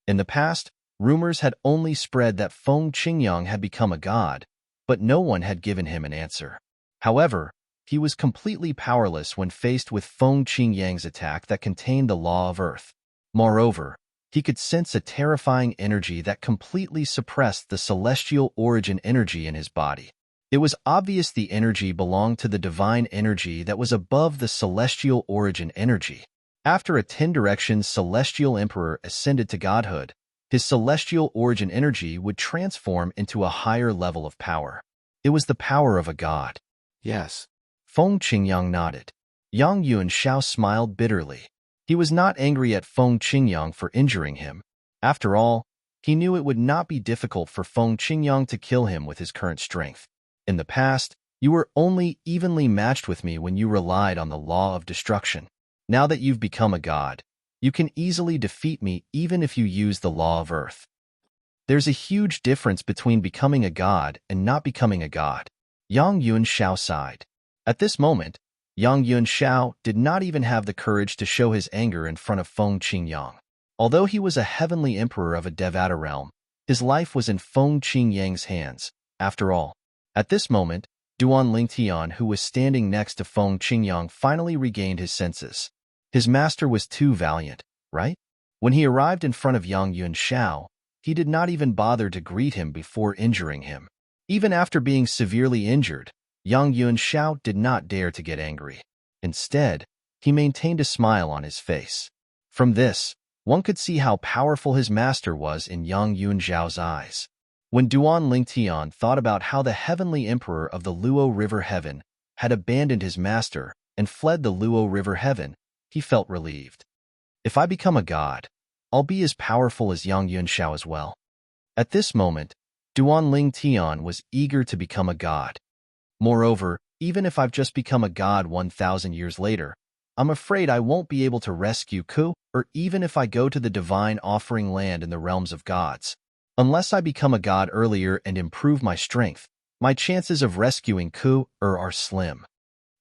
In the past, rumors had only spread that Feng Qingyang had become a god, but no one had given him an answer. However, he was completely powerless when faced with Feng Qingyang's attack that contained the law of earth. Moreover, he could sense a terrifying energy that completely suppressed the celestial origin energy in his body. It was obvious the energy belonged to the divine energy that was above the celestial origin energy. After a 10-direction celestial emperor ascended to godhood, his celestial origin energy would transform into a higher level of power. It was the power of a god. Yes. Feng Qingyang nodded. Yang Yunxiao smiled bitterly. He was not angry at Feng Qingyang for injuring him. After all, he knew it would not be difficult for Feng Qingyang to kill him with his current strength. In the past, You were only evenly matched with me when you relied on the law of destruction. Now that you've become a god, you can easily defeat me even if you use the law of earth. There's a huge difference between becoming a god and not becoming a god. Yang Yuanshao sighed. At this moment, Yang Yuanshao did not even have the courage to show his anger in front of Feng Qingyang. Although he was a heavenly emperor of a Devata realm, his life was in Feng Qingyang's hands. After all, at this moment, Duan Lingtian, who was standing next to Feng Qingyang, finally regained his senses. His master was too valiant, right? When he arrived in front of Yang Yuanshao, he did not even bother to greet him before injuring him. Even after being severely injured, Yang Yuanshao did not dare to get angry. Instead, he maintained a smile on his face. From this, one could see how powerful his master was in Yang Yuanzhao's eyes. When Duan Lingtian thought about how the heavenly emperor of the Luo River Heaven had abandoned his master and fled the Luo River Heaven, he felt relieved. If I become a god, I'll be as powerful as Yang Yuanshao as well. At this moment, Duan Lingtian was eager to become a god. Moreover, even if I've just become a god 1,000 years later, I'm afraid I won't be able to rescue Ku, or even if I go to the divine offering land in the realms of gods. Unless I become a god earlier and improve my strength, my chances of rescuing Ku are slim.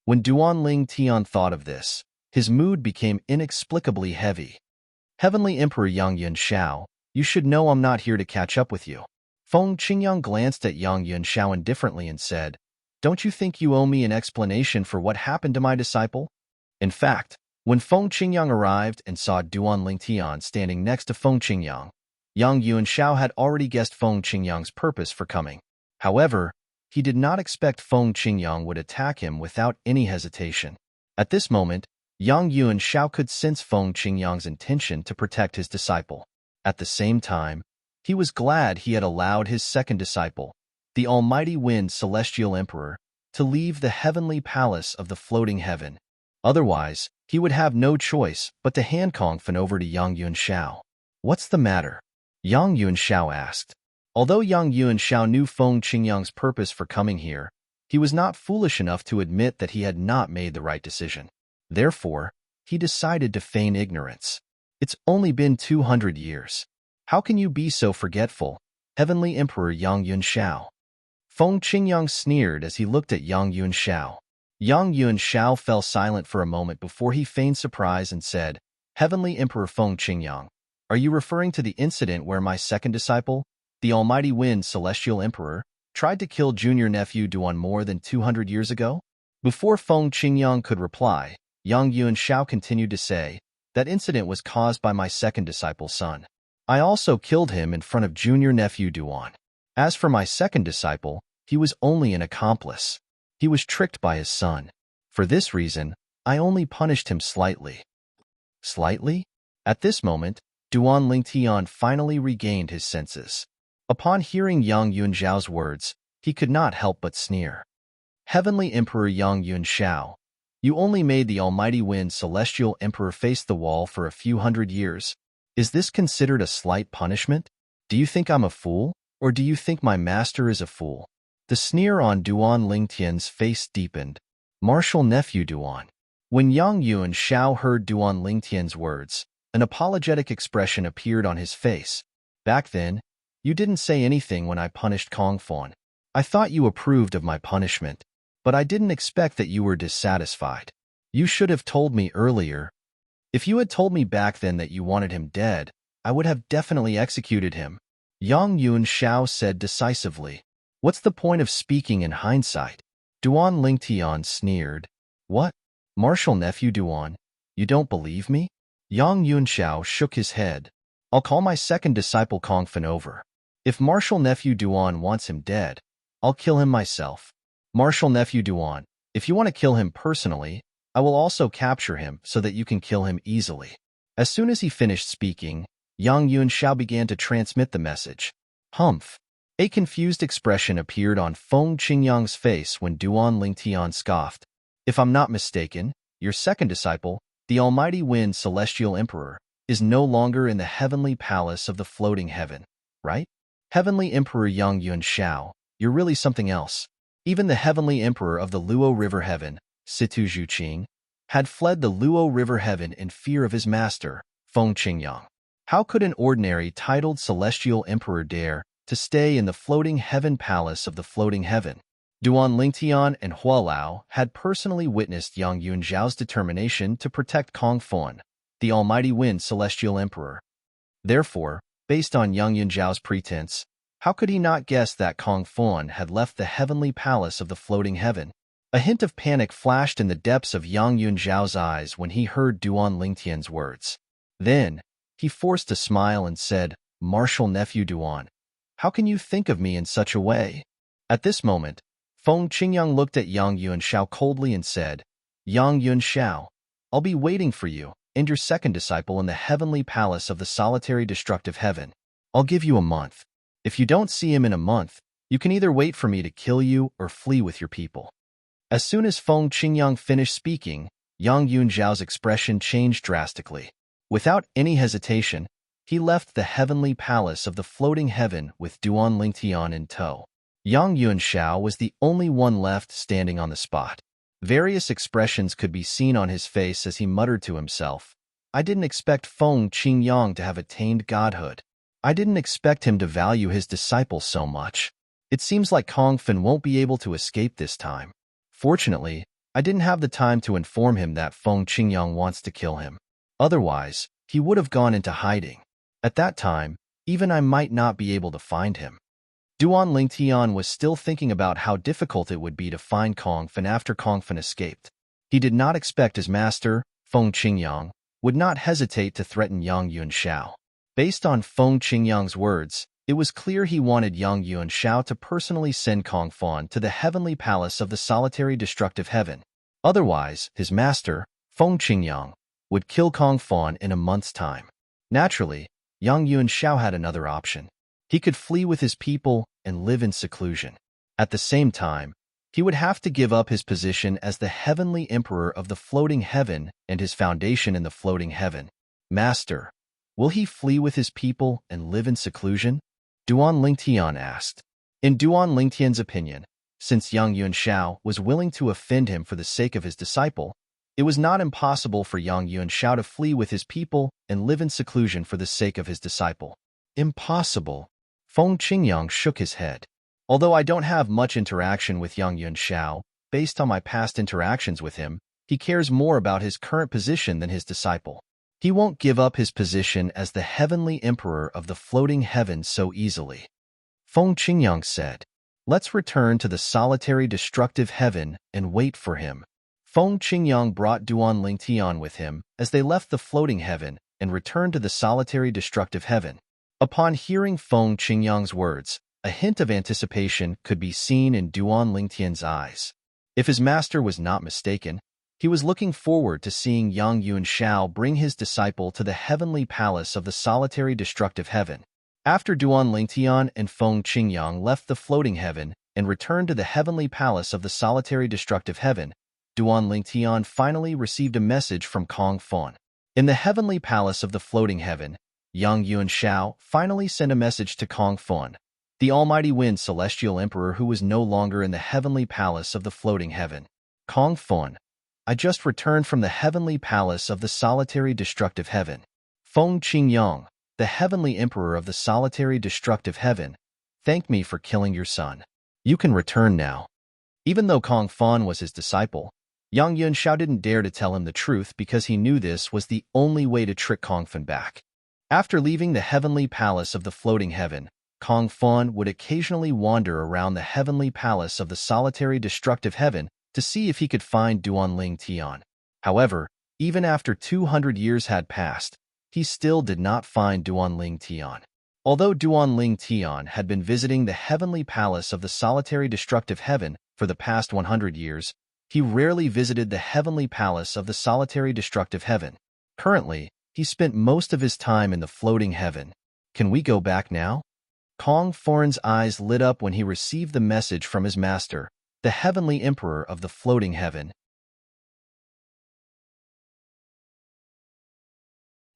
When Duan Lingtian thought of this, his mood became inexplicably heavy. Heavenly Emperor Yang Yuanshao, you should know I'm not here to catch up with you. Feng Qingyang glanced at Yang Yuanshao indifferently and said, "Don't you think you owe me an explanation for what happened to my disciple?" In fact, when Feng Qingyang arrived and saw Duan Lingtian standing next to Feng Qingyang, Yang Yuanshao had already guessed Feng Qingyang's purpose for coming. However, he did not expect Feng Qingyang would attack him without any hesitation. At this moment, Yang Yuanshao could sense Feng Qingyang's intention to protect his disciple. At the same time, he was glad he had allowed his second disciple, the Almighty Wind Celestial Emperor, to leave the heavenly palace of the floating heaven. Otherwise, he would have no choice but to hand Kongfen over to Yang Yuanshao. "What's the matter?" Yang Yuanshao asked. Although Yang Yuanshao knew Feng Qingyang's purpose for coming here, he was not foolish enough to admit that he had not made the right decision. Therefore, he decided to feign ignorance. "It's only been 200 years. How can you be so forgetful, Heavenly Emperor Yang Yuanshao?" Feng Qingyang sneered as he looked at Yang Yuanshao. Yang Yuanshao fell silent for a moment before he feigned surprise and said, "Heavenly Emperor Feng Qingyang, are you referring to the incident where my second disciple, the Almighty Wind Celestial Emperor, tried to kill junior nephew Duan more than 200 years ago?" Before Feng Qingyang could reply, Yang Yuanshao continued to say, "That incident was caused by my second disciple's son. I also killed him in front of junior nephew Duan. As for my second disciple, he was only an accomplice. He was tricked by his son. For this reason, I only punished him slightly." Slightly? At this moment, Duan Lingtian finally regained his senses. Upon hearing Yang Yuanzhao's words, he could not help but sneer. "Heavenly Emperor Yang Yuanshao, you only made the Almighty Wind Celestial Emperor face the wall for a few hundred years. Is this considered a slight punishment? Do you think I'm a fool, or do you think my master is a fool?" The sneer on Duan Lingtian's face deepened. "Martial nephew Duan." When Yang Yuanshao heard Duan Lingtian's words, an apologetic expression appeared on his face. "Back then, you didn't say anything when I punished Kongfen. I thought you approved of my punishment, but I didn't expect that you were dissatisfied. You should have told me earlier. If you had told me back then that you wanted him dead, I would have definitely executed him," Yang Yuanshao said decisively. "What's the point of speaking in hindsight?" Duan Lingtian sneered. "What? Martial nephew Duan? You don't believe me?" Yang Yuanshao shook his head. "I'll call my second disciple Kongfen over. If martial nephew Duan wants him dead, I'll kill him myself. Martial nephew Duan, if you want to kill him personally, I will also capture him so that you can kill him easily." As soon as he finished speaking, Yang Yuanshao began to transmit the message. Humph. A confused expression appeared on Feng Qingyang's face when Duan Lingtian scoffed. "If I'm not mistaken, your second disciple, the Almighty Wind Celestial Emperor, is no longer in the heavenly palace of the floating heaven, right? Heavenly Emperor Yang Yuanshao, you're really something else." Even the heavenly emperor of the Luo River Heaven, Situ Zhuqing, had fled the Luo River Heaven in fear of his master, Feng Qingyang. How could an ordinary titled celestial emperor dare to stay in the floating heaven palace of the floating heaven? Duan Lingtian and Hualao had personally witnessed Yang Yunzhao's determination to protect Kong Fon, the almighty wind celestial emperor. Therefore, based on Yang Yunzhao's pretense, how could he not guess that Kong Fon had left the heavenly palace of the floating heaven? A hint of panic flashed in the depths of Yang Yunzhao's eyes when he heard Duan Lingtian's words. Then, he forced a smile and said, "Martial nephew Duan, how can you think of me in such a way?" At this moment, Feng Qingyang looked at Yang Yunxiao coldly and said, "Yang Yunxiao, I'll be waiting for you and your second disciple in the heavenly palace of the solitary destructive heaven. I'll give you a month. If you don't see him in a month, you can either wait for me to kill you or flee with your people." As soon as Feng Qingyang finished speaking, Yang Yunxiao's expression changed drastically. Without any hesitation, he left the heavenly palace of the floating heaven with Duan Lingtian in tow. Yang Yunxiao was the only one left standing on the spot. Various expressions could be seen on his face as he muttered to himself, "I didn't expect Feng Qingyang to have attained godhood. I didn't expect him to value his disciple so much. It seems like Kong Fen won't be able to escape this time. Fortunately, I didn't have the time to inform him that Feng Qingyang wants to kill him. Otherwise, he would have gone into hiding. At that time, even I might not be able to find him." Duan Lingtian was still thinking about how difficult it would be to find Kong Fen after Kong Fen escaped. He did not expect his master, Feng Qingyang, would not hesitate to threaten Yang Yunxiao. Based on Feng Qingyang's words, it was clear he wanted Yang Yunxiao to personally send Kong Fen to the heavenly palace of the solitary destructive heaven. Otherwise, his master, Feng Qingyang, would kill Kong Fen in a month's time. Naturally, Yang Yunxiao had another option. He could flee with his people and live in seclusion. At the same time, he would have to give up his position as the heavenly emperor of the floating heaven and his foundation in the floating heaven. "Master, will he flee with his people and live in seclusion?" Duan Lingtian asked. In Duan Lingtian's opinion, since Yang Yunxiao was willing to offend him for the sake of his disciple, it was not impossible for Yang Yunxiao to flee with his people and live in seclusion for the sake of his disciple. "Impossible." Feng Qingyang shook his head. "Although I don't have much interaction with Yang Yunxiao, based on my past interactions with him, he cares more about his current position than his disciple. He won't give up his position as the heavenly emperor of the floating heaven so easily." Feng Qingyang said, "Let's return to the solitary destructive heaven and wait for him." Feng Qingyang brought Duan Lingtian with him as they left the floating heaven and returned to the solitary destructive heaven. Upon hearing Feng Qingyang's words, a hint of anticipation could be seen in Duan Lingtian's eyes. If his master was not mistaken, he was looking forward to seeing Yang Yunxiao bring his disciple to the heavenly palace of the solitary destructive heaven. After Duan Lingtian and Feng Qingyang left the floating heaven and returned to the heavenly palace of the solitary destructive heaven, Duan Lingtian finally received a message from Kong Fen. In the heavenly palace of the floating heaven, Yang Yunxiao finally sent a message to Kong Fen, the almighty wind celestial emperor who was no longer in the heavenly palace of the floating heaven. "Kong Fen, I just returned from the heavenly palace of the solitary destructive heaven. Feng Qingyang, the heavenly emperor of the solitary destructive heaven, thanked me for killing your son. You can return now." Even though Kong Fen was his disciple, Yang Yunxiao didn't dare to tell him the truth because he knew this was the only way to trick Kong Fen back. After leaving the heavenly palace of the floating heaven, Kong Fen would occasionally wander around the heavenly palace of the solitary destructive heaven to see if he could find Duan Lingtian. However, even after 200 years had passed, he still did not find Duan Lingtian. Although Duan Lingtian had been visiting the heavenly palace of the solitary destructive heaven for the past 100 years, he rarely visited the heavenly palace of the solitary destructive heaven. Currently, he spent most of his time in the floating heaven. "Can we go back now?" Kong Fen's eyes lit up when he received the message from his master, the heavenly emperor of the floating heaven.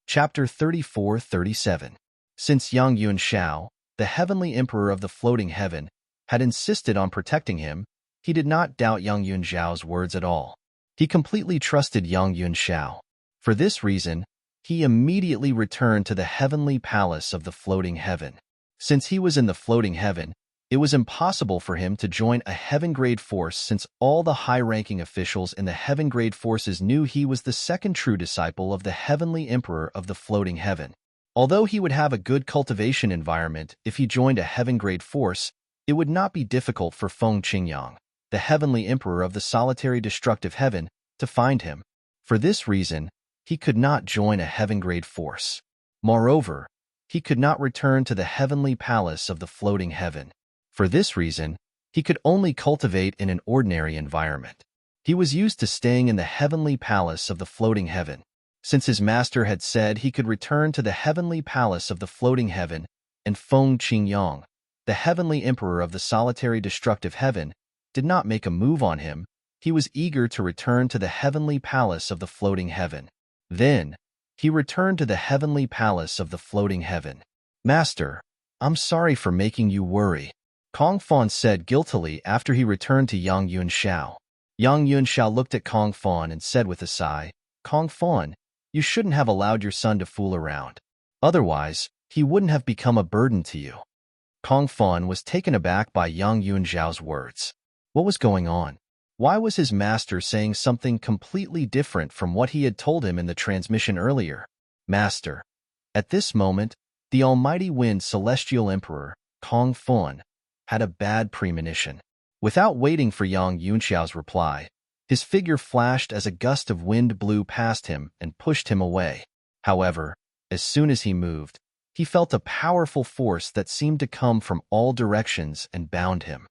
Chapter 34-37. Since Yang Yunxiao, the heavenly emperor of the floating heaven, had insisted on protecting him, he did not doubt Yang Yunxiao's words at all. He completely trusted Yang Yunxiao. For this reason, he immediately returned to the heavenly palace of the floating heaven. Since he was in the floating heaven, it was impossible for him to join a heaven-grade force since all the high-ranking officials in the heaven-grade forces knew he was the second true disciple of the heavenly emperor of the floating heaven. Although he would have a good cultivation environment if he joined a heaven-grade force, it would not be difficult for Feng Qingyang, the heavenly emperor of the solitary destructive heaven, to find him. For this reason, he could not join a heaven-grade force. Moreover, he could not return to the heavenly palace of the floating heaven. For this reason, he could only cultivate in an ordinary environment. He was used to staying in the heavenly palace of the floating heaven. Since his master had said he could return to the heavenly palace of the floating heaven, and Feng Qingyang, the heavenly emperor of the solitary destructive heaven, did not make a move on him, he was eager to return to the heavenly palace of the floating heaven. Then, he returned to the heavenly palace of the floating heaven. "Master, I'm sorry for making you worry," Kong Fan said guiltily after he returned to Yang Yunxiao. Yang Yunxiao looked at Kong Fan and said with a sigh, "Kong Fan, you shouldn't have allowed your son to fool around. Otherwise, he wouldn't have become a burden to you." Kong Fan was taken aback by Yang Yunxiao's words. What was going on? Why was his master saying something completely different from what he had told him in the transmission earlier? "Master." At this moment, the almighty wind celestial emperor, Kong Fan, had a bad premonition. Without waiting for Yang Yunxiao's reply, his figure flashed as a gust of wind blew past him and pushed him away. However, as soon as he moved, he felt a powerful force that seemed to come from all directions and bound him.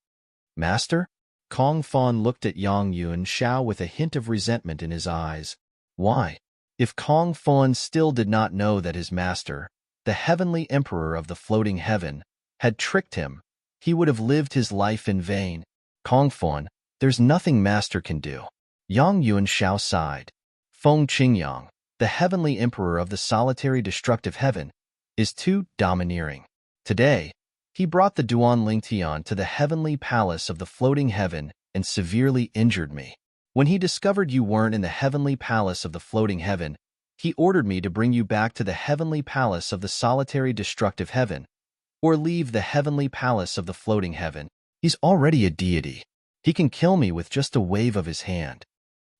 "Master?" Kong Fan looked at Yang Yunxiao with a hint of resentment in his eyes. Why? If Kong Fan still did not know that his master, the heavenly emperor of the floating heaven, had tricked him, he would have lived his life in vain. "Kong Fan, there's nothing master can do." Yang Yunxiao sighed. "Feng Qingyang, the heavenly emperor of the solitary destructive heaven, is too domineering. Today, he brought the Duan Lingtian to the heavenly palace of the floating heaven and severely injured me. When he discovered you weren't in the heavenly palace of the floating heaven, he ordered me to bring you back to the heavenly palace of the solitary destructive heaven, or leave the heavenly palace of the floating heaven. He's already a deity. He can kill me with just a wave of his hand.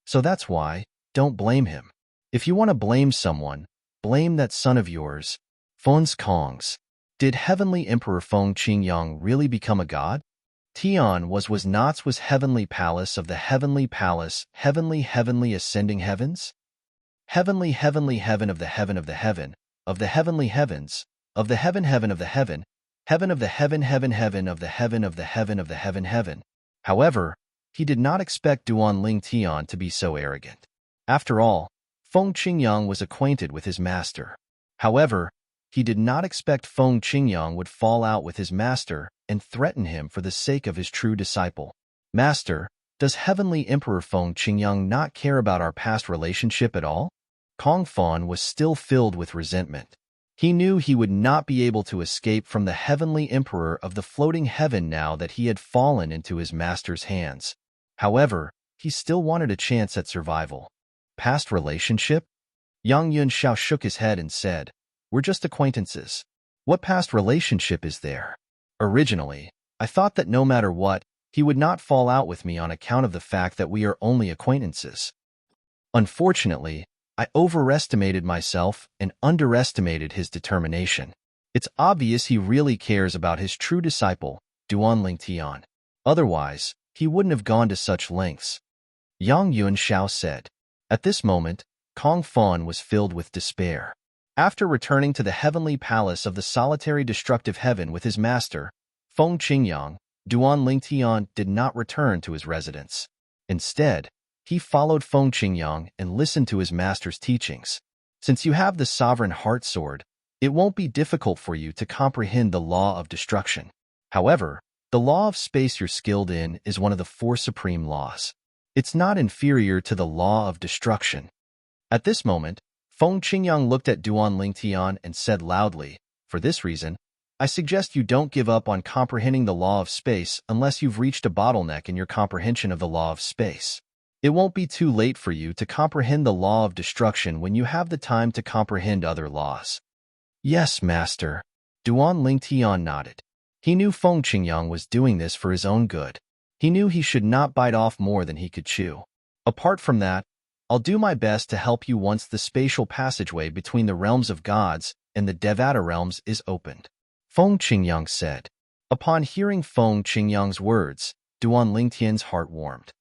So that's why, don't blame him. If you want to blame someone, blame that son of yours, Feng's Kongs. Did Heavenly Emperor Feng Qingyang really become a god? Tian was Not's was heavenly palace of the heavenly palace, heavenly ascending heavens? Heavenly heaven of the heaven of the heaven, of the heavenly heavens, of the heaven of the heaven, heaven of the heaven of the heaven of the heaven of the heaven. However, he did not expect Duan Ling Tian to be so arrogant. After all, Feng Qingyang was acquainted with his master. However, he did not expect Feng Qingyang would fall out with his master and threaten him for the sake of his true disciple. "Master, does Heavenly Emperor Feng Qingyang not care about our past relationship at all?" Kong Fan was still filled with resentment. He knew he would not be able to escape from the Heavenly Emperor of the floating heaven now that he had fallen into his master's hands. However, he still wanted a chance at survival. "Past relationship?" Yang Yunxiao shook his head and said, "We're just acquaintances. What past relationship is there? Originally, I thought that no matter what, he would not fall out with me on account of the fact that we are only acquaintances. Unfortunately, I overestimated myself and underestimated his determination. It's obvious he really cares about his true disciple, Duan Lingtian. Otherwise, he wouldn't have gone to such lengths." Yang Yunxiao said. At this moment, Kong Fan was filled with despair. After returning to the heavenly palace of the solitary destructive heaven with his master, Feng Qingyang, Duan Lingtian did not return to his residence. Instead, he followed Feng Qingyang and listened to his master's teachings. Since you have the sovereign heart sword, it won't be difficult for you to comprehend the law of destruction. However, the law of space you're skilled in is one of the four supreme laws. It's not inferior to the law of destruction. At this moment, Feng Qingyang looked at Duan Lingtian and said loudly, "For this reason, I suggest you don't give up on comprehending the law of space unless you've reached a bottleneck in your comprehension of the law of space. It won't be too late for you to comprehend the law of destruction when you have the time to comprehend other laws. Yes, Master. Duan Lingtian nodded. He knew Feng Qingyang was doing this for his own good. He knew he should not bite off more than he could chew. Apart from that, I'll do my best to help you once the spatial passageway between the realms of gods and the Devata realms is opened. Feng Qingyang said. Upon hearing Feng Qingyang's words, Duan Lingtian's heart warmed.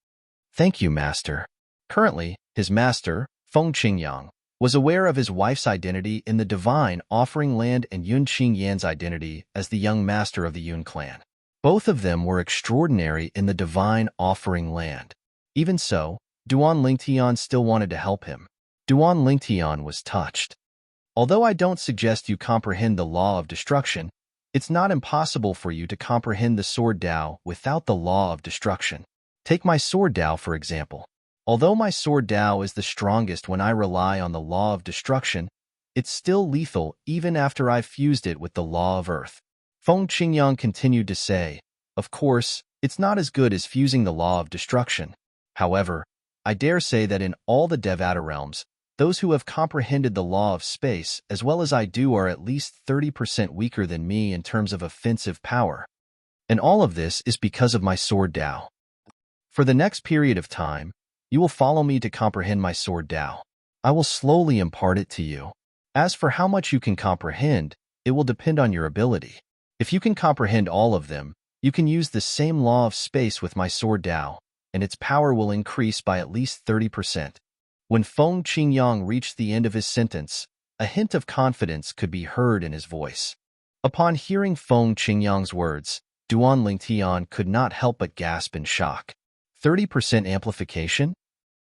Thank you, Master. Currently, his master, Feng Qingyang, was aware of his wife's identity in the divine offering land and Yun Qingyan's identity as the young master of the Yun clan. Both of them were extraordinary in the divine offering land. Even so, Duan Lingtian still wanted to help him. Duan Lingtian was touched. Although I don't suggest you comprehend the law of destruction, it's not impossible for you to comprehend the sword Tao without the law of destruction. Take my sword Tao, for example. Although my sword Tao is the strongest when I rely on the law of destruction, it's still lethal even after I've fused it with the law of earth. Feng Qingyang continued to say, of course, it's not as good as fusing the law of destruction. However, I dare say that in all the Devata realms, those who have comprehended the law of space as well as I do are at least 30% weaker than me in terms of offensive power. And all of this is because of my sword Tao. For the next period of time, you will follow me to comprehend my sword Tao. I will slowly impart it to you. As for how much you can comprehend, it will depend on your ability. If you can comprehend all of them, you can use the same law of space with my sword Tao, and its power will increase by at least 30%. When Feng Qingyang reached the end of his sentence, a hint of confidence could be heard in his voice. Upon hearing Feng Qingyang's words, Duan Lingtian could not help but gasp in shock. 30% amplification?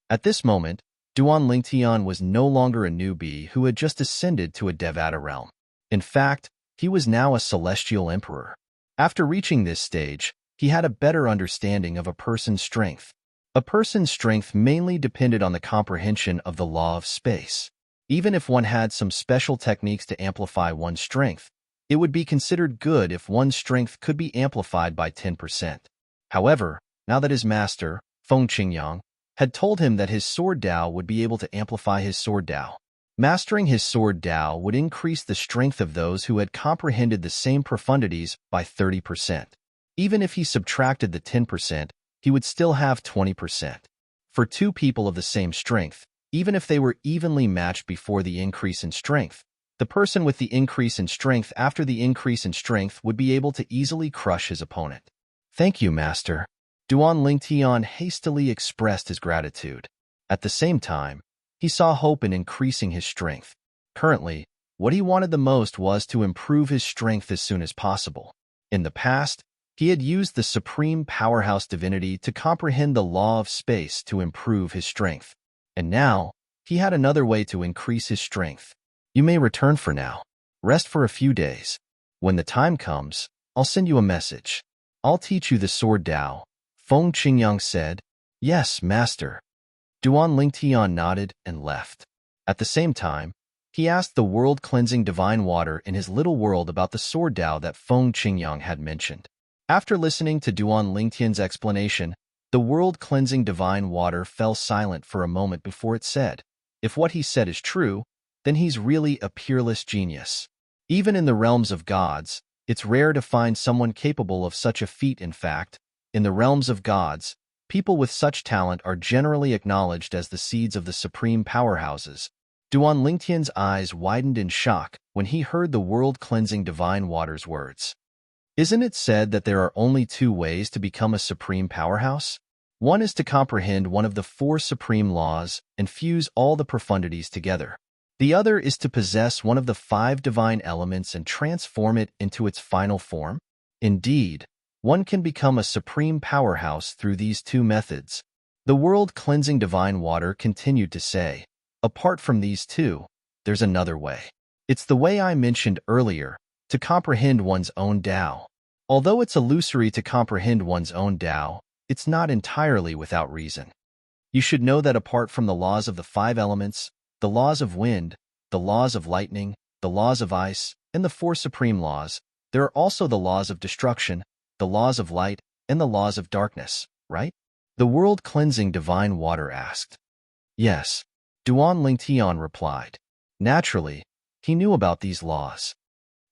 At this moment, Duan Lingtian was no longer a newbie who had just ascended to a Devata realm. In fact, he was now a celestial emperor. After reaching this stage, he had a better understanding of a person's strength. A person's strength mainly depended on the comprehension of the law of space. Even if one had some special techniques to amplify one's strength, it would be considered good if one's strength could be amplified by 10%. However, now that his master, Feng Qingyang, had told him that his sword Tao would be able to amplify his sword Tao, mastering his sword Tao would increase the strength of those who had comprehended the same profundities by 30%. Even if he subtracted the 10%, he would still have 20%. For two people of the same strength, even if they were evenly matched before the increase in strength, the person with the increase in strength after the increase in strength would be able to easily crush his opponent. Thank you, Master. Duan Lingtian hastily expressed his gratitude. At the same time, he saw hope in increasing his strength. Currently, what he wanted the most was to improve his strength as soon as possible. In the past, he had used the supreme powerhouse divinity to comprehend the law of space to improve his strength. And now, he had another way to increase his strength. You may return for now. Rest for a few days. When the time comes, I'll send you a message. I'll teach you the sword Tao. Feng Qingyang said, Yes, Master. Duan Lingtian nodded and left. At the same time, he asked the world-cleansing divine water in his little world about the sword Tao that Feng Qingyang had mentioned. After listening to Duan Lingtian's explanation, the world-cleansing divine water fell silent for a moment before it said, If what he said is true, then he's really a peerless genius. Even in the realms of gods, it's rare to find someone capable of such a feat. In fact, in the realms of gods, people with such talent are generally acknowledged as the seeds of the supreme powerhouses. Duan Lingtian's eyes widened in shock when he heard the world-cleansing divine water's words. Isn't it said that there are only two ways to become a supreme powerhouse? One is to comprehend one of the four supreme laws and fuse all the profundities together. The other is to possess one of the five divine elements and transform it into its final form. Indeed, one can become a supreme powerhouse through these two methods. The world-cleansing divine water continued to say, Apart from these two, there's another way. It's the way I mentioned earlier, to comprehend one's own Tao. Although it's illusory to comprehend one's own Tao, it's not entirely without reason. You should know that apart from the laws of the five elements, the laws of wind, the laws of lightning, the laws of ice, and the four supreme laws, There are also the laws of destruction, the laws of light, and the laws of darkness, right? The world-cleansing divine water asked. Yes, Duan Lingtian replied. Naturally, he knew about these laws.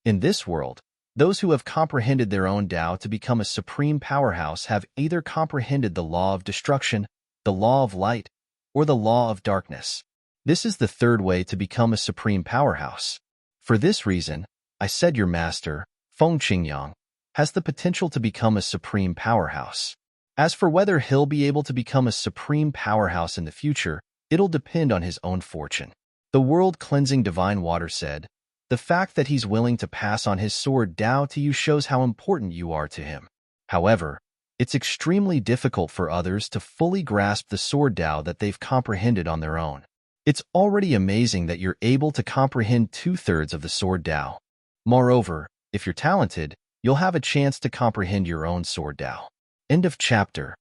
In this world, those who have comprehended their own Tao to become a supreme powerhouse have either comprehended the law of destruction, the law of light, or the law of darkness. This is the third way to become a supreme powerhouse. For this reason, I said your master, Feng Qingyang, has the potential to become a supreme powerhouse. As for whether he'll be able to become a supreme powerhouse in the future, it'll depend on his own fortune. The world-cleansing divine water said, the fact that he's willing to pass on his sword Tao to you shows how important you are to him. However, it's extremely difficult for others to fully grasp the sword Tao that they've comprehended on their own. It's already amazing that you're able to comprehend 2/3 of the sword Tao. Moreover, if you're talented, you'll have a chance to comprehend your own sword Tao. End of chapter.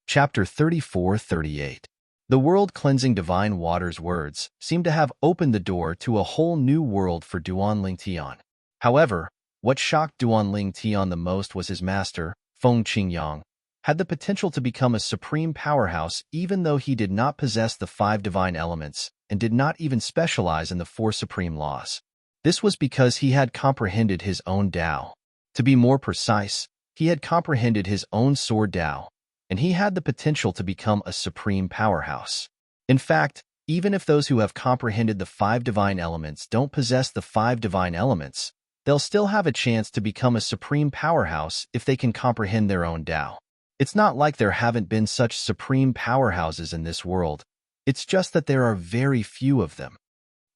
Chapter 34-38. The world-cleansing divine water's words seem to have opened the door to a whole new world for Duan Lingtian. However, what shocked Duan Lingtian the most was his master, Feng Qingyang, had the potential to become a supreme powerhouse even though he did not possess the 5 divine elements and did not even specialize in the 4 supreme laws. This was because he had comprehended his own Tao. To be more precise, he had comprehended his own sword Tao, and he had the potential to become a supreme powerhouse. In fact, even if those who have comprehended the 5 divine elements don't possess the 5 divine elements, they'll still have a chance to become a supreme powerhouse if they can comprehend their own Tao. It's not like there haven't been such supreme powerhouses in this world, it's just that there are very few of them.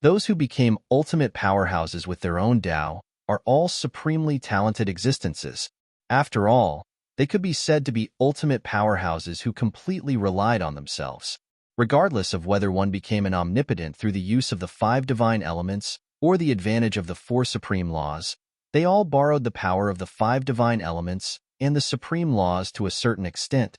Those who became ultimate powerhouses with their own Tao are all supremely talented existences. After all, they could be said to be ultimate powerhouses who completely relied on themselves. Regardless of whether one became an omnipotent through the use of the 5 divine elements or the advantage of the 4 supreme laws, they all borrowed the power of the 5 divine elements and the supreme laws to a certain extent.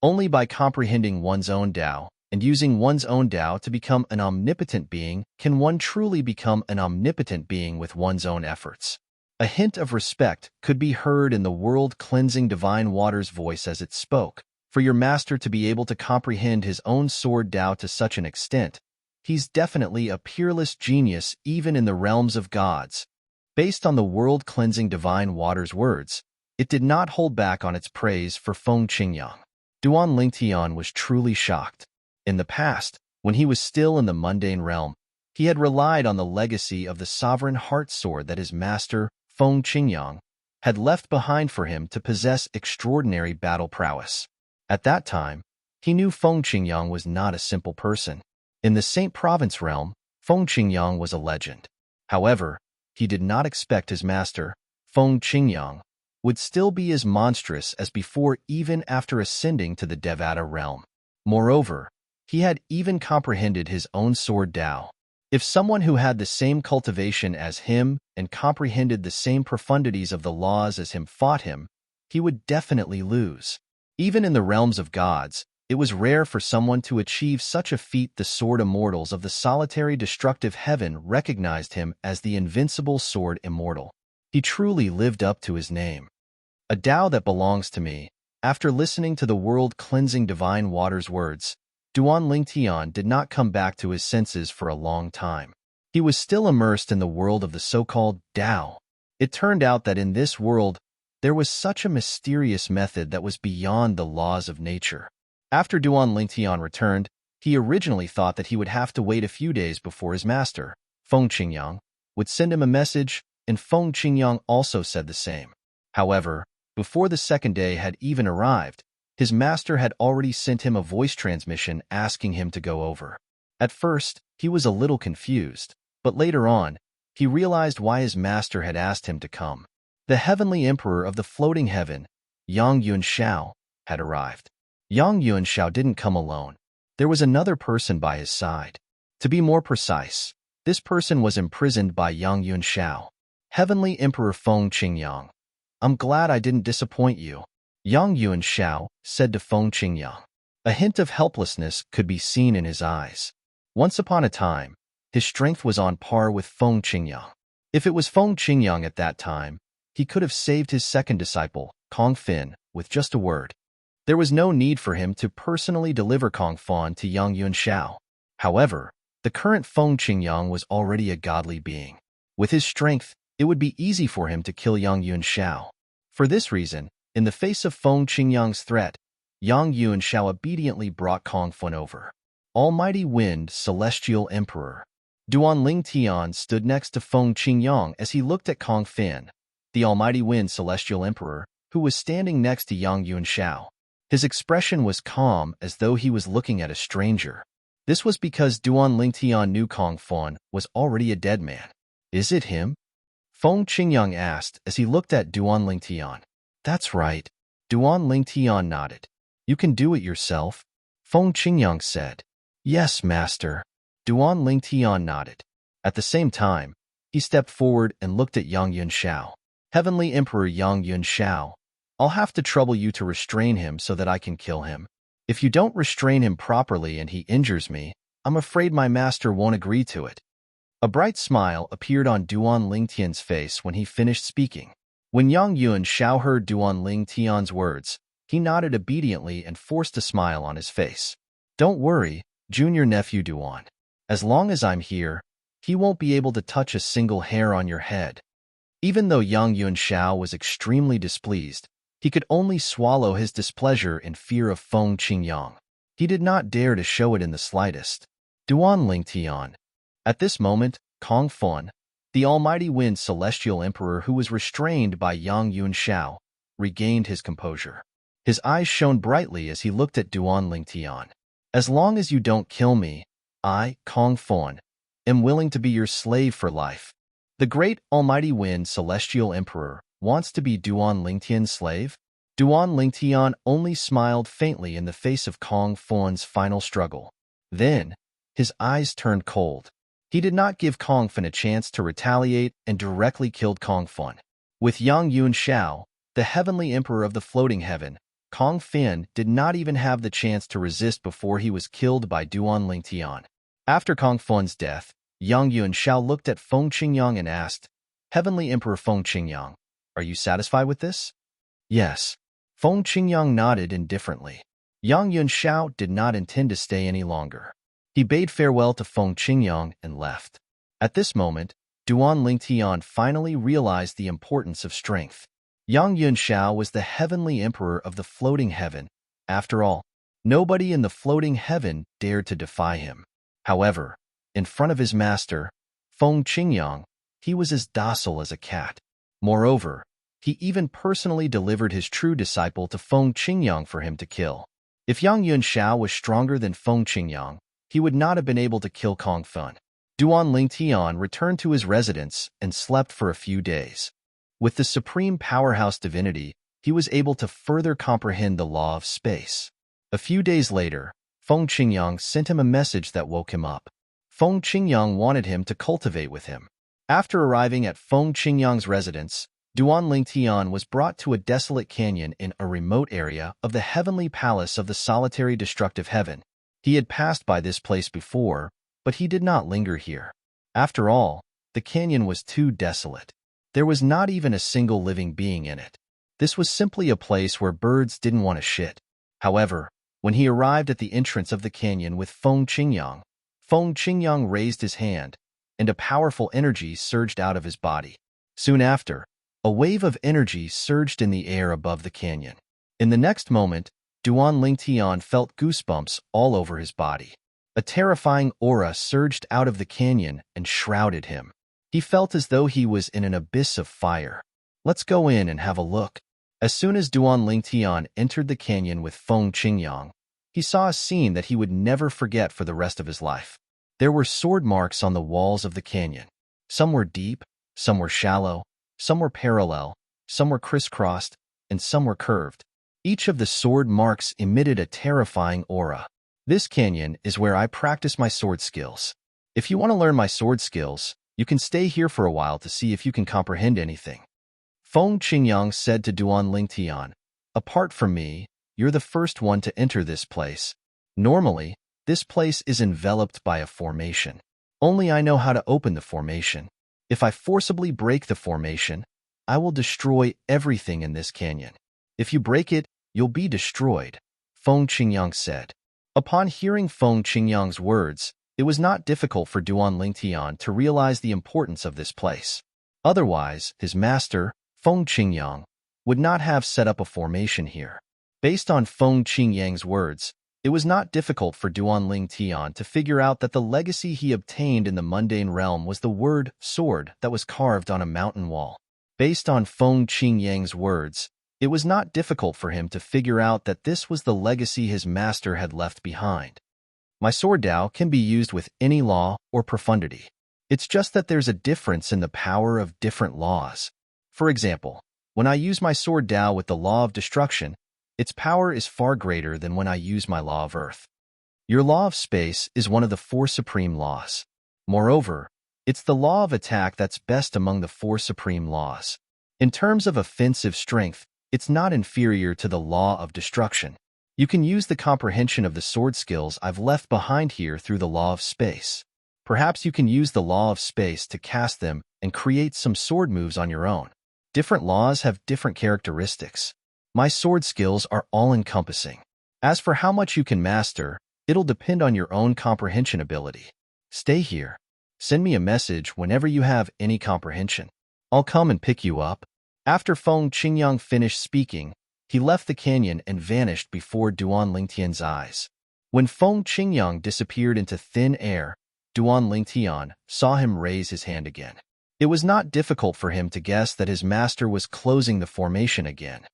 Only by comprehending one's own Tao and using one's own Tao to become an omnipotent being can one truly become an omnipotent being with one's own efforts. A hint of respect could be heard in the world-cleansing divine water's voice as it spoke. For your master to be able to comprehend his own sword Tao to such an extent, he's definitely a peerless genius even in the realms of gods. Based on the world-cleansing divine water's words, it did not hold back on its praise for Feng Qingyang. Duan Lingtian was truly shocked. In the past, when he was still in the mundane realm, he had relied on the legacy of the sovereign heart sword that his master, Feng Qingyang, had left behind for him to possess extraordinary battle prowess. At that time, he knew Feng Qingyang was not a simple person. In the Saint Province realm, Feng Qingyang was a legend. However, he did not expect his master, Feng Qingyang, would still be as monstrous as before even after ascending to the Devata realm. Moreover, he had even comprehended his own sword Tao. If someone who had the same cultivation as him and comprehended the same profundities of the laws as him fought him, he would definitely lose. Even in the realms of gods, it was rare for someone to achieve such a feat. The sword immortals of the solitary destructive heaven recognized him as the invincible sword immortal. He truly lived up to his name. A Tao that belongs to me. After listening to the world-cleansing divine water's words, Duan Lingtian did not come back to his senses for a long time. He was still immersed in the world of the so-called Tao. It turned out that in this world, there was such a mysterious method that was beyond the laws of nature. After Duan Lingtian returned, he originally thought that he would have to wait a few days before his master, Feng Qingyang, would send him a message, and Feng Qingyang also said the same. However, before the second day had even arrived, his master had already sent him a voice transmission asking him to go over. At first, he was a little confused, but later on, he realized why his master had asked him to come. The heavenly emperor of the floating heaven, Yang Yuanshao, had arrived. Yang Yuanshao didn't come alone. There was another person by his side. To be more precise, this person was imprisoned by Yang Yuanshao. Heavenly Emperor Feng Qingyang, I'm glad I didn't disappoint you, Yang Yuanshao said to Feng Qingyang. A hint of helplessness could be seen in his eyes. Once upon a time, His strength was on par with Feng Qingyang. If it was Feng Qingyang at that time, he could have saved his second disciple, Kong Fin, with just a word. There was no need for him to personally deliver Kong Fan to Yang Yunxiao. However, the current Feng Qingyang was already a godly being. With his strength, it would be easy for him to kill Yang Yunxiao. For this reason, in the face of Feng Qingyang's threat, Yang Yunxiao obediently brought Kong Fan over. Almighty Wind, Celestial Emperor. Duanling Tian stood next to Feng Qingyang as he looked at Kong Fin, the Almighty Wind Celestial Emperor, who was standing next to Yang Yunxiao. His expression was calm, as though he was looking at a stranger. This was because Duanling Tian knew Kong Fan was already a dead man. Is it him? Feng Qingyang asked as he looked at Duanling Tian. That's right. Duanling Tian nodded. You can do it yourself, Feng Qingyang said. Yes, master. Duanling Tian nodded. At the same time, he stepped forward and looked at Yang Yunxiao. Heavenly Emperor Yang Yunxiao, I'll have to trouble you to restrain him so that I can kill him. If you don't restrain him properly and he injures me, I'm afraid my master won't agree to it. A bright smile appeared on Duanling Tian's face when he finished speaking. When Yang Yunxiao heard Duanling Tian's words, he nodded obediently and forced a smile on his face. Don't worry, junior nephew Duan. As long as I'm here, he won't be able to touch a single hair on your head. Even though Yang Yunxiao was extremely displeased, he could only swallow his displeasure in fear of Feng Qingyang. He did not dare to show it in the slightest. Duanling Tian. At this moment, Kong Fan, the Almighty Wind Celestial Emperor who was restrained by Yang Yunxiao, regained his composure. His eyes shone brightly as he looked at Duanling Tian. As long as you don't kill me, I, Kong Fan, am willing to be your slave for life. The great Almighty Wind Celestial Emperor wants to be Duanling Tian's slave? Duanling Tian only smiled faintly in the face of Kong Fan's final struggle. Then, his eyes turned cold. He did not give Kong Fan a chance to retaliate and directly killed Kong Fan. With Yang Yunxiao, the Heavenly Emperor of the Floating Heaven, Kong Fan did not even have the chance to resist before he was killed by Duanling Tian. After Kong Fan's death, Yang Yunxiao looked at Feng Qingyang and asked, Heavenly Emperor Feng Qingyang, are you satisfied with this? Yes. Feng Qingyang nodded indifferently. Yang Yunxiao did not intend to stay any longer. He bade farewell to Feng Qingyang and left. At this moment, Duanling Tian finally realized the importance of strength. Yang Yunxiao was the Heavenly Emperor of the Floating Heaven. After all, nobody in the Floating Heaven dared to defy him. However, in front of his master, Feng Qingyang, he was as docile as a cat. Moreover, he even personally delivered his true disciple to Feng Qingyang for him to kill. If Yang Yunxiao was stronger than Feng Qingyang, he would not have been able to kill Kong Fan. Duanling Tian returned to his residence and slept for a few days. With the supreme powerhouse divinity, he was able to further comprehend the law of space. A few days later, Feng Qingyang sent him a message that woke him up. Feng Qingyang wanted him to cultivate with him. After arriving at Feng Qingyang's residence, Duanling Tian was brought to a desolate canyon in a remote area of the heavenly palace of the solitary destructive heaven. He had passed by this place before, but he did not linger here. After all, the canyon was too desolate. There was not even a single living being in it. This was simply a place where birds didn't want to shit. However, when he arrived at the entrance of the canyon with Feng Qingyang raised his hand, and a powerful energy surged out of his body. Soon after, a wave of energy surged in the air above the canyon. In the next moment, Duanling Tian felt goosebumps all over his body. A terrifying aura surged out of the canyon and shrouded him. He felt as though he was in an abyss of fire. Let's go in and have a look. As soon as Duanling Tian entered the canyon with Feng Qingyang, he saw a scene that he would never forget for the rest of his life. There were sword marks on the walls of the canyon. Some were deep, some were shallow, some were parallel, some were crisscrossed, and some were curved. Each of the sword marks emitted a terrifying aura. This canyon is where I practice my sword skills. If you want to learn my sword skills, you can stay here for a while to see if you can comprehend anything. Feng Qingyang said to Duanling Tian, apart from me, you're the first one to enter this place. Normally, this place is enveloped by a formation. Only I know how to open the formation. If I forcibly break the formation, I will destroy everything in this canyon. If you break it, you'll be destroyed, Feng Qingyang said. Upon hearing Feng Qingyang's words, it was not difficult for Duan Lingtian to realize the importance of this place. Otherwise, his master, Feng Qingyang, would not have set up a formation here. Based on Feng Qingyang's words, it was not difficult for Duan Lingtian to figure out that the legacy he obtained in the mundane realm was the word sword that was carved on a mountain wall. Based on Feng Qingyang's words, it was not difficult for him to figure out that this was the legacy his master had left behind. My sword Dao can be used with any law or profundity. It's just that there's a difference in the power of different laws. For example, when I use my sword Dao with the law of destruction, its power is far greater than when I use my law of earth. Your law of space is one of the four supreme laws. Moreover, it's the law of attack that's best among the four supreme laws. In terms of offensive strength, it's not inferior to the law of destruction. You can use the comprehension of the sword skills I've left behind here through the law of space. Perhaps you can use the law of space to cast them and create some sword moves on your own. Different laws have different characteristics. My sword skills are all-encompassing. As for how much you can master, it'll depend on your own comprehension ability. Stay here. Send me a message whenever you have any comprehension. I'll come and pick you up. After Feng Qingyang finished speaking, he left the canyon and vanished before Duan Lingtian's eyes. When Feng Qingyang disappeared into thin air, Duan Lingtian saw him raise his hand again. It was not difficult for him to guess that his master was closing the formation again.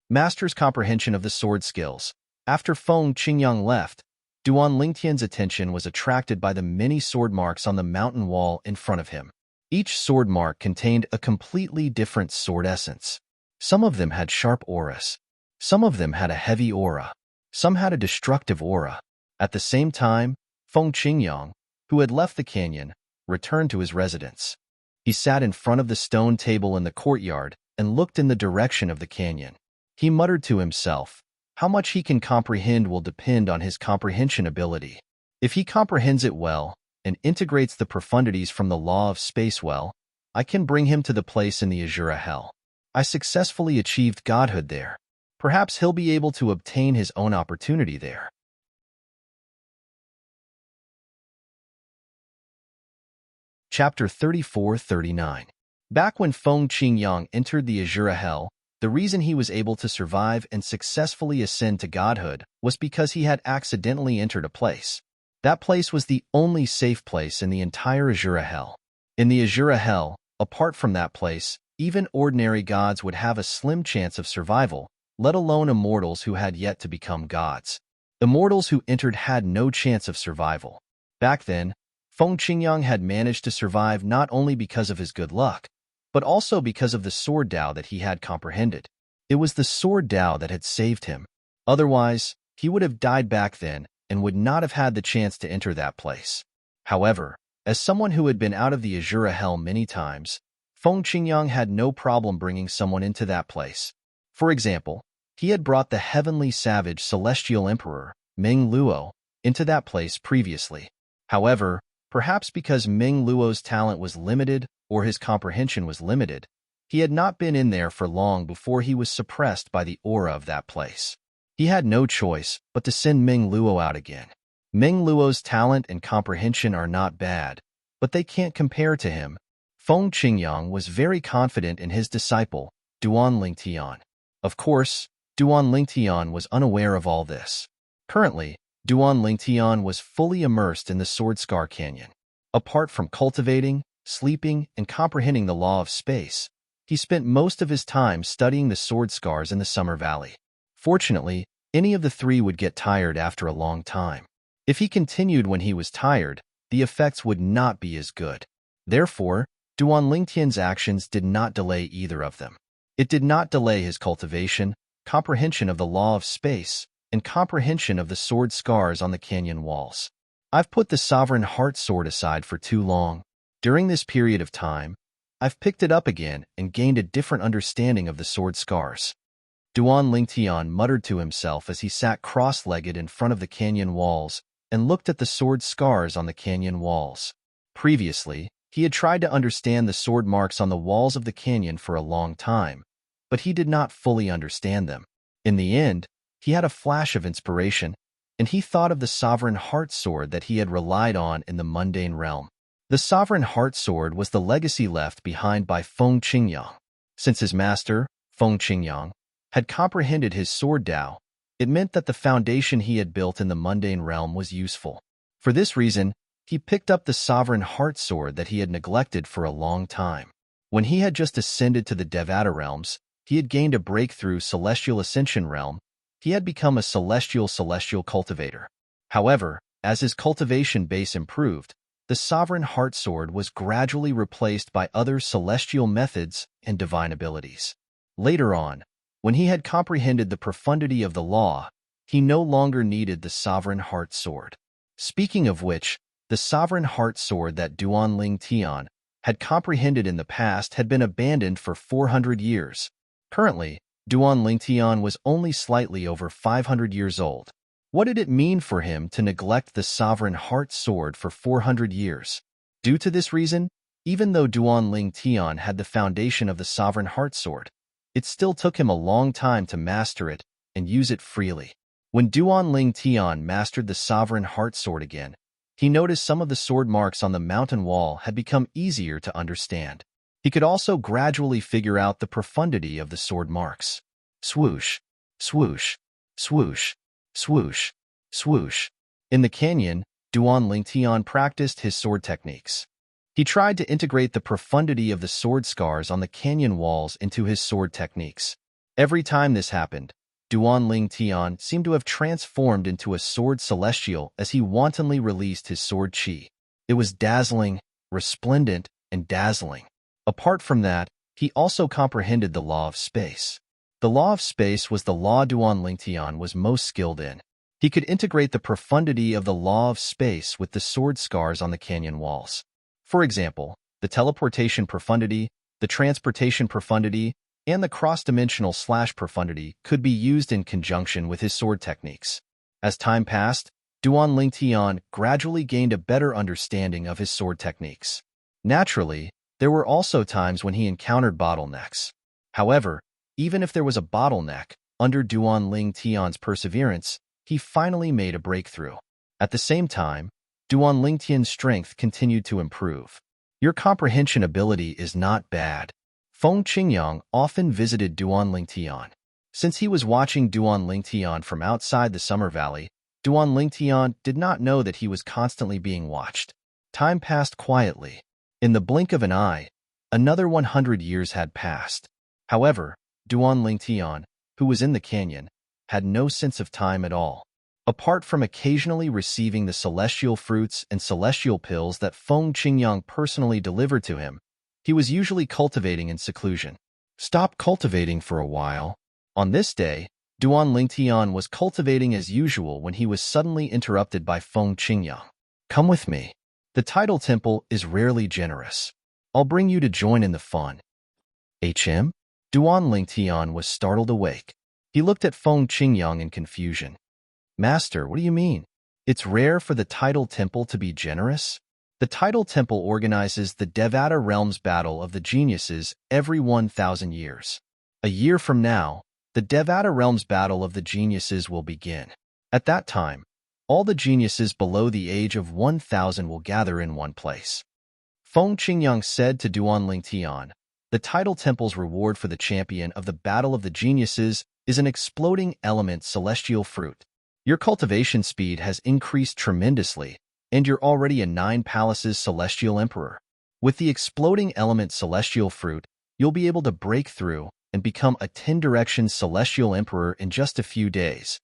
Master's comprehension of the sword skills. After Feng Qingyang left, Duan Lingtian's attention was attracted by the many sword marks on the mountain wall in front of him. Each sword mark contained a completely different sword essence. Some of them had sharp auras. Some of them had a heavy aura. Some had a destructive aura. At the same time, Feng Qingyang, who had left the canyon, returned to his residence. He sat in front of the stone table in the courtyard and looked in the direction of the canyon. He muttered to himself, how much he can comprehend will depend on his comprehension ability. If he comprehends it well and integrates the profundities from the law of space well, I can bring him to the place in the Azura Hell. I successfully achieved godhood there. Perhaps he'll be able to obtain his own opportunity there. Chapter 34-39. Back when Feng Qingyang entered the Azura Hell, the reason he was able to survive and successfully ascend to godhood was because he had accidentally entered a place. That place was the only safe place in the entire Azura Hell. In the Azura Hell, apart from that place, even ordinary gods would have a slim chance of survival, let alone immortals who had yet to become gods. Immortals who entered had no chance of survival. Back then, Feng Qingyang had managed to survive not only because of his good luck, but also because of the sword Dao that he had comprehended. It was the sword Dao that had saved him. Otherwise, he would have died back then and would not have had the chance to enter that place. However, as someone who had been out of the Azura Hell many times, Feng Qingyang had no problem bringing someone into that place. For example, he had brought the heavenly savage celestial emperor, Meng Luo, into that place previously. However, perhaps because Meng Luo's talent was limited or his comprehension was limited, he had not been in there for long before he was suppressed by the aura of that place. He had no choice but to send Meng Luo out again. Meng Luo's talent and comprehension are not bad, but they can't compare to him. Feng Qingyang was very confident in his disciple, Duan Lingtian. Of course, Duan Lingtian was unaware of all this. Currently, Duan Lingtian was fully immersed in the Sword Scar Canyon. Apart from cultivating, sleeping, and comprehending the law of space, he spent most of his time studying the sword scars in the Summer Valley. Fortunately, any of the three would get tired after a long time. If he continued when he was tired, the effects would not be as good. Therefore, Duan Lingtian's actions did not delay either of them. It did not delay his cultivation, comprehension of the law of space, and comprehension of the sword scars on the canyon walls. I've put the Sovereign Heart Sword aside for too long. During this period of time, I've picked it up again and gained a different understanding of the sword scars. Duan Lingtian muttered to himself as he sat cross-legged in front of the canyon walls and looked at the sword scars on the canyon walls. Previously, he had tried to understand the sword marks on the walls of the canyon for a long time, but he did not fully understand them. In the end, he had a flash of inspiration, and he thought of the sovereign heart sword that he had relied on in the mundane realm. The sovereign heart sword was the legacy left behind by Feng Qingyang. Since his master, Feng Qingyang, had comprehended his sword Tao, it meant that the foundation he had built in the mundane realm was useful. For this reason, he picked up the sovereign heart sword that he had neglected for a long time. When he had just ascended to the Devata realms, he had gained a breakthrough celestial ascension realm. He had become a celestial cultivator. However, as his cultivation base improved, the sovereign heart sword was gradually replaced by other celestial methods and divine abilities. Later on, when he had comprehended the profundity of the law, he no longer needed the sovereign heart sword. Speaking of which, the sovereign heart sword that Duanling Tian had comprehended in the past had been abandoned for 400 years. Currently, Duanling Tian was only slightly over 500 years old. What did it mean for him to neglect the sovereign heart sword for 400 years? Due to this reason, even though Duanling Tian had the foundation of the sovereign heart sword, it still took him a long time to master it and use it freely. When Duanling Tian mastered the sovereign heart sword again, he noticed some of the sword marks on the mountain wall had become easier to understand. He could also gradually figure out the profundity of the sword marks. Swoosh, swoosh, swoosh, swoosh, swoosh. In the canyon, Duanling Tian practiced his sword techniques. He tried to integrate the profundity of the sword scars on the canyon walls into his sword techniques. Every time this happened, Duanling Tian seemed to have transformed into a sword celestial as he wantonly released his sword qi. It was dazzling, resplendent, and dazzling. Apart from that, he also comprehended the law of space. The law of space was the law Duanling Tian was most skilled in. He could integrate the profundity of the law of space with the sword scars on the canyon walls. For example, the teleportation profundity, the transportation profundity, and the cross-dimensional slash profundity could be used in conjunction with his sword techniques. As time passed, Duanling Tian gradually gained a better understanding of his sword techniques. Naturally, there were also times when he encountered bottlenecks. However, even if there was a bottleneck, under Duanling Tian's perseverance, he finally made a breakthrough. At the same time, Duanling Tian's strength continued to improve. Your comprehension ability is not bad. Feng Qingyang often visited Duanling Tian. Since he was watching Duanling Tian from outside the Summer Valley, Duanling Tian did not know that he was constantly being watched. Time passed quietly. In the blink of an eye, another 100 years had passed. However, Duanling Tian, who was in the canyon, had no sense of time at all. Apart from occasionally receiving the celestial fruits and celestial pills that Feng Qingyang personally delivered to him, he was usually cultivating in seclusion. Stop cultivating for a while. On this day, Duanling Tian was cultivating as usual when he was suddenly interrupted by Feng Qingyang. Come with me. The tidal temple is rarely generous. I'll bring you to join in the fun. HM? Duanling Tian was startled awake. He looked at Feng Qingyang in confusion. Master, what do you mean? It's rare for the tidal temple to be generous? The tidal temple organizes the Devata Realms Battle of the Geniuses every 1,000 years. A year from now, the Devata Realms Battle of the Geniuses will begin. At that time, all the geniuses below the age of 1,000 will gather in one place. Feng Qingyang said to Duanling Tian, the tidal temple's reward for the champion of the Battle of the Geniuses is an exploding element celestial fruit. Your cultivation speed has increased tremendously, and you're already a 9 palaces celestial emperor. With the exploding element celestial fruit, you'll be able to break through and become a 10 directions celestial emperor in just a few days.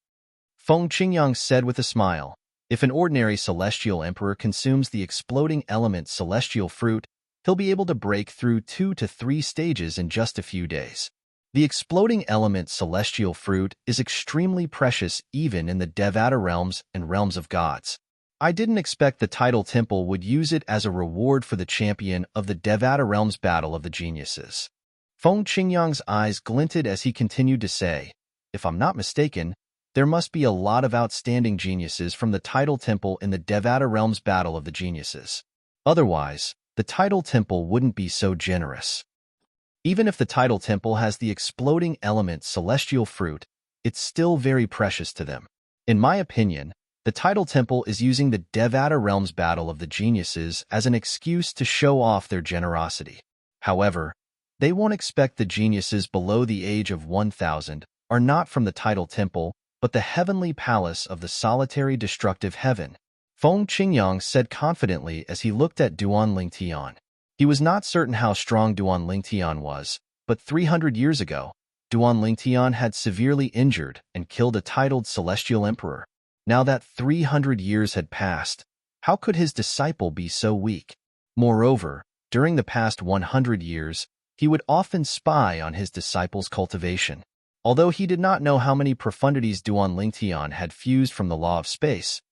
Feng Qingyang said with a smile, if an ordinary celestial emperor consumes the exploding element celestial fruit, he'll be able to break through 2 to 3 stages in just a few days. The exploding element celestial fruit is extremely precious even in the Devata realms and realms of gods. I didn't expect the tidal temple would use it as a reward for the champion of the Devata realms Battle of the Geniuses. Feng Qingyang's eyes glinted as he continued to say, if I'm not mistaken, there must be a lot of outstanding geniuses from the tidal temple in the Devata realms Battle of the Geniuses. Otherwise, the tidal temple wouldn't be so generous. Even if the tidal temple has the exploding element celestial fruit, it's still very precious to them. In my opinion, the tidal temple is using the Devata Realms Battle of the Geniuses as an excuse to show off their generosity. However, they won't expect the geniuses below the age of 1,000 are not from the tidal temple, but the heavenly palace of the solitary destructive heaven. Feng Qingyang said confidently as he looked at Duan Lingtian. He was not certain how strong Duan Lingtian was, but 300 years ago, Duan Lingtian had severely injured and killed a titled celestial emperor. Now that 300 years had passed, how could his disciple be so weak? Moreover, during the past 100 years, he would often spy on his disciple's cultivation. Although he did not know how many profundities Duan Lingtian had fused from the law of space,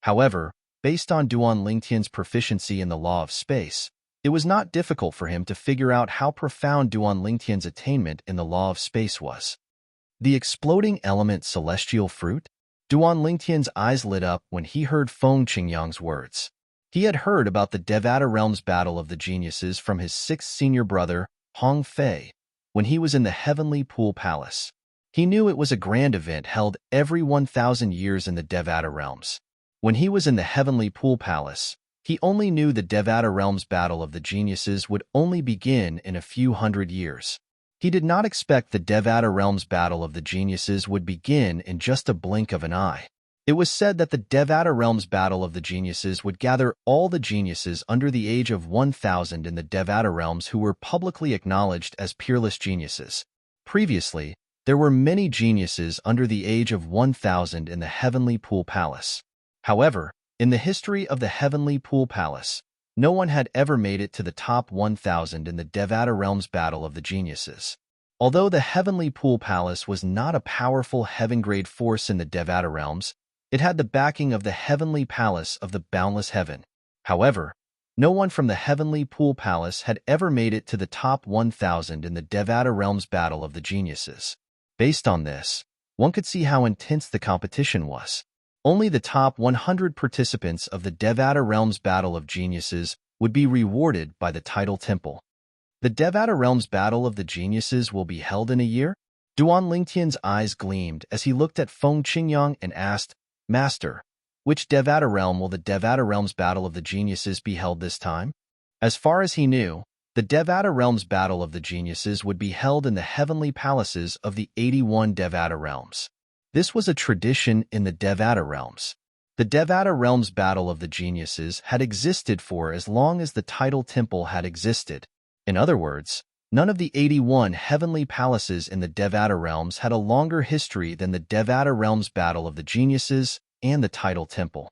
However, based on Duan Lingtian's proficiency in the law of space, it was not difficult for him to figure out how profound Duan Lingtian's attainment in the law of space was. The exploding element celestial fruit? Duan Lingtian's eyes lit up when he heard Feng Qingyang's words. He had heard about the Devata Realms Battle of the Geniuses from his sixth senior brother, Hong Fei, when he was in the Heavenly Pool Palace. He knew it was a grand event held every 1,000 years in the Devata Realms. When he was in the Heavenly Pool Palace, he only knew the Devata Realms Battle of the Geniuses would only begin in a few hundred years. He did not expect the Devata Realms Battle of the Geniuses would begin in just a blink of an eye. It was said that the Devata Realms Battle of the Geniuses would gather all the geniuses under the age of 1,000 in the Devata Realms who were publicly acknowledged as peerless geniuses. Previously, there were many geniuses under the age of 1,000 in the Heavenly Pool Palace. However, in the history of the Heavenly Pool Palace, no one had ever made it to the top 1,000 in the Devata Realms Battle of the Geniuses. Although the Heavenly Pool Palace was not a powerful heaven-grade force in the Devata Realms, it had the backing of the Heavenly Palace of the Boundless Heaven. However, no one from the Heavenly Pool Palace had ever made it to the top 1,000 in the Devata Realms Battle of the Geniuses. Based on this, one could see how intense the competition was. Only the top 100 participants of the Devata Realms Battle of Geniuses would be rewarded by the Tidal Temple. The Devata Realms Battle of the Geniuses will be held in a year? Duan Lingtian's eyes gleamed as he looked at Feng Qingyang and asked, "Master, which Devata realm will the Devata Realms Battle of the Geniuses be held this time?" As far as he knew, the Devata Realms Battle of the Geniuses would be held in the heavenly palaces of the 81 Devata realms. This was a tradition in the Devata realms. The Devata Realms Battle of the Geniuses had existed for as long as the Tidal Temple had existed. In other words, none of the 81 heavenly palaces in the Devata realms had a longer history than the Devata Realms Battle of the Geniuses and the Tidal Temple.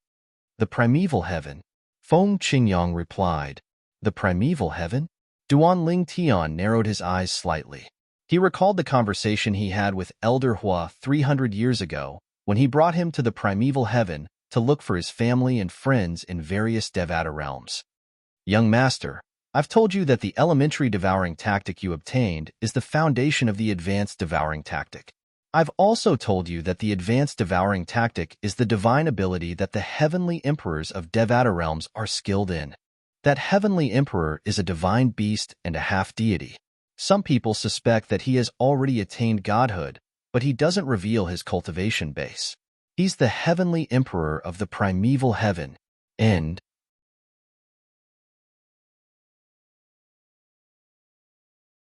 The primeval heaven? Feng Qingyang replied. The primeval heaven? Duan Lingtian narrowed his eyes slightly. He recalled the conversation he had with Elder Hua 300 years ago when he brought him to the primeval heaven to look for his family and friends in various Devata realms. Young master, I've told you that the elementary devouring tactic you obtained is the foundation of the advanced devouring tactic. I've also told you that the advanced devouring tactic is the divine ability that the heavenly emperors of Devata realms are skilled in. That heavenly emperor is a divine beast and a half-deity. Some people suspect that he has already attained godhood, but he doesn't reveal his cultivation base. He's the heavenly emperor of the primeval heaven. End.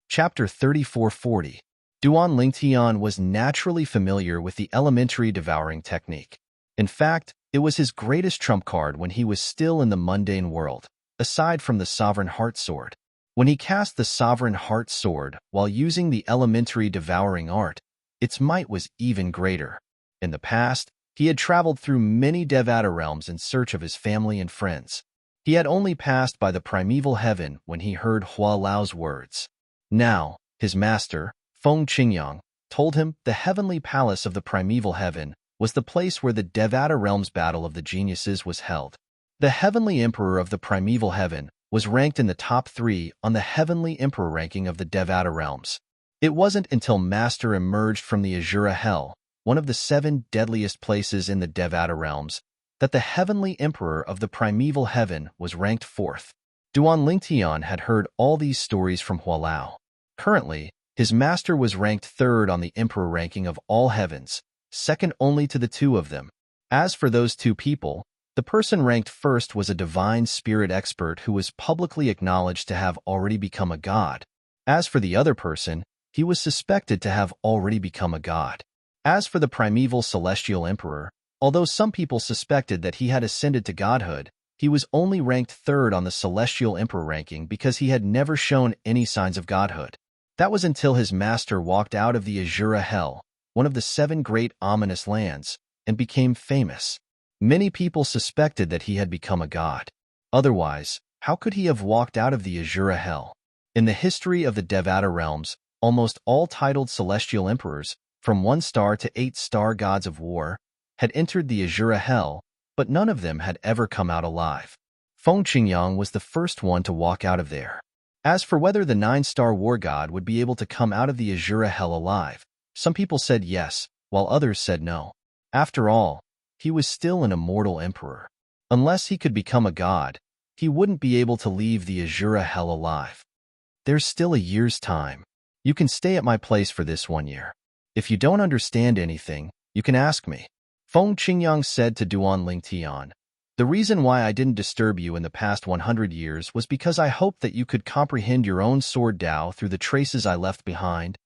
Chapter 3440. Duan Lingtian was naturally familiar with the elementary devouring technique. In fact, it was his greatest trump card when he was still in the mundane world, aside from the Sovereign Heart Sword. When he cast the Sovereign Heart Sword while using the elementary devouring art, its might was even greater. In the past, he had traveled through many Devata realms in search of his family and friends. He had only passed by the primeval heaven when he heard Hua Lao's words. Now, his master, Feng Qingyang, told him the heavenly palace of the primeval heaven was the place where the Devata Realms Battle of the Geniuses was held. The heavenly emperor of the primeval heaven was ranked in the top 3 on the heavenly emperor ranking of the Devata realms. It wasn't until Master emerged from the Azura Hell, one of the 7 deadliest places in the Devata realms, that the heavenly emperor of the primeval heaven was ranked 4th. Duan Lingtian had heard all these stories from Hualao. Currently, his master was ranked 3rd on the emperor ranking of all heavens, second only to the 2 of them. As for those 2 people, the person ranked 1st was a divine spirit expert who was publicly acknowledged to have already become a god. As for the other person, he was suspected to have already become a god. As for the primeval celestial emperor, although some people suspected that he had ascended to godhood, he was only ranked 3rd on the celestial emperor ranking because he had never shown any signs of godhood. That was until his master walked out of the Azura Hell, one of the 7 great ominous lands, and became famous. Many people suspected that he had become a god. Otherwise, how could he have walked out of the Azura Hell? In the history of the Devata realms, almost all titled celestial emperors, from 1-star to 8-star gods of war, had entered the Azura Hell, but none of them had ever come out alive. Feng Qingyang was the first one to walk out of there. As for whether the 9-star war god would be able to come out of the Azura Hell alive, some people said yes, while others said no. After all, he was still an immortal emperor. Unless he could become a god, he wouldn't be able to leave the Azura Hell alive. There's still a year's time. You can stay at my place for this 1 year. If you don't understand anything, you can ask me. Feng Qingyang said to Duan Lingtian. The reason why I didn't disturb you in the past 100 years was because I hoped that you could comprehend your own sword Dao through the traces I left behind.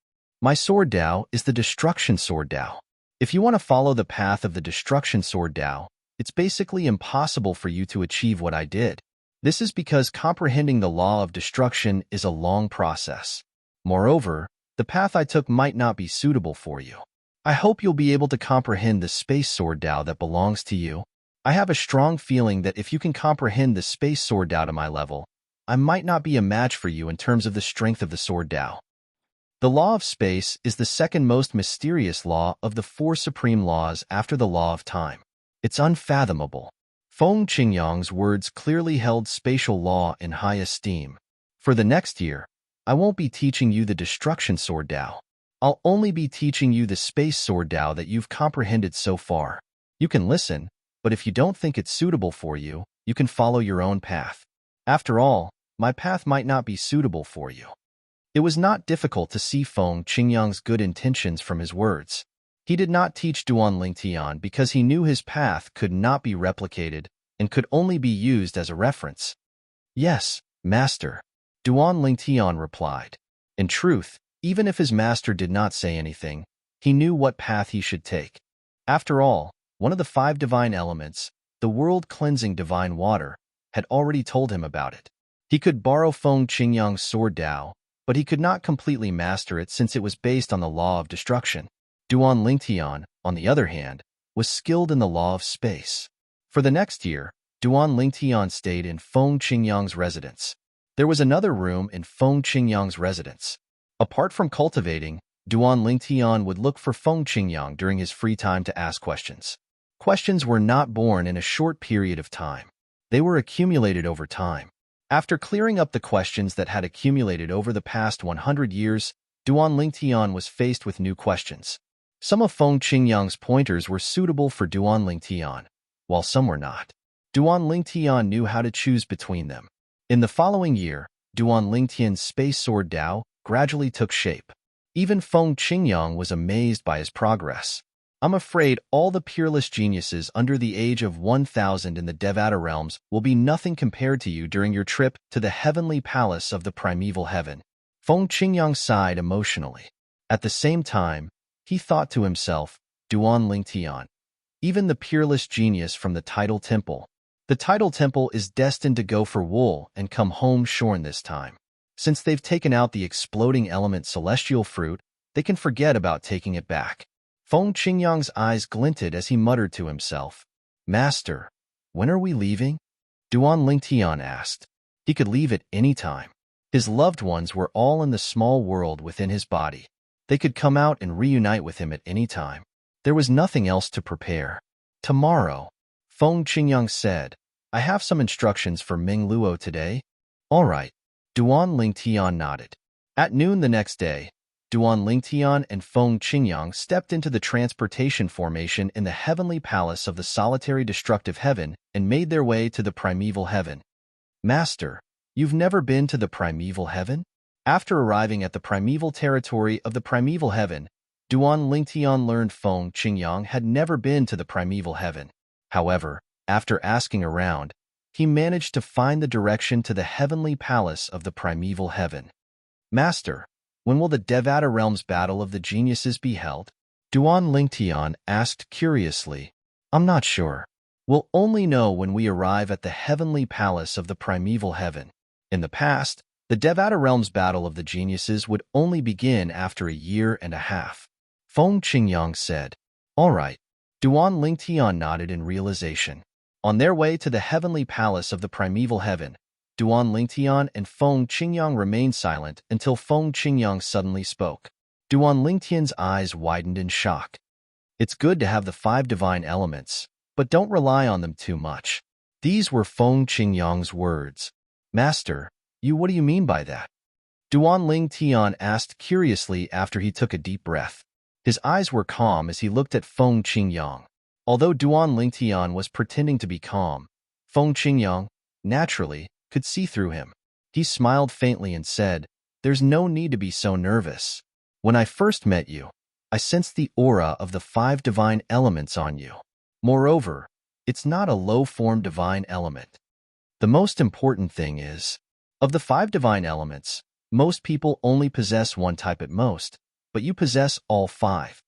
My sword Dao is the destruction sword Dao. If you want to follow the path of the destruction sword Dao, it's basically impossible for you to achieve what I did. This is because comprehending the law of destruction is a long process. Moreover, the path I took might not be suitable for you. I hope you'll be able to comprehend the space sword Dao that belongs to you. I have a strong feeling that if you can comprehend the space sword Dao to my level, I might not be a match for you in terms of the strength of the sword Dao. The law of space is the second most mysterious law of the 4 supreme laws after the law of time. It's unfathomable. Feng Qingyang's words clearly held spatial law in high esteem. For the next year, I won't be teaching you the destruction sword Dao. I'll only be teaching you the space sword Dao that you've comprehended so far. You can listen, but if you don't think it's suitable for you, you can follow your own path. After all, my path might not be suitable for you. It was not difficult to see Feng Qingyang's good intentions from his words. He did not teach Duan Lingtian because he knew his path could not be replicated and could only be used as a reference. Yes, master, Duan Lingtian replied. In truth, even if his master did not say anything, he knew what path he should take. After all, one of the 5 divine elements, the world-cleansing divine water, had already told him about it. He could borrow Feng Qingyang's sword Dao, but he could not completely master it since it was based on the law of destruction. Duan Lingtian, on the other hand, was skilled in the law of space. For the next year, Duan Lingtian stayed in Feng Qingyang's residence. There was another room in Feng Qingyang's residence. Apart from cultivating, Duan Lingtian would look for Feng Qingyang during his free time to ask questions. Questions were not born in a short period of time. They were accumulated over time. After clearing up the questions that had accumulated over the past 100 years, Duan Lingtian was faced with new questions. Some of Feng Qingyang's pointers were suitable for Duan Lingtian, while some were not. Duan Lingtian knew how to choose between them. In the following year, Duan Lingtian's space sword Dao gradually took shape. Even Feng Qingyang was amazed by his progress. I'm afraid all the peerless geniuses under the age of 1,000 in the Devata realms will be nothing compared to you during your trip to the heavenly palace of the primeval heaven. Feng Qingyang sighed emotionally. At the same time, he thought to himself, Duan Lingtian, even the peerless genius from the Tidal Temple. The Tidal Temple is destined to go for wool and come home shorn this time. Since they've taken out the exploding element celestial fruit, they can forget about taking it back. Feng Qingyang's eyes glinted as he muttered to himself, Master, when are we leaving? Duan Lingtian asked. He could leave at any time. His loved ones were all in the small world within his body. They could come out and reunite with him at any time. There was nothing else to prepare. Tomorrow, Feng Qingyang said, I have some instructions for Ming Luo today. All right. Duan Lingtian nodded. At noon the next day, Duan Lingtian and Feng Qingyang stepped into the transportation formation in the heavenly palace of the solitary destructive heaven and made their way to the primeval heaven. Master, you've never been to the primeval heaven? After arriving at the primeval territory of the primeval heaven, Duan Lingtian learned Feng Qingyang had never been to the primeval heaven. However, after asking around, he managed to find the direction to the heavenly palace of the primeval heaven. Master, when will the Devata Realms Battle of the Geniuses be held? Duan Lingtian asked curiously. I'm not sure. We'll only know when we arrive at the heavenly palace of the primeval heaven. In the past, the Devata Realms Battle of the Geniuses would only begin after a year and a half. Feng Qingyang said. All right. Duan Lingtian nodded in realization. On their way to the heavenly palace of the primeval heaven, Duan Lingtian and Feng Qingyang remained silent until Feng Qingyang suddenly spoke. Duan Lingtian's eyes widened in shock. It's good to have the 5 divine elements, but don't rely on them too much. These were Feng Qingyang's words. Master, what do you mean by that? Duan Lingtian asked curiously after he took a deep breath. His eyes were calm as he looked at Feng Qingyang. Although Duan Lingtian was pretending to be calm, Feng Qingyang, naturally, could see through him. He smiled faintly and said, There's no need to be so nervous. When I first met you, I sensed the aura of the 5 divine elements on you. Moreover, it's not a low-form divine element. The most important thing is, of the 5 divine elements, most people only possess one type at most, but you possess all 5.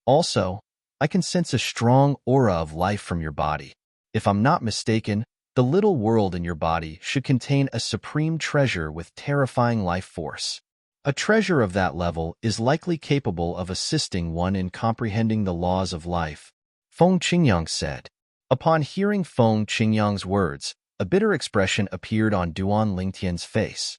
Also, I can sense a strong aura of life from your body. If I'm not mistaken, the little world in your body should contain a supreme treasure with terrifying life force. A treasure of that level is likely capable of assisting one in comprehending the laws of life, Feng Qingyang said. Upon hearing Feng Qingyang's words, a bitter expression appeared on Duan Lingtian's face.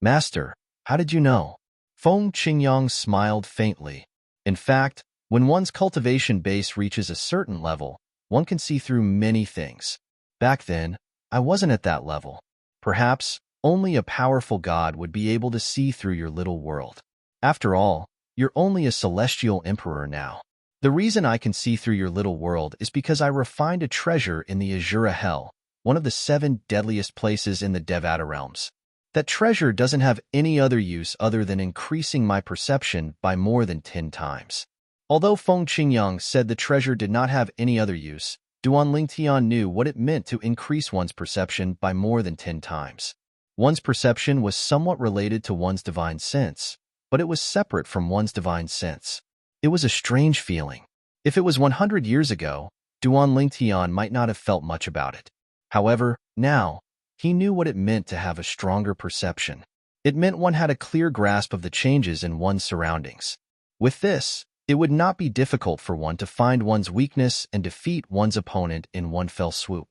Master, how did you know? Feng Qingyang smiled faintly. In fact, when one's cultivation base reaches a certain level, one can see through many things. Back then, I wasn't at that level. Perhaps only a powerful god would be able to see through your little world. After all, you're only a celestial emperor now. The reason I can see through your little world is because I refined a treasure in the Azura Hell, one of the 7 deadliest places in the Devata realms. That treasure doesn't have any other use other than increasing my perception by more than 10 times. Although Feng Qingyang said the treasure did not have any other use, Duan Lingtian knew what it meant to increase one's perception by more than 10 times. One's perception was somewhat related to one's divine sense, but it was separate from one's divine sense. It was a strange feeling. If it was 100 years ago, Duan Lingtian might not have felt much about it. However, now, he knew what it meant to have a stronger perception. It meant one had a clear grasp of the changes in one's surroundings. With this, it would not be difficult for one to find one's weakness and defeat one's opponent in one fell swoop.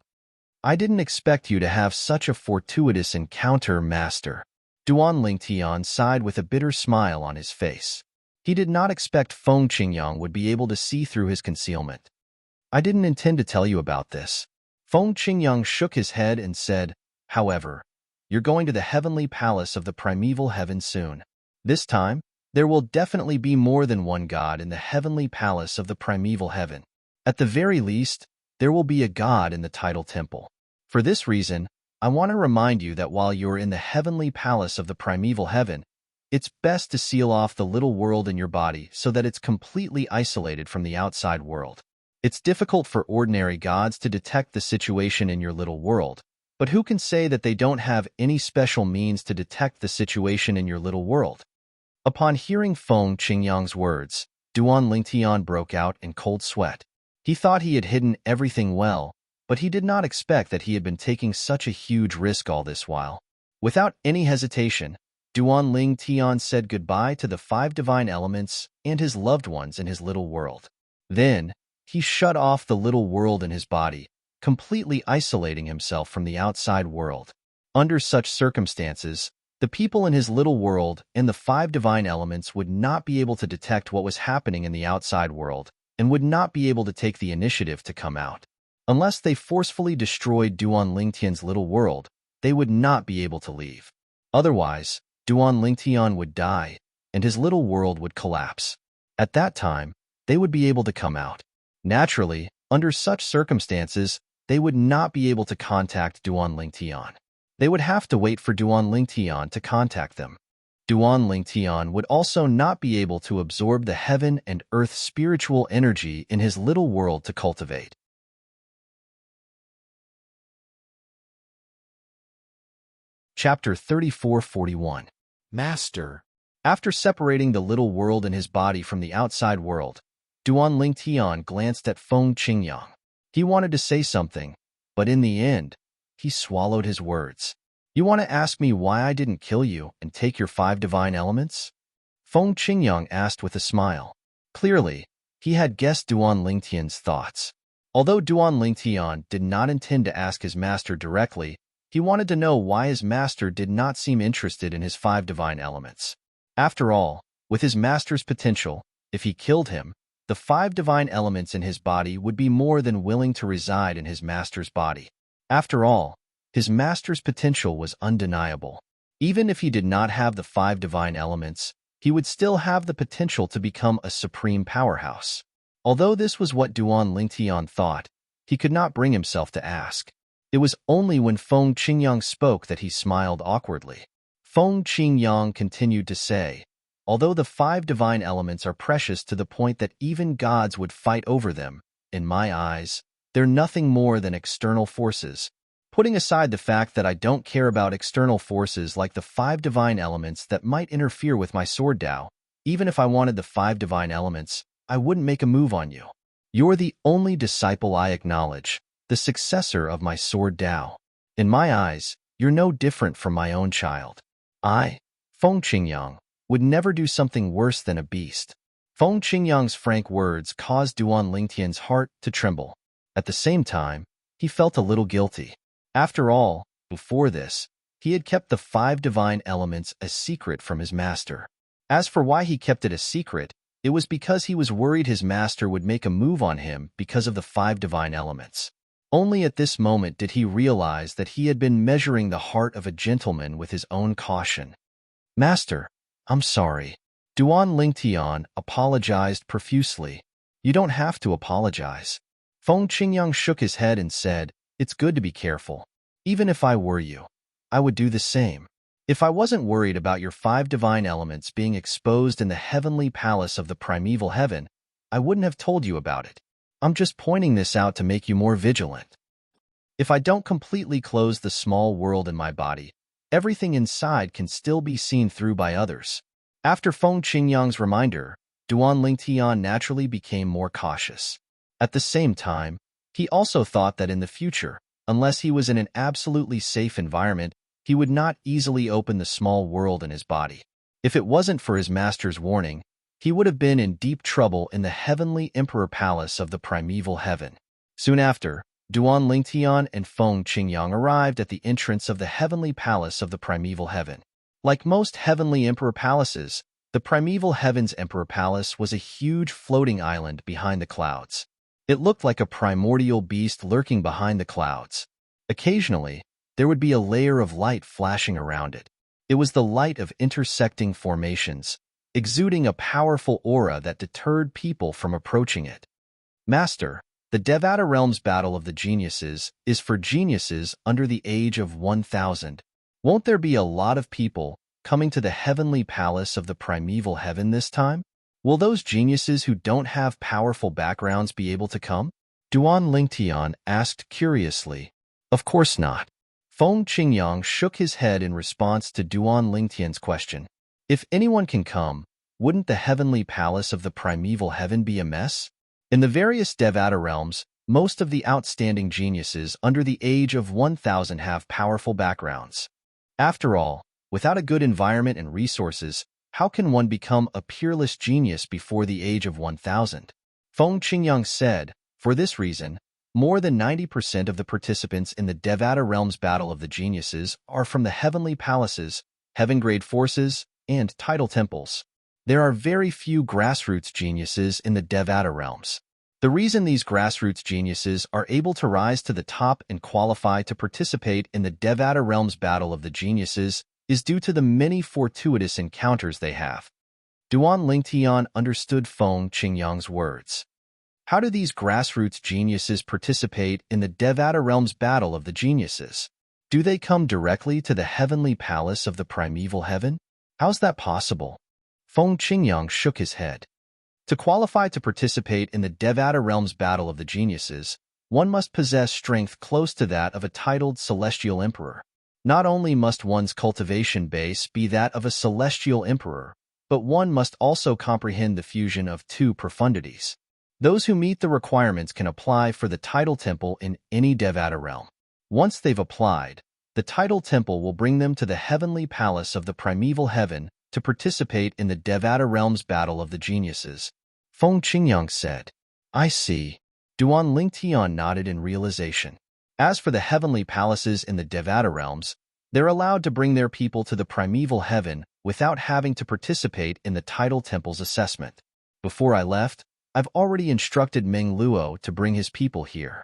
I didn't expect you to have such a fortuitous encounter, Master. Duan Lingtian sighed with a bitter smile on his face. He did not expect Feng Qingyang would be able to see through his concealment. I didn't intend to tell you about this. Feng Qingyang shook his head and said, However, you're going to the heavenly palace of the primeval heaven soon. This time, there will definitely be more than one god in the heavenly palace of the primeval heaven. At the very least, there will be a god in the tidal temple. For this reason, I want to remind you that while you're in the heavenly palace of the primeval heaven, it's best to seal off the little world in your body so that it's completely isolated from the outside world. It's difficult for ordinary gods to detect the situation in your little world, but who can say that they don't have any special means to detect the situation in your little world? Upon hearing Feng Qingyang's words, Duan Lingtian broke out in cold sweat. He thought he had hidden everything well, but he did not expect that he had been taking such a huge risk all this while. Without any hesitation, Duan Lingtian said goodbye to the 5 divine elements and his loved ones in his little world. Then, he shut off the little world in his body, completely isolating himself from the outside world. Under such circumstances, the people in his little world and the 5 divine elements would not be able to detect what was happening in the outside world and would not be able to take the initiative to come out. Unless they forcefully destroyed Duan Lingtian's little world, they would not be able to leave. Otherwise, Duan Lingtian would die, and his little world would collapse. At that time, they would be able to come out. Naturally, under such circumstances, they would not be able to contact Duan Lingtian. They would have to wait for Duan Lingtian to contact them. Duan Lingtian would also not be able to absorb the heaven and earth spiritual energy in his little world to cultivate. Chapter 34:41. Master. After separating the little world in his body from the outside world, Duan Lingtian glanced at Feng Qingyang. He wanted to say something, but in the end, he swallowed his words. You want to ask me why I didn't kill you and take your 5 divine elements? Feng Qingyang asked with a smile. Clearly, he had guessed Duan Lingtian's thoughts. Although Duan Lingtian did not intend to ask his master directly, he wanted to know why his master did not seem interested in his 5 divine elements. After all, with his master's potential, if he killed him, the 5 divine elements in his body would be more than willing to reside in his master's body. After all, his master's potential was undeniable. Even if he did not have the 5 divine elements, he would still have the potential to become a supreme powerhouse. Although this was what Duan Lingtian thought, he could not bring himself to ask. It was only when Feng Qingyang spoke that he smiled awkwardly. Feng Qingyang continued to say, although the 5 divine elements are precious to the point that even gods would fight over them, in my eyes, they're nothing more than external forces. Putting aside the fact that I don't care about external forces like the 5 divine elements that might interfere with my sword Tao, even if I wanted the 5 divine elements, I wouldn't make a move on you. You're the only disciple I acknowledge, the successor of my sword Tao. In my eyes, you're no different from my own child. I, Feng Qingyang, would never do something worse than a beast. Feng Qingyang's frank words caused Duan Lingtian's heart to tremble. At the same time, he felt a little guilty. After all, before this, he had kept the 5 divine elements a secret from his master. As for why he kept it a secret, it was because he was worried his master would make a move on him because of the 5 divine elements. Only at this moment did he realize that he had been measuring the heart of a gentleman with his own caution. Master, I'm sorry. Duan Lingtian apologized profusely. You don't have to apologize. Feng Qingyang shook his head and said, it's good to be careful. Even if I were you, I would do the same. If I wasn't worried about your 5 divine elements being exposed in the heavenly palace of the primeval heaven, I wouldn't have told you about it. I'm just pointing this out to make you more vigilant. If I don't completely close the small world in my body, everything inside can still be seen through by others. After Feng Qingyang's reminder, Duan Lingtian naturally became more cautious. At the same time, he also thought that in the future, unless he was in an absolutely safe environment, he would not easily open the small world in his body. If it wasn't for his master's warning, he would have been in deep trouble in the heavenly emperor palace of the primeval heaven. Soon after, Duan Lingtian and Feng Qingyang arrived at the entrance of the heavenly palace of the primeval heaven. Like most heavenly emperor palaces, the primeval heaven's emperor palace was a huge floating island behind the clouds. It looked like a primordial beast lurking behind the clouds. Occasionally, there would be a layer of light flashing around it. It was the light of intersecting formations, exuding a powerful aura that deterred people from approaching it. Master, the Devata Realm's Battle of the Geniuses is for geniuses under the age of 1,000. Won't there be a lot of people coming to the heavenly palace of the primeval heaven this time? Will those geniuses who don't have powerful backgrounds be able to come? Duan Lingtian asked curiously. Of course not. Feng Qingyang shook his head in response to Duan Lingtian's question. If anyone can come, wouldn't the heavenly palace of the primeval heaven be a mess? In the various Devata realms, most of the outstanding geniuses under the age of 1,000 have powerful backgrounds. After all, without a good environment and resources, how can one become a peerless genius before the age of 1,000? Feng Qingyang said, for this reason, more than 90% of the participants in the Devata Realm's Battle of the Geniuses are from the heavenly palaces, heaven-grade forces, and tidal temples. There are very few grassroots geniuses in the Devata Realms. The reason these grassroots geniuses are able to rise to the top and qualify to participate in the Devata Realm's Battle of the Geniuses is due to the many fortuitous encounters they have. Duan Lingtian understood Feng Qingyang's words. How do these grassroots geniuses participate in the Devata realm's battle of the geniuses? Do they come directly to the heavenly palace of the primeval heaven? How's that possible? Feng Qingyang shook his head. To qualify to participate in the Devata realm's battle of the geniuses, one must possess strength close to that of a titled celestial emperor. Not only must one's cultivation base be that of a celestial emperor, but one must also comprehend the fusion of two profundities. Those who meet the requirements can apply for the title temple in any Devata realm. Once they've applied, the title temple will bring them to the heavenly palace of the primeval heaven to participate in the Devata realm's battle of the geniuses. Feng Qingyang said. I see. Duan Lingtian nodded in realization. As for the heavenly palaces in the Devata realms, they're allowed to bring their people to the primeval heaven without having to participate in the title temple's assessment. Before I left, I've already instructed Meng Luo to bring his people here.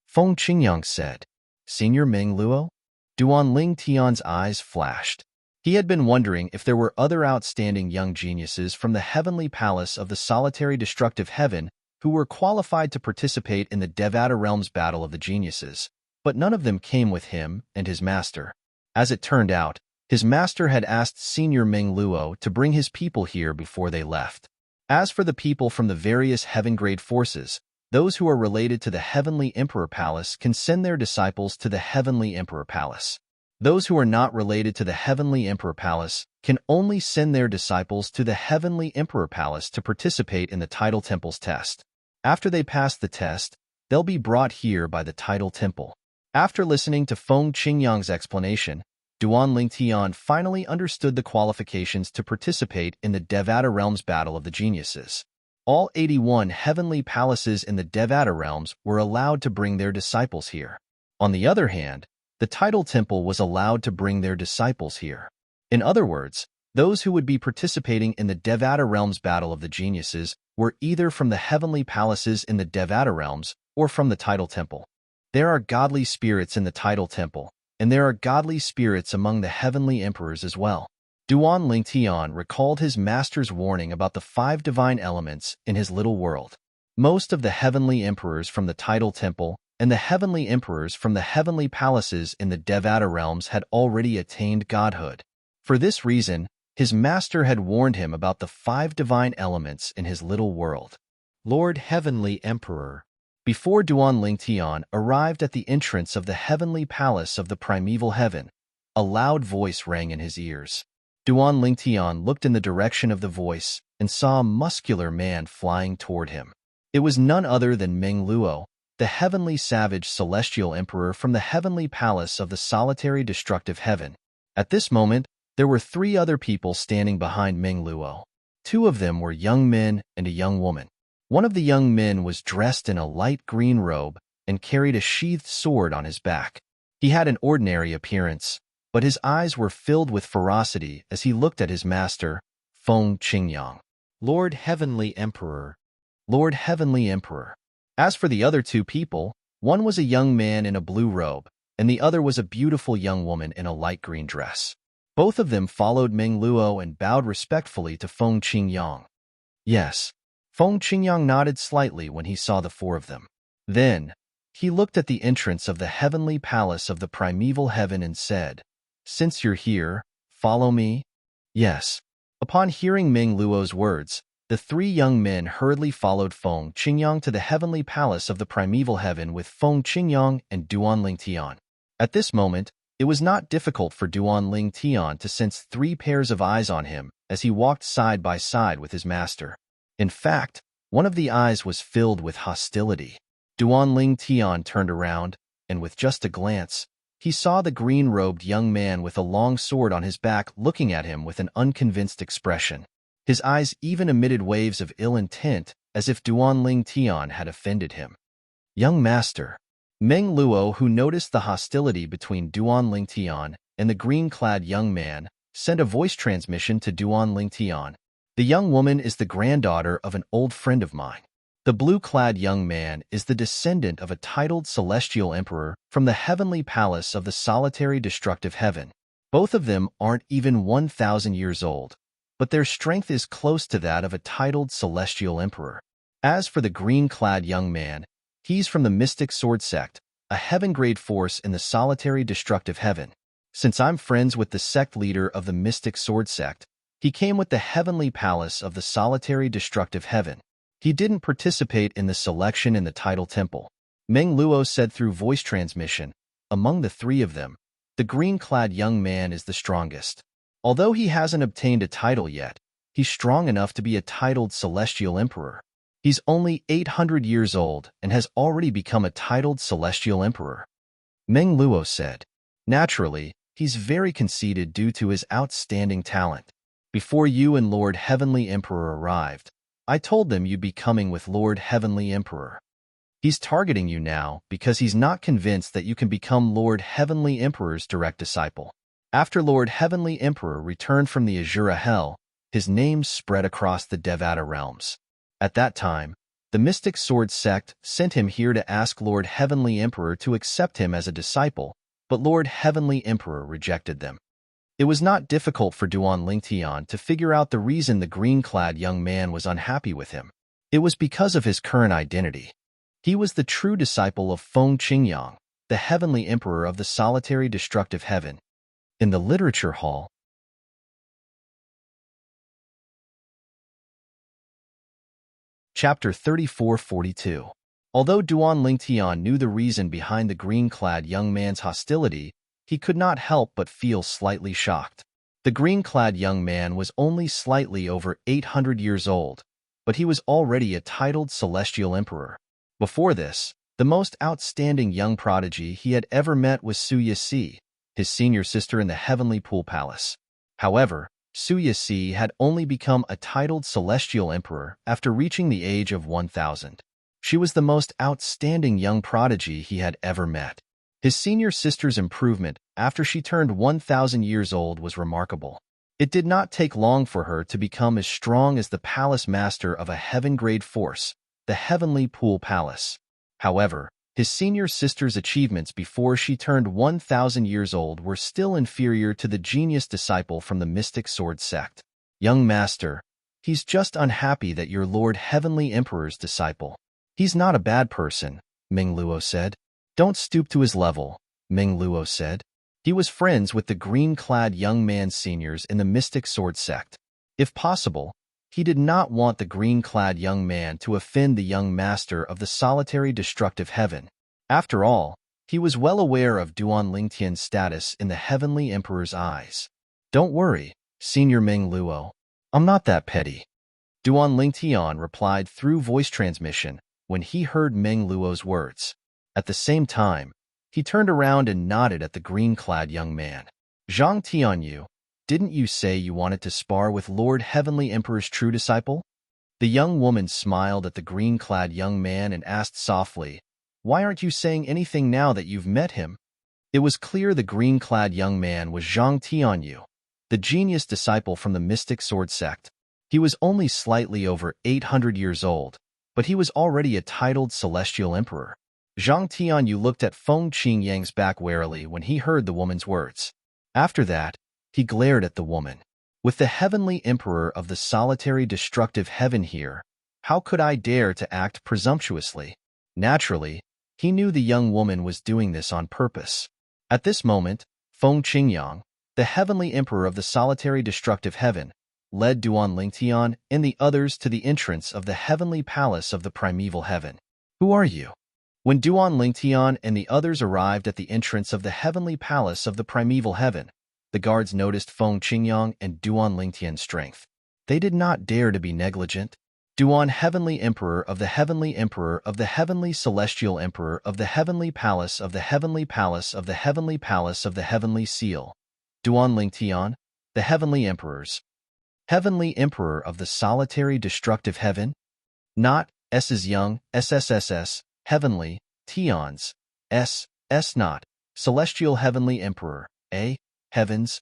Feng Qingyang said. Senior Meng Luo? Duan Lingtian's eyes flashed. He had been wondering if there were other outstanding young geniuses from the heavenly palace of the solitary destructive heaven who were qualified to participate in the Devata realm's battle of the geniuses, but none of them came with him and his master. As it turned out, his master had asked Senior Meng Luo to bring his people here before they left. As for the people from the various heaven-grade forces, those who are related to the Heavenly Emperor Palace can send their disciples to the Heavenly Emperor Palace. Those who are not related to the Heavenly Emperor Palace can only send their disciples to the Heavenly Emperor Palace to participate in the Title Temple's test. After they pass the test, they'll be brought here by the Title Temple. After listening to Feng Qingyang's explanation, Duan Lingtian finally understood the qualifications to participate in the Devata realm's battle of the geniuses. All 81 heavenly palaces in the Devata realms were allowed to bring their disciples here. On the other hand, the Title Temple was allowed to bring their disciples here. In other words, those who would be participating in the Devata realm's battle of the geniuses were either from the heavenly palaces in the Devata realms or from the Title Temple. There are godly spirits in the Title Temple, and there are godly spirits among the heavenly emperors as well. Duan Lingtian recalled his master's warning about the 5 divine elements in his little world. Most of the heavenly emperors from the Title Temple and the heavenly emperors from the heavenly palaces in the Devata realms had already attained godhood. For this reason, his master had warned him about the 5 divine elements in his little world. Lord Heavenly Emperor. Before Duan Lingtian arrived at the entrance of the heavenly palace of the primeval heaven, a loud voice rang in his ears. Duan Lingtian looked in the direction of the voice and saw a muscular man flying toward him. It was none other than Meng Luo, the heavenly savage celestial emperor from the heavenly palace of the solitary destructive heaven. At this moment, there were 3 other people standing behind Meng Luo. 2 of them were young men and a young woman. One of the young men was dressed in a light green robe and carried a sheathed sword on his back. He had an ordinary appearance, but his eyes were filled with ferocity as he looked at his master, Feng Qingyang. Lord Heavenly Emperor. Lord Heavenly Emperor. As for the other 2 people, one was a young man in a blue robe, and the other was a beautiful young woman in a light green dress. Both of them followed Meng Luo and bowed respectfully to Feng Qingyang. Yes. Feng Qingyang nodded slightly when he saw the 4 of them. Then, he looked at the entrance of the heavenly palace of the primeval heaven and said, Since you're here, follow me? Yes. Upon hearing Meng Luo's words, the 3 young men hurriedly followed Feng Qingyang to the heavenly palace of the primeval heaven with Feng Qingyang and Duan Lingtian. At this moment, it was not difficult for Duan Lingtian to sense 3 pairs of eyes on him as he walked side by side with his master. In fact, one of the eyes was filled with hostility. Duan Lingtian turned around, and with just a glance, he saw the green-robed young man with a long sword on his back looking at him with an unconvinced expression. His eyes even emitted waves of ill intent, as if Duan Lingtian had offended him. Young master. Meng Luo, who noticed the hostility between Duan Lingtian and the green-clad young man, sent a voice transmission to Duan Lingtian. The young woman is the granddaughter of an old friend of mine. The blue-clad young man is the descendant of a titled celestial emperor from the heavenly palace of the solitary destructive heaven. Both of them aren't even 1,000 years old, but their strength is close to that of a titled celestial emperor. As for the green-clad young man, he's from the mystic sword sect, a heaven-grade force in the solitary destructive heaven. Since I'm friends with the sect leader of the mystic sword sect, he came with the heavenly palace of the solitary destructive heaven. He didn't participate in the selection in the title temple. Meng Luo said through voice transmission. Among the three of them, the green-clad young man is the strongest. Although he hasn't obtained a title yet, he's strong enough to be a titled celestial emperor. He's only 800 years old and has already become a titled celestial emperor. Meng Luo said. Naturally, he's very conceited due to his outstanding talent. Before you and Lord Heavenly Emperor arrived, I told them you'd be coming with Lord Heavenly Emperor. He's targeting you now because he's not convinced that you can become Lord Heavenly Emperor's direct disciple. After Lord Heavenly Emperor returned from the Azura Hell, his name spread across the Devata realms. At that time, the Mystic Sword sect sent him here to ask Lord Heavenly Emperor to accept him as a disciple, but Lord Heavenly Emperor rejected them. It was not difficult for Duan Lingtian to figure out the reason the green-clad young man was unhappy with him. It was because of his current identity. He was the true disciple of Feng Qingyang, the Heavenly Emperor of the solitary destructive heaven. In the literature hall, Chapter 3442. Although Duan Lingtian knew the reason behind the green-clad young man's hostility, he could not help but feel slightly shocked. The green-clad young man was only slightly over 800 years old, but he was already a titled celestial emperor. Before this, the most outstanding young prodigy he had ever met was Su Yixi, his senior sister in the Heavenly Pool Palace. However, Su Yixi had only become a titled celestial emperor after reaching the age of 1,000. She was the most outstanding young prodigy he had ever met. His senior sister's improvement after she turned 1,000 years old was remarkable. It did not take long for her to become as strong as the palace master of a heaven-grade force, the Heavenly Pool Palace. However, his senior sister's achievements before she turned 1,000 years old were still inferior to the genius disciple from the Mystic Sword sect. Young master, he's just unhappy that you're Lord Heavenly Emperor's disciple. He's not a bad person, Meng Luo said. Don't stoop to his level, Meng Luo said. He was friends with the green-clad young man's seniors in the Mystic Sword sect. If possible, he did not want the green-clad young man to offend the young master of the solitary destructive heaven. After all, he was well aware of Duan Lingtian's status in the Heavenly Emperor's eyes. Don't worry, Senior Meng Luo. I'm not that petty. Duan Lingtian replied through voice transmission when he heard Meng Luo's words. At the same time, he turned around and nodded at the green-clad young man. Zhang Tianyu, didn't you say you wanted to spar with Lord Heavenly Emperor's true disciple? The young woman smiled at the green-clad young man and asked softly, why aren't you saying anything now that you've met him? It was clear the green-clad young man was Zhang Tianyu, the genius disciple from the Mystic Sword sect. He was only slightly over 800 years old, but he was already a titled celestial emperor. Zhang Tianyu looked at Feng Qingyang's back warily when he heard the woman's words. After that, he glared at the woman. With the Heavenly Emperor of the solitary destructive heaven here, how could I dare to act presumptuously? Naturally, he knew the young woman was doing this on purpose. At this moment, Feng Qingyang, the Heavenly Emperor of the solitary destructive heaven, led Duan Lingtian and the others to the entrance of the heavenly palace of the primeval heaven. Who are you? When Duan Lingtian and the others arrived at the entrance of the heavenly palace of the primeval heaven, the guards noticed Feng Qingyang and Duan Lingtian's strength. They did not dare to be negligent. Duan Heavenly Emperor of the Heavenly Emperor of the Heavenly Celestial Emperor of the Heavenly Palace of the Heavenly Palace of the Heavenly Palace of the Heavenly Seal. Duan Lingtian, the Heavenly Emperors. Heavenly Emperor of the solitary destructive heaven? Not S's young, SSSS, Heavenly, Tions, S not, Celestial Heavenly Emperor, A, Heavens.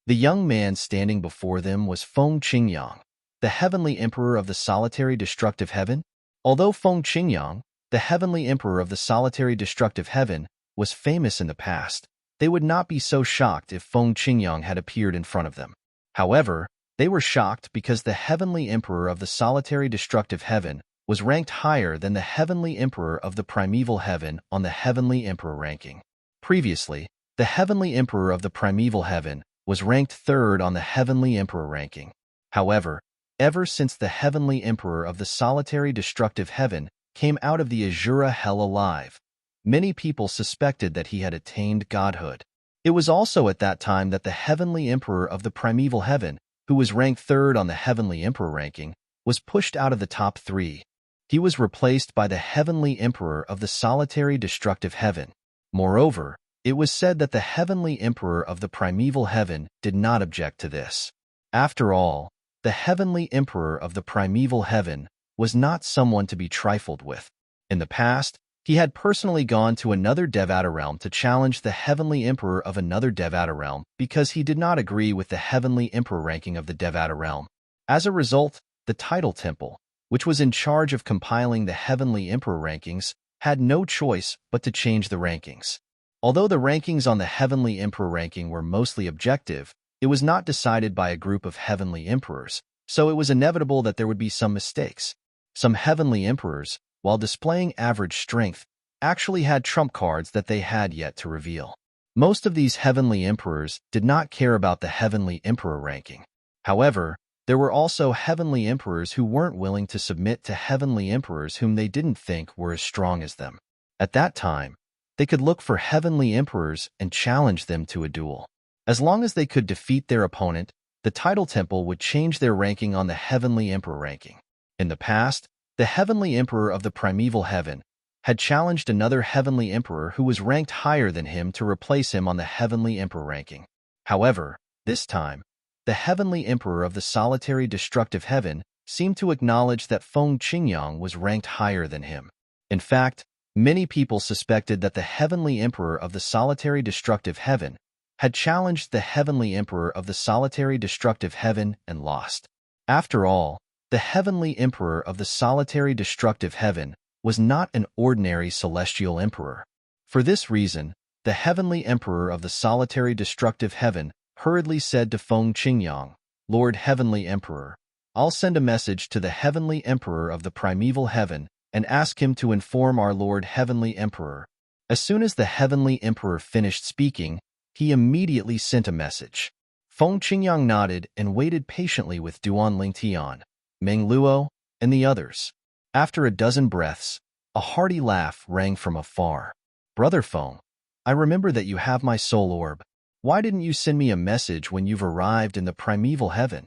The young man standing before them was Feng Qingyang, the Heavenly Emperor of the solitary destructive heaven. Although Feng Qingyang, the Heavenly Emperor of the solitary destructive heaven, was famous in the past, they would not be so shocked if Feng Qingyang had appeared in front of them. However, They were shocked because the heavenly emperor of the solitary destructive heaven was ranked higher than the heavenly emperor of the primeval heaven on the heavenly emperor ranking. Previously, the heavenly emperor of the primeval heaven was ranked third on the heavenly emperor ranking. However, ever since the heavenly emperor of the solitary destructive heaven came out of the Azura hell alive, many people suspected that he had attained godhood. It was also at that time that the heavenly emperor of the primeval heaven, who was ranked third on the heavenly emperor ranking, was pushed out of the top 3. He was replaced by the heavenly emperor of the solitary destructive heaven. Moreover, it was said that the heavenly emperor of the primeval heaven did not object to this. After all, the heavenly emperor of the primeval heaven was not someone to be trifled with. In the past, he had personally gone to another Devata realm to challenge the heavenly emperor of another Devata realm because he did not agree with the heavenly emperor ranking of the Devata realm. As a result, the title temple, which was in charge of compiling the heavenly emperor rankings, had no choice but to change the rankings. Although the rankings on the heavenly emperor ranking were mostly objective, it was not decided by a group of heavenly emperors, so it was inevitable that there would be some mistakes. Some heavenly emperors, while displaying average strength, actually had trump cards that they had yet to reveal. Most of these heavenly emperors did not care about the heavenly emperor ranking. However, there were also heavenly emperors who weren't willing to submit to heavenly emperors whom they didn't think were as strong as them. At that time, they could look for heavenly emperors and challenge them to a duel. As long as they could defeat their opponent, the title temple would change their ranking on the heavenly emperor ranking. In the past, the heavenly emperor of the primeval heaven had challenged another heavenly emperor who was ranked higher than him to replace him on the heavenly emperor ranking. However, this time, the heavenly emperor of the solitary destructive heaven seemed to acknowledge that Feng Qingyang was ranked higher than him. In fact, many people suspected that the heavenly emperor of the solitary destructive heaven had challenged the heavenly emperor of the solitary destructive heaven and lost. After all, the heavenly emperor of the solitary destructive heaven was not an ordinary celestial emperor. For this reason, the heavenly emperor of the solitary destructive heaven hurriedly said to Feng Qingyang, "Lord Heavenly Emperor, I'll send a message to the heavenly emperor of the primeval heaven and ask him to inform our Lord Heavenly Emperor." As soon as the heavenly emperor finished speaking, he immediately sent a message. Feng Qingyang nodded and waited patiently with Duan Lingtian, Meng Luo, and the others. After a dozen breaths, a hearty laugh rang from afar. "Brother Feng, I remember that you have my soul orb. Why didn't you send me a message when you've arrived in the primeval heaven?"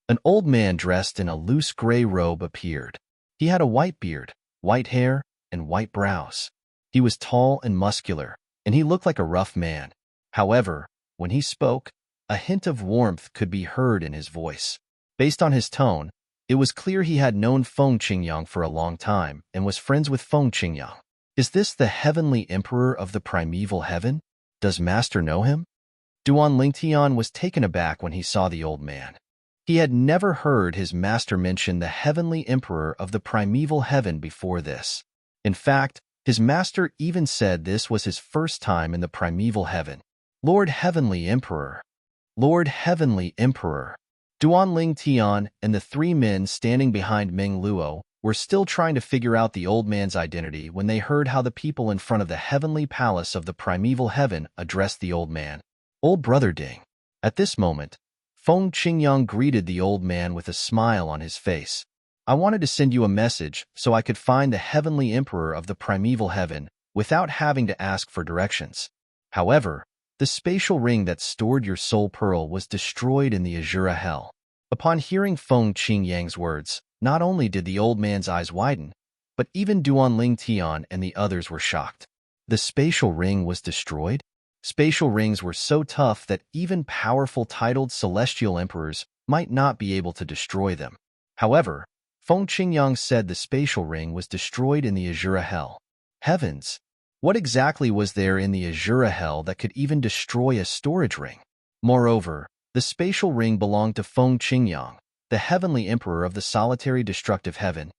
An old man dressed in a loose gray robe appeared. He had a white beard, white hair, and white brows. He was tall and muscular, and he looked like a rough man. However, when he spoke, a hint of warmth could be heard in his voice. Based on his tone, it was clear he had known Feng Qingyang for a long time and was friends with Feng Qingyang. Is this the heavenly emperor of the primeval heaven? Does Master know him? Duan Lingtian was taken aback when he saw the old man. He had never heard his master mention the heavenly emperor of the primeval heaven before this. In fact, his master even said this was his first time in the primeval heaven. "Lord Heavenly Emperor! Lord Heavenly Emperor!" Duan Lingtian and the 3 men standing behind Meng Luo were still trying to figure out the old man's identity when they heard how the people in front of the heavenly palace of the primeval heaven addressed the old man. "Old Brother Ding." At this moment, Feng Qingyang greeted the old man with a smile on his face. "I wanted to send you a message so I could find the heavenly emperor of the primeval heaven without having to ask for directions. However, the spatial ring that stored your soul pearl was destroyed in the Azura hell." Upon hearing Feng Qingyang's words, not only did the old man's eyes widen, but even Duan Lingtian and the others were shocked. The spatial ring was destroyed? Spatial rings were so tough that even powerful titled celestial emperors might not be able to destroy them. However, Feng Qingyang said the spatial ring was destroyed in the Azura hell. Heavens! What exactly was there in the Azura hell that could even destroy a storage ring? Moreover, the spatial ring belonged to Feng Qingyang, the heavenly emperor of the solitary destructive heaven.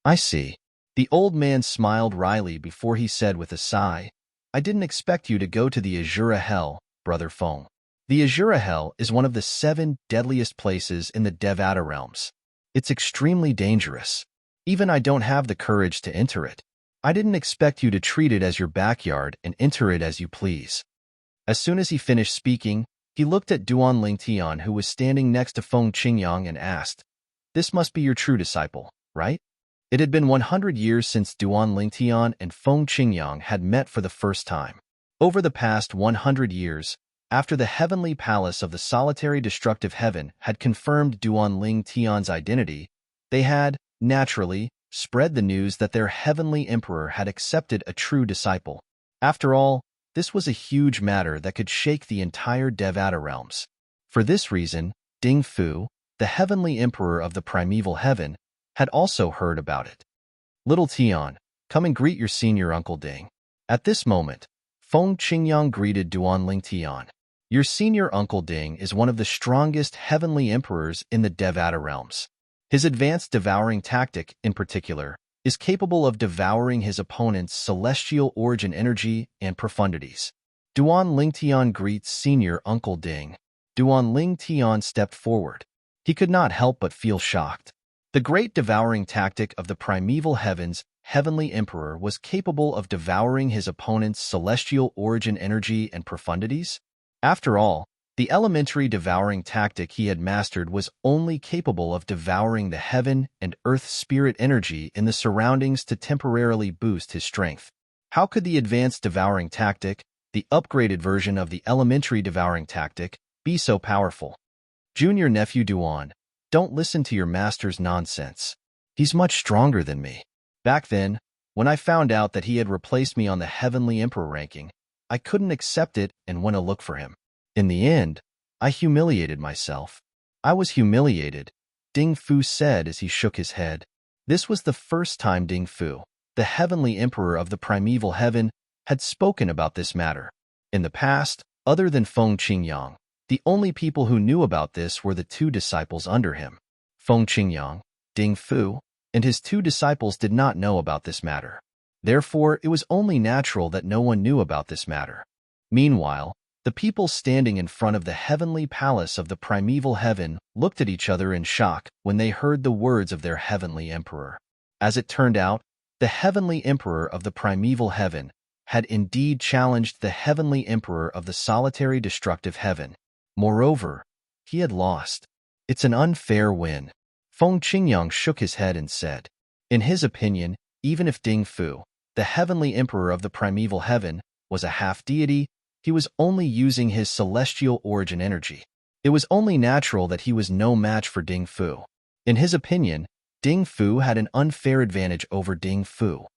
"I see." The old man smiled wryly before he said with a sigh, "I didn't expect you to go to the Azura hell, Brother Feng. The Azura Hell is one of the 7 deadliest places in the Devata realms. It's extremely dangerous. Even I don't have the courage to enter it. I didn't expect you to treat it as your backyard and enter it as you please. As soon as he finished speaking, he looked at Duan Lingtian, who was standing next to Feng Qingyang, and asked, "This must be your true disciple, right?" It had been 100 years since Duan Lingtian and Feng Qingyang had met for the first time. Over the past 100 years, after the heavenly palace of the solitary destructive heaven had confirmed Duan Lingtian's identity, they had, naturally, spread the news that their heavenly emperor had accepted a true disciple. After all, this was a huge matter that could shake the entire Devata realms. For this reason, Ding Fu, the heavenly emperor of the primeval heaven, had also heard about it. "Little Tian, come and greet your senior Uncle Ding." At this moment, Feng Qingyang greeted Duan Lingtian. "Your senior Uncle Ding is one of the strongest heavenly emperors in the Devata realms. His advanced devouring tactic, in particular, is capable of devouring his opponent's celestial origin energy and profundities." Duan Lingtian greets senior Uncle Ding. Duan Lingtian stepped forward. He could not help but feel shocked. The great devouring tactic of the primeval heaven's heavenly emperor was capable of devouring his opponent's celestial origin energy and profundities? After all, the elementary devouring tactic he had mastered was only capable of devouring the heaven and earth spirit energy in the surroundings to temporarily boost his strength. How could the advanced devouring tactic, the upgraded version of the elementary devouring tactic, be so powerful? "Junior nephew Duan, don't listen to your master's nonsense. He's much stronger than me. Back then, when I found out that he had replaced me on the heavenly emperor ranking, I couldn't accept it and went to look for him. In the end, I humiliated myself." "I was humiliated," Ding Fu said as he shook his head. This was the first time Ding Fu, the heavenly emperor of the primeval heaven, had spoken about this matter. In the past, other than Feng Qingyang, the only people who knew about this were the 2 disciples under him. Feng Qingyang, Ding Fu, and his 2 disciples did not know about this matter. Therefore, it was only natural that no one knew about this matter. Meanwhile, the people standing in front of the heavenly palace of the primeval heaven looked at each other in shock when they heard the words of their heavenly emperor. As it turned out, the heavenly emperor of the primeval heaven had indeed challenged the heavenly emperor of the solitary destructive heaven. Moreover, he had lost. "It's an unfair win." Feng Qingyang shook his head and said, in his opinion, even if Ding Fu, the heavenly emperor of the primeval heaven, was a half-deity, he was only using his celestial origin energy. It was only natural that he was no match for Ding Fu. In his opinion, Ding Fu had an unfair advantage over Ding Fu.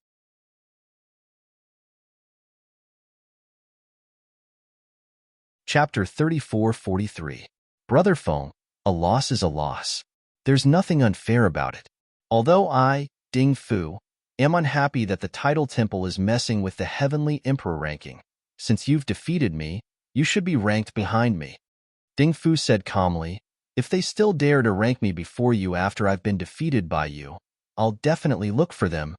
Chapter 3443. Brother Feng, a loss is a loss. There's nothing unfair about it. Although I, Ding Fu, am unhappy that the title temple is messing with the heavenly emperor ranking. Since you've defeated me, you should be ranked behind me. Ding Fu said calmly, "If they still dare to rank me before you after I've been defeated by you, I'll definitely look for them."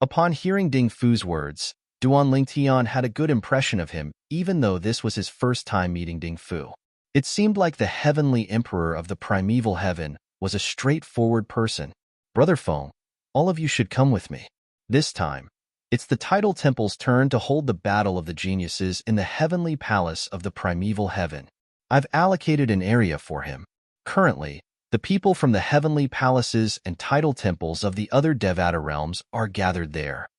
Upon hearing Ding Fu's words, Duan Lingtian had a good impression of him, even though this was his first time meeting Ding Fu. It seemed like the heavenly emperor of the primeval heaven was a straightforward person. "Brother Feng, all of you should come with me. This time, it's the title temple's turn to hold the battle of the geniuses in the heavenly palace of the primeval heaven. I've allocated an area for him. Currently, the people from the heavenly palaces and title temples of the other Devata realms are gathered there."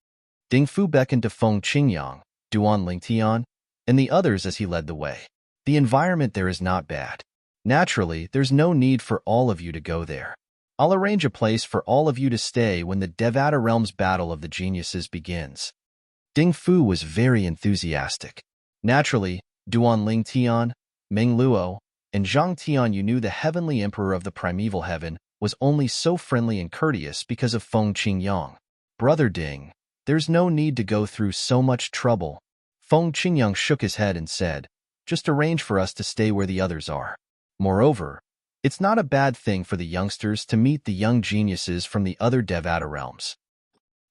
Ding Fu beckoned to Feng Qingyang, Duan Lingtian, and the others as he led the way. "The environment there is not bad. Naturally, there's no need for all of you to go there. I'll arrange a place for all of you to stay when the Devata realm's battle of the geniuses begins." Ding Fu was very enthusiastic. Naturally, Duan Lingtian, Meng Luo, and Zhang Tian, you knew the heavenly emperor of the primeval heaven was only so friendly and courteous because of Feng Qingyang. "Brother Ding, there's no need to go through so much trouble." Feng Qingyang shook his head and said, "Just arrange for us to stay where the others are. Moreover, it's not a bad thing for the youngsters to meet the young geniuses from the other Devata realms."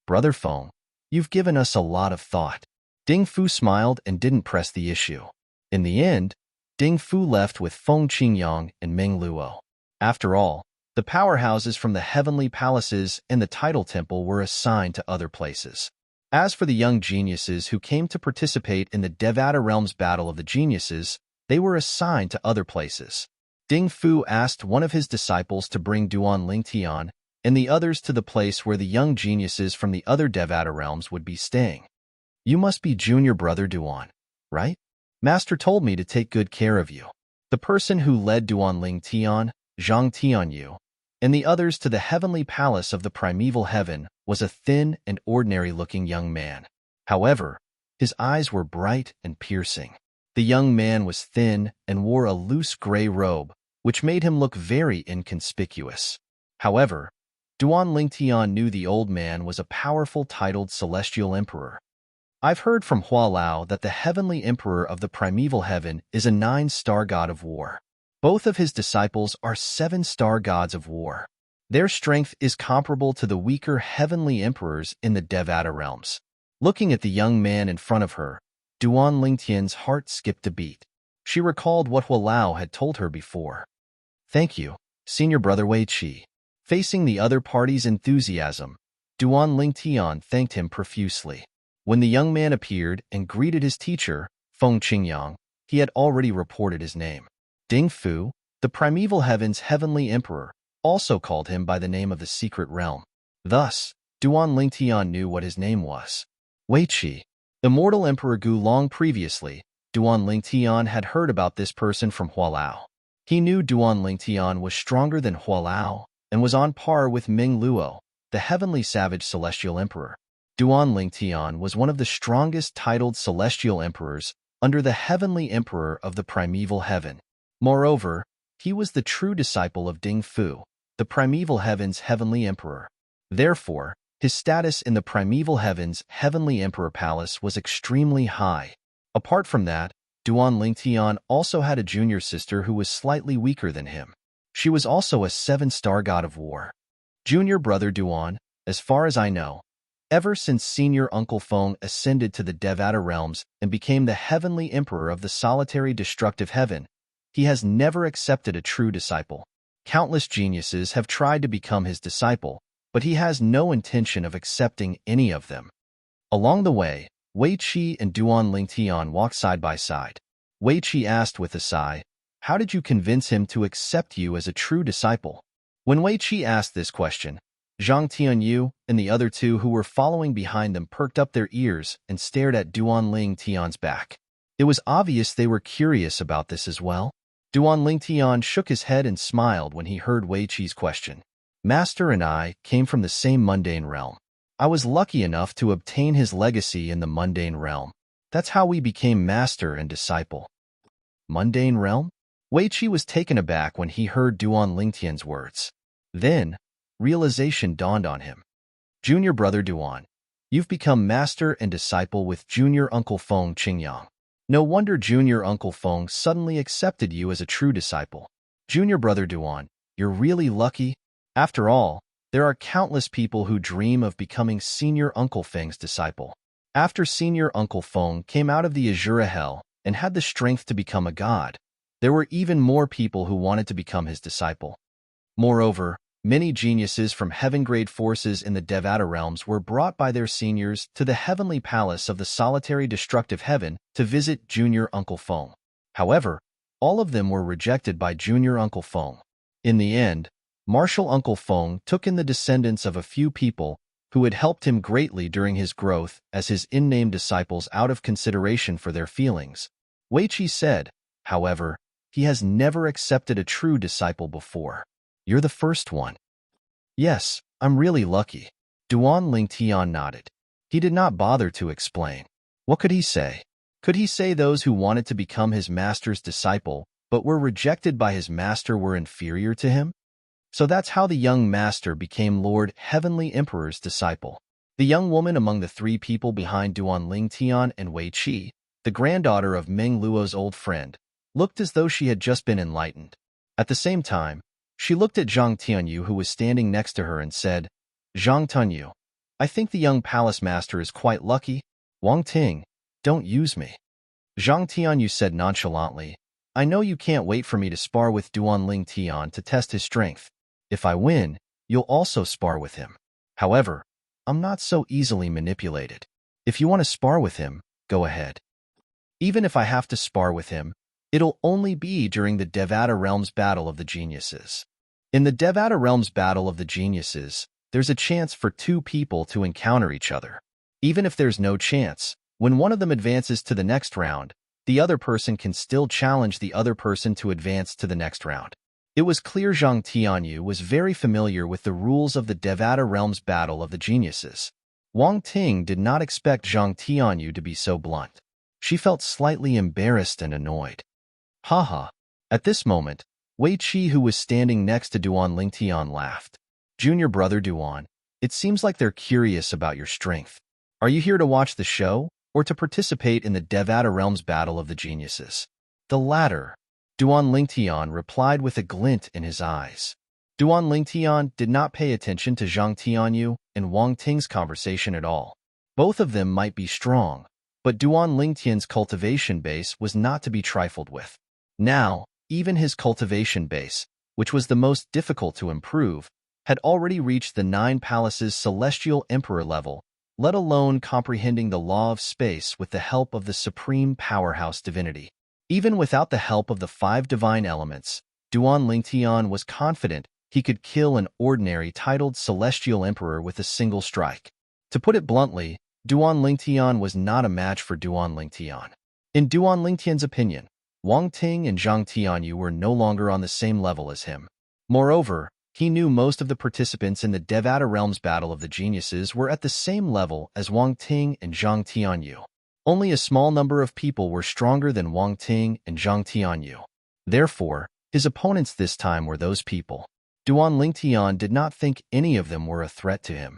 "Brother Feng, you've given us a lot of thought." Ding Fu smiled and didn't press the issue. In the end, Ding Fu left with Feng Qingyang and Meng Luo. After all, the powerhouses from the heavenly palaces and the title temple were assigned to other places. As for the young geniuses who came to participate in the Devata Realms Battle of the Geniuses, they were assigned to other places. Ding Fu asked one of his disciples to bring Duan Lingtian and the others to the place where the young geniuses from the other Devata realms would be staying. You must be junior brother Duan, right? Master told me to take good care of you. The person who led Duan Lingtian, Zhang Tianyu, and the others to the heavenly palace of the primeval heaven was a thin and ordinary-looking young man. However, his eyes were bright and piercing. The young man was thin and wore a loose gray robe, which made him look very inconspicuous. However, Duan Lingtian knew the old man was a powerful titled celestial emperor. I've heard from Hualao that the heavenly emperor of the primeval heaven is a 9-star god of war. Both of his disciples are 7-star gods of war. Their strength is comparable to the weaker heavenly emperors in the Devata realms. Looking at the young man in front of her, Duan Lingtian's heart skipped a beat. She recalled what Hualao had told her before. Thank you, senior brother Wei Qi. Facing the other party's enthusiasm, Duan Lingtian thanked him profusely. When the young man appeared and greeted his teacher, Feng Qingyang, he had already reported his name. Ding Fu, the primeval heaven's heavenly emperor, also called him by the name of the secret realm. Thus, Duan Lingtian knew what his name was. Wei Qi. Immortal Emperor Gu long previously, Duan Lingtian had heard about this person from Hualao. He knew Duan Lingtian was stronger than Hualao and was on par with Meng Luo, the heavenly savage celestial emperor. Duan Lingtian was one of the strongest titled celestial emperors under the heavenly emperor of the primeval heaven. Moreover, he was the true disciple of Ding Fu, the primeval heaven's heavenly emperor. Therefore, his status in the primeval heaven's heavenly emperor palace was extremely high. Apart from that, Duan Lingtian also had a junior sister who was slightly weaker than him. She was also a 7-star god of war. Junior brother Duan, as far as I know, ever since senior uncle Feng ascended to the Devata realms and became the heavenly emperor of the solitary destructive heaven, he has never accepted a true disciple. Countless geniuses have tried to become his disciple, but he has no intention of accepting any of them. Along the way, Wei Qi and Duan Lingtian walked side by side. Wei Qi asked with a sigh, "How did you convince him to accept you as a true disciple?" When Wei Qi asked this question, Zhang Tianyu and the other two who were following behind them perked up their ears and stared at Duan Lingtian's back. It was obvious they were curious about this as well. Duan Lingtian shook his head and smiled when he heard Wei Qi's question. Master and I came from the same mundane realm. I was lucky enough to obtain his legacy in the mundane realm. That's how we became master and disciple. Mundane realm? Wei Qi was taken aback when he heard Duan Lingtian's words. Then, realization dawned on him. Junior brother Duan, you've become master and disciple with junior uncle Feng Qingyang. No wonder junior uncle Feng suddenly accepted you as a true disciple. Junior brother Duan, you're really lucky. After all, there are countless people who dream of becoming senior uncle Feng's disciple. After senior uncle Feng came out of the Azura Hell and had the strength to become a god, there were even more people who wanted to become his disciple. Moreover, many geniuses from heaven-grade forces in the Devata realms were brought by their seniors to the heavenly palace of the solitary destructive heaven to visit junior uncle Feng. However, all of them were rejected by junior uncle Feng. In the end, Martial Uncle Feng took in the descendants of a few people who had helped him greatly during his growth as his in-name disciples out of consideration for their feelings. Wei Qi said, however, he has never accepted a true disciple before. You're the first one. Yes, I'm really lucky. Duan Lingtian nodded. He did not bother to explain. What could he say? Could he say those who wanted to become his master's disciple but were rejected by his master were inferior to him? So that's how the young master became Lord Heavenly Emperor's disciple. The young woman among the three people behind Duan Lingtian and Wei Qi, the granddaughter of Meng Luo's old friend, looked as though she had just been enlightened. At the same time, she looked at Zhang Tianyu who was standing next to her and said, Zhang Tianyu, I think the young palace master is quite lucky. Wang Ting, don't use me. Zhang Tianyu said nonchalantly, I know you can't wait for me to spar with Duanling Tian to test his strength. If I win, you'll also spar with him. However, I'm not so easily manipulated. If you want to spar with him, go ahead. Even if I have to spar with him, it'll only be during the Devata Realms Battle of the Geniuses. In the Devata Realms Battle of the Geniuses, there's a chance for two people to encounter each other. Even if there's no chance, when one of them advances to the next round, the other person can still challenge the other person to advance to the next round. It was clear Zhang Tianyu was very familiar with the rules of the Devata Realms Battle of the Geniuses. Wang Ting did not expect Zhang Tianyu to be so blunt. She felt slightly embarrassed and annoyed. Haha. At this moment, Wei Qi, who was standing next to Duanling Tian, laughed. Junior brother Duan, it seems like they're curious about your strength. Are you here to watch the show, or to participate in the Devata Realms Battle of the Geniuses? The latter. Duanling Tian replied with a glint in his eyes. Duanling Tian did not pay attention to Zhang Tianyu and Wang Ting's conversation at all. Both of them might be strong, but Duanling Tian's cultivation base was not to be trifled with. Now, even his cultivation base, which was the most difficult to improve, had already reached the 9 Palaces Celestial Emperor level, let alone comprehending the law of space with the help of the supreme powerhouse divinity. Even without the help of the 5 divine elements, Duanling Tian was confident he could kill an ordinary titled Celestial Emperor with a single strike. To put it bluntly, Duanling Tian was not a match for Duanling Tian. In Duanling Tian's opinion, Wang Ting and Zhang Tianyu were no longer on the same level as him. Moreover, he knew most of the participants in the Devata Realms Battle of the Geniuses were at the same level as Wang Ting and Zhang Tianyu. Only a small number of people were stronger than Wang Ting and Zhang Tianyu. Therefore, his opponents this time were those people. Duanling Tian did not think any of them were a threat to him.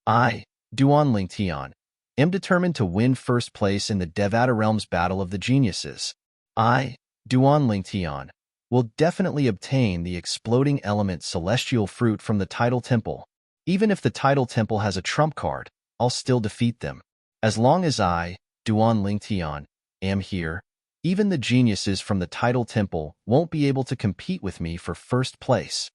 I, Duanling Tian, am determined to win first place in the Devata Realms Battle of the Geniuses. I, Duanling Tian, will definitely obtain the exploding element celestial fruit from the Tidal Temple. Even if the Tidal Temple has a trump card, I'll still defeat them. As long as I, Duanling Tian, am here, even the geniuses from the Tidal Temple won't be able to compete with me for first place.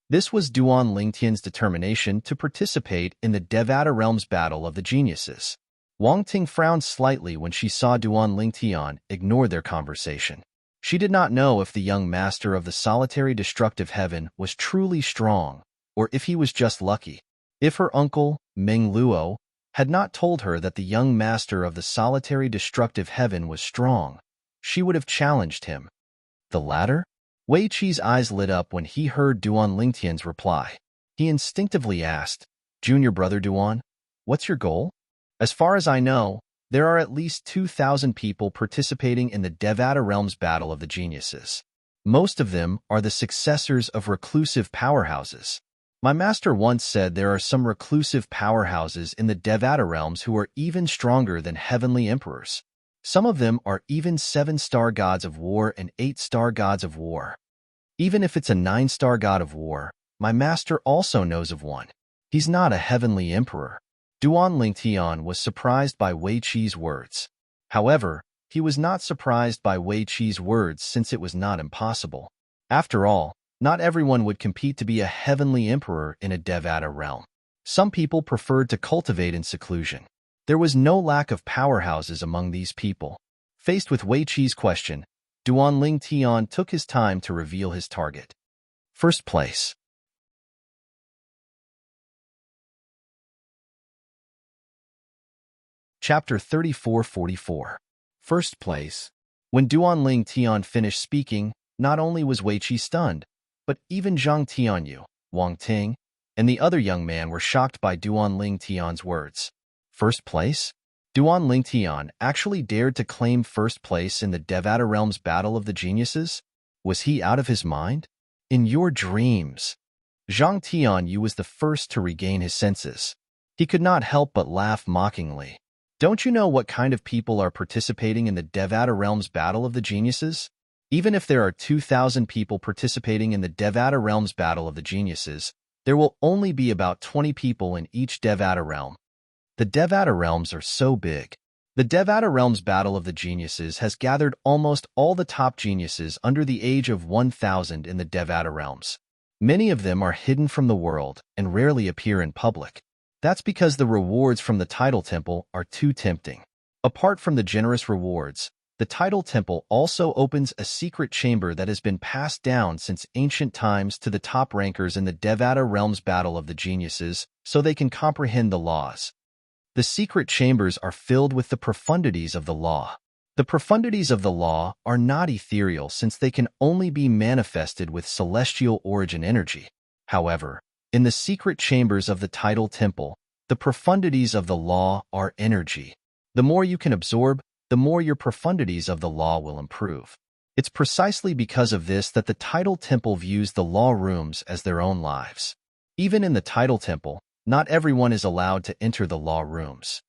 This was Duanling Tian's determination to participate in the Devata Realms Battle of the Geniuses. Wang Ting frowned slightly when she saw Duanling Tian ignore their conversation. She did not know if the young master of the solitary destructive heaven was truly strong, or if he was just lucky. If her uncle, Meng Luo, had not told her that the young master of the solitary destructive heaven was strong, she would have challenged him. The latter? Wei Qi's eyes lit up when he heard Duanling Tian's reply. He instinctively asked, Junior brother Duan, what's your goal? As far as I know, there are at least 2,000 people participating in the Devata Realms Battle of the Geniuses. Most of them are the successors of reclusive powerhouses. My master once said there are some reclusive powerhouses in the Devata Realms who are even stronger than heavenly emperors. Some of them are even 7-star gods of war and 8-star gods of war. Even if it's a 9-star god of war, my master also knows of one. He's not a heavenly emperor. Duanling Tian was surprised by Wei Qi's words. However, he was not surprised by Wei Qi's words since it was not impossible. After all, not everyone would compete to be a heavenly emperor in a Devata realm. Some people preferred to cultivate in seclusion. There was no lack of powerhouses among these people. Faced with Wei Qi's question, Duanling Tian took his time to reveal his target. First place. Chapter 3444. First place. When Duanling Tian finished speaking, not only was Wei Qi stunned, but even Zhang Tianyu, Wang Ting, and the other young man were shocked by Duanling Tian's words. First place? Duanling Tian actually dared to claim first place in the Devata Realms Battle of the Geniuses? Was he out of his mind? In your dreams. Zhang Tianyu was the first to regain his senses. He could not help but laugh mockingly. Don't you know what kind of people are participating in the Devata Realms Battle of the Geniuses? Even if there are 2,000 people participating in the Devata Realms Battle of the Geniuses, there will only be about 20 people in each Devata realm. The Devata realms are so big. The Devata Realms Battle of the Geniuses has gathered almost all the top geniuses under the age of 1,000 in the Devata Realms. Many of them are hidden from the world and rarely appear in public. That's because the rewards from the Title Temple are too tempting. Apart from the generous rewards, the Title Temple also opens a secret chamber that has been passed down since ancient times to the top rankers in the Devata Realms Battle of the Geniuses so they can comprehend the laws. The secret chambers are filled with the profundities of the law. The profundities of the law are not ethereal since they can only be manifested with celestial origin energy. However, in the secret chambers of the Title Temple, the profundities of the law are energy. The more you can absorb, the more your profundities of the law will improve. It's precisely because of this that the Title Temple views the law rooms as their own lives. Even in the Title Temple, not everyone is allowed to enter the law rooms.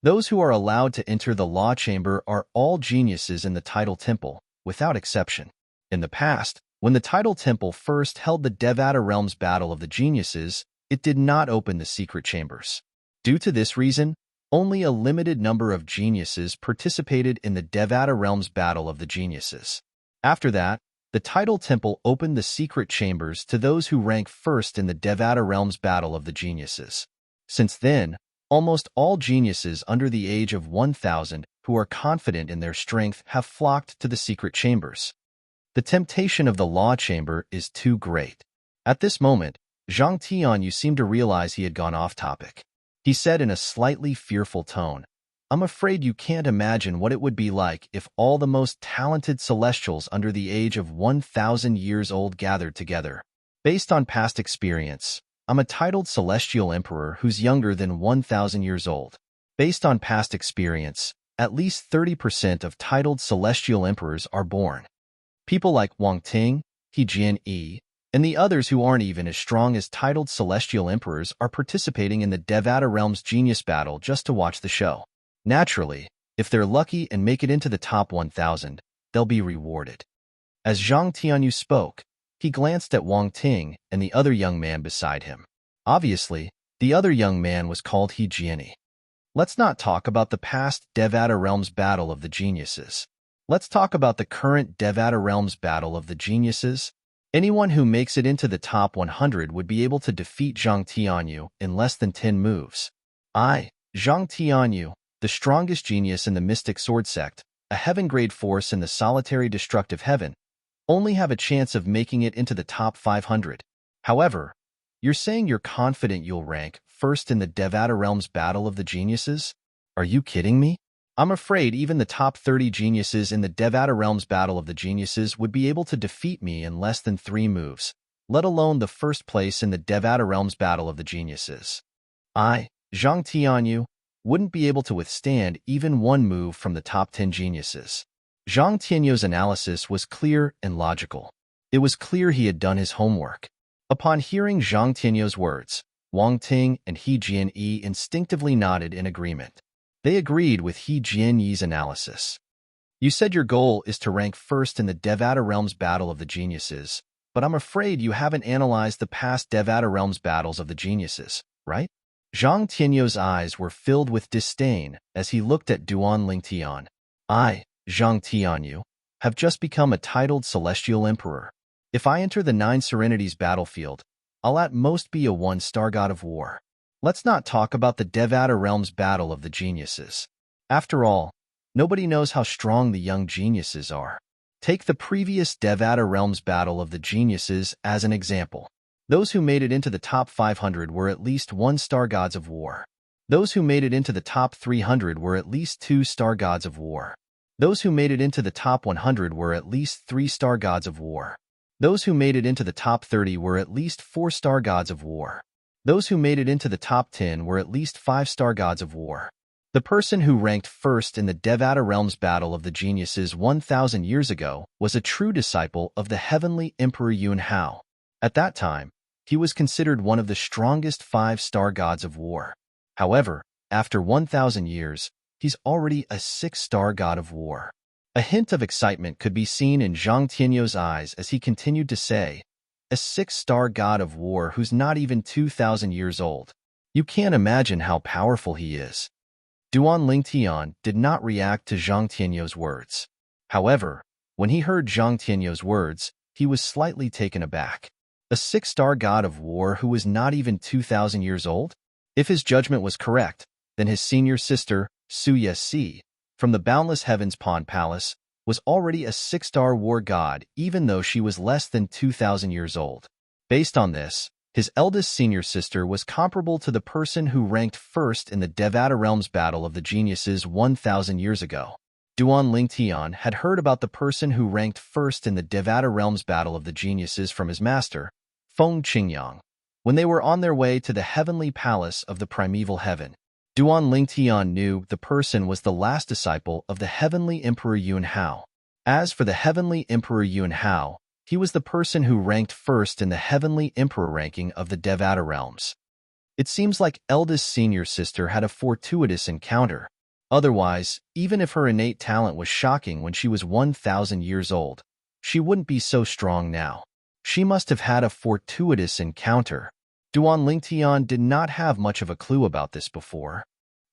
Those who are allowed to enter the law chamber are all geniuses in the Title Temple, without exception. In the past, when the Title Temple first held the Devata Realms Battle of the Geniuses, it did not open the secret chambers. Due to this reason, only a limited number of geniuses participated in the Devata Realms Battle of the Geniuses. After that, the Title Temple opened the secret chambers to those who rank first in the Devata Realms Battle of the Geniuses. Since then, almost all geniuses under the age of 1,000 who are confident in their strength have flocked to the secret chambers. The temptation of the law chamber is too great. At this moment, Zhang Tianyu seemed to realize he had gone off topic. He said in a slightly fearful tone, "I'm afraid you can't imagine what it would be like if all the most talented celestials under the age of 1,000 years old gathered together. Based on past experience, I'm a titled celestial emperor who's younger than 1,000 years old. Based on past experience, at least 30% of titled celestial emperors are born. People like Wang Ting, He Jian-yi, and the others who aren't even as strong as titled celestial emperors are participating in the Devata Realms Genius Battle just to watch the show. Naturally, if they're lucky and make it into the top 1,000, they'll be rewarded." As Zhang Tianyu spoke, he glanced at Wang Ting and the other young man beside him. Obviously, the other young man was called He Jian-yi. Let's not talk about the past Devata Realms Battle of the Geniuses. Let's talk about the current Devata Realms Battle of the Geniuses. Anyone who makes it into the top 100 would be able to defeat Zhang Tianyu in less than 10 moves. I, Zhang Tianyu, the strongest genius in the Mystic Sword Sect, a heaven-grade force in the solitary destructive heaven, only have a chance of making it into the top 500. However, you're saying you're confident you'll rank first in the Devata Realms Battle of the Geniuses? Are you kidding me? I'm afraid even the top 30 geniuses in the Devata Realms Battle of the Geniuses would be able to defeat me in less than 3 moves, let alone the first place in the Devata Realms Battle of the Geniuses. I, Zhang Tianyu, wouldn't be able to withstand even 1 move from the top 10 geniuses. Zhang Tianyu's analysis was clear and logical. It was clear he had done his homework. Upon hearing Zhang Tianyu's words, Wang Ting and He Jian-yi instinctively nodded in agreement. They agreed with He Jian-yi's analysis. "You said your goal is to rank first in the Devata Realms Battle of the Geniuses, but I'm afraid you haven't analyzed the past Devata Realms Battles of the Geniuses, right?" Zhang Tianyu's eyes were filled with disdain as he looked at Duan Lingtian. "I, Zhang Tianyu, have just become a titled celestial emperor. If I enter the 9 Serenities battlefield, I'll at most be a 1-star god of war. Let's not talk about the Devata Realms Battle of the Geniuses. After all, nobody knows how strong the young geniuses are. Take the previous Devata Realms Battle of the Geniuses as an example. Those who made it into the top 500 were at least 1-star gods of war. Those who made it into the top 300 were at least 2-star gods of war. Those who made it into the top 100 were at least 3-star gods of war. Those who made it into the top 30 were at least 4-star gods of war. Those who made it into the top 10 were at least 5-star gods of war. The person who ranked first in the Devata Realms Battle of the Geniuses 1,000 years ago was a true disciple of the heavenly Emperor Yun Hao. At that time, he was considered one of the strongest 5-star gods of war. However, after 1,000 years, he's already a 6-star god of war. A hint of excitement could be seen in Zhang Tianyu's eyes as he continued to say, "A 6-star god of war who's not even 2,000 years old. You can't imagine how powerful he is." Duan Lingtian did not react to Zhang Tianyou's words. However, when he heard Zhang Tianyou's words, he was slightly taken aback. A six-star god of war who was not even 2,000 years old? If his judgment was correct, then his senior sister, Su Yesi, from the Boundless Heavens Pond Palace, was already a six-star war god even though she was less than 2,000 years old. Based on this, his eldest senior sister was comparable to the person who ranked first in the Devata Realms Battle of the Geniuses 1,000 years ago. Duan Lingtian had heard about the person who ranked first in the Devata Realms Battle of the Geniuses from his master, Feng Qingyang, when they were on their way to the heavenly palace of the primeval heaven. Duan Lingtian knew the person was the last disciple of the heavenly Emperor Yun Hao. As for the heavenly Emperor Yun Hao, he was the person who ranked first in the heavenly emperor ranking of the Devata realms. It seems like eldest senior sister had a fortuitous encounter. Otherwise, even if her innate talent was shocking when she was 1,000 years old, she wouldn't be so strong now. She must have had a fortuitous encounter. Duan Lingtian did not have much of a clue about this before.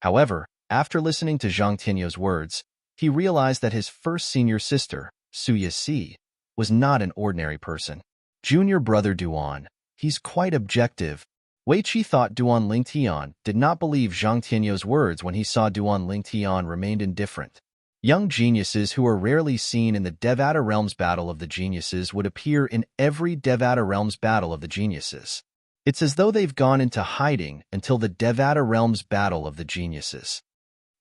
However, after listening to Zhang Tianyou's words, he realized that his first senior sister, Su Yesi, was not an ordinary person. Junior brother Duan, he's quite objective. Wei Qi thought Duan Lingtian did not believe Zhang Tianyou's words when he saw Duan Lingtian remained indifferent. Young geniuses who are rarely seen in the Devata Realms Battle of the Geniuses would appear in every Devata Realms Battle of the Geniuses. It's as though they've gone into hiding until the Devata Realms Battle of the Geniuses.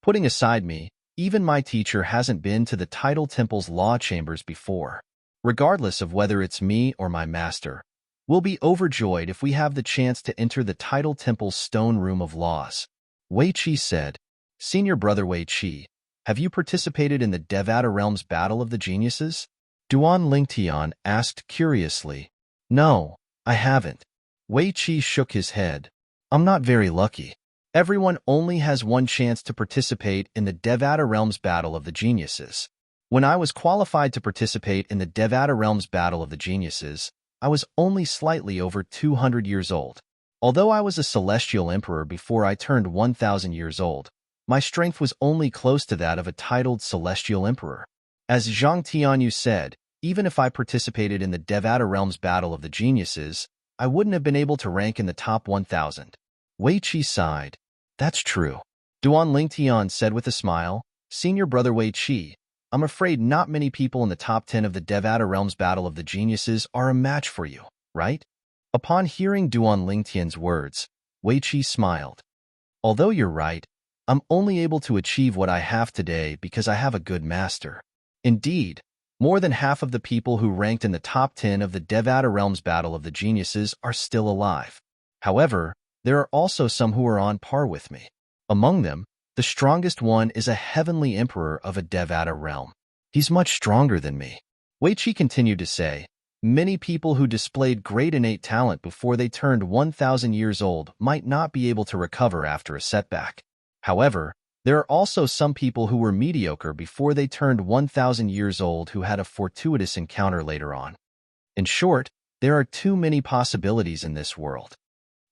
Putting aside me, even my teacher hasn't been to the Tidal Temple's law chambers before. Regardless of whether it's me or my master, we'll be overjoyed if we have the chance to enter the Tidal Temple's stone room of laws. Wei Qi said, Senior brother Wei Qi, have you participated in the Devata Realms Battle of the Geniuses? Duan Lingtian asked curiously. No, I haven't. Wei Qi shook his head. I'm not very lucky. Everyone only has one chance to participate in the Devata Realms Battle of the Geniuses. When I was qualified to participate in the Devata Realms Battle of the Geniuses, I was only slightly over 200 years old. Although I was a celestial emperor before I turned 1,000 years old, my strength was only close to that of a titled celestial emperor. As Zhang Tianyou said, even if I participated in the Devata Realms Battle of the Geniuses, I wouldn't have been able to rank in the top 1,000. Wei Qi sighed. That's true. Duan Lingtian said with a smile, Senior brother Wei Qi, I'm afraid not many people in the top 10 of the Devata Realms Battle of the Geniuses are a match for you, right? Upon hearing Duan Lingtian's words, Wei Qi smiled. Although you're right, I'm only able to achieve what I have today because I have a good master. Indeed, more than half of the people who ranked in the top 10 of the Devata Realms Battle of the Geniuses are still alive. However, there are also some who are on par with me. Among them, the strongest one is a heavenly emperor of a Devata realm. He's much stronger than me. Wei Qi continued to say, many people who displayed great innate talent before they turned 1,000 years old might not be able to recover after a setback. However, there are also some people who were mediocre before they turned 1,000 years old who had a fortuitous encounter later on. In short, there are too many possibilities in this world.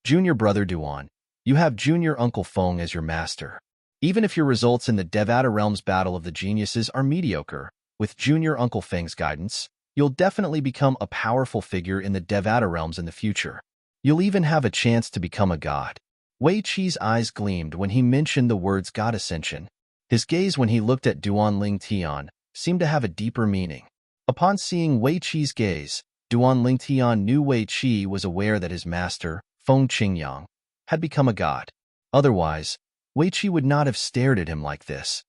Junior brother Duan, you have junior uncle Feng as your master. Even if your results in the Devata Realms Battle of the Geniuses are mediocre, with junior uncle Feng's guidance, you'll definitely become a powerful figure in the Devata Realms in the future. You'll even have a chance to become a god. Wei Qi's eyes gleamed when he mentioned the words God Ascension. His gaze when he looked at Duan Lingtian seemed to have a deeper meaning. Upon seeing Wei Qi's gaze, Duan Lingtian knew Wei Qi was aware that his master, Feng Qingyang, had become a god. Otherwise, Wei Qi would not have stared at him like this.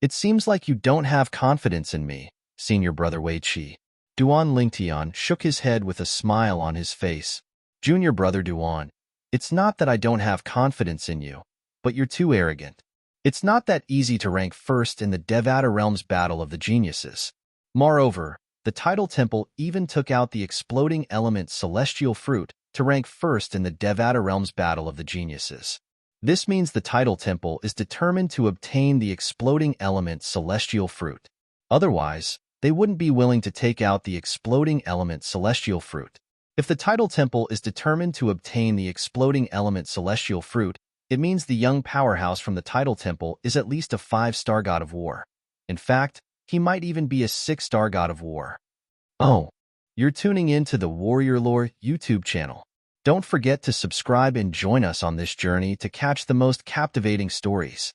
It seems like you don't have confidence in me, senior brother Wei Qi. Duan Lingtian shook his head with a smile on his face. Junior brother Duan, it's not that I don't have confidence in you, but you're too arrogant. It's not that easy to rank first in the Devata Realms Battle of the Geniuses. Moreover, the Tidal Temple even took out the exploding element celestial fruit to rank first in the Devata Realms Battle of the Geniuses. This means the Tidal Temple is determined to obtain the exploding element celestial fruit. Otherwise, they wouldn't be willing to take out the exploding element celestial fruit. If the Tidal Temple is determined to obtain the exploding element celestial fruit, It means the young powerhouse from the title temple is at least a 5-star god of war. In fact, he might even be a 6-star god of war. Oh, you're tuning in to the Warrior Lore YouTube channel. Don't forget to subscribe and join us on this journey to catch the most captivating stories.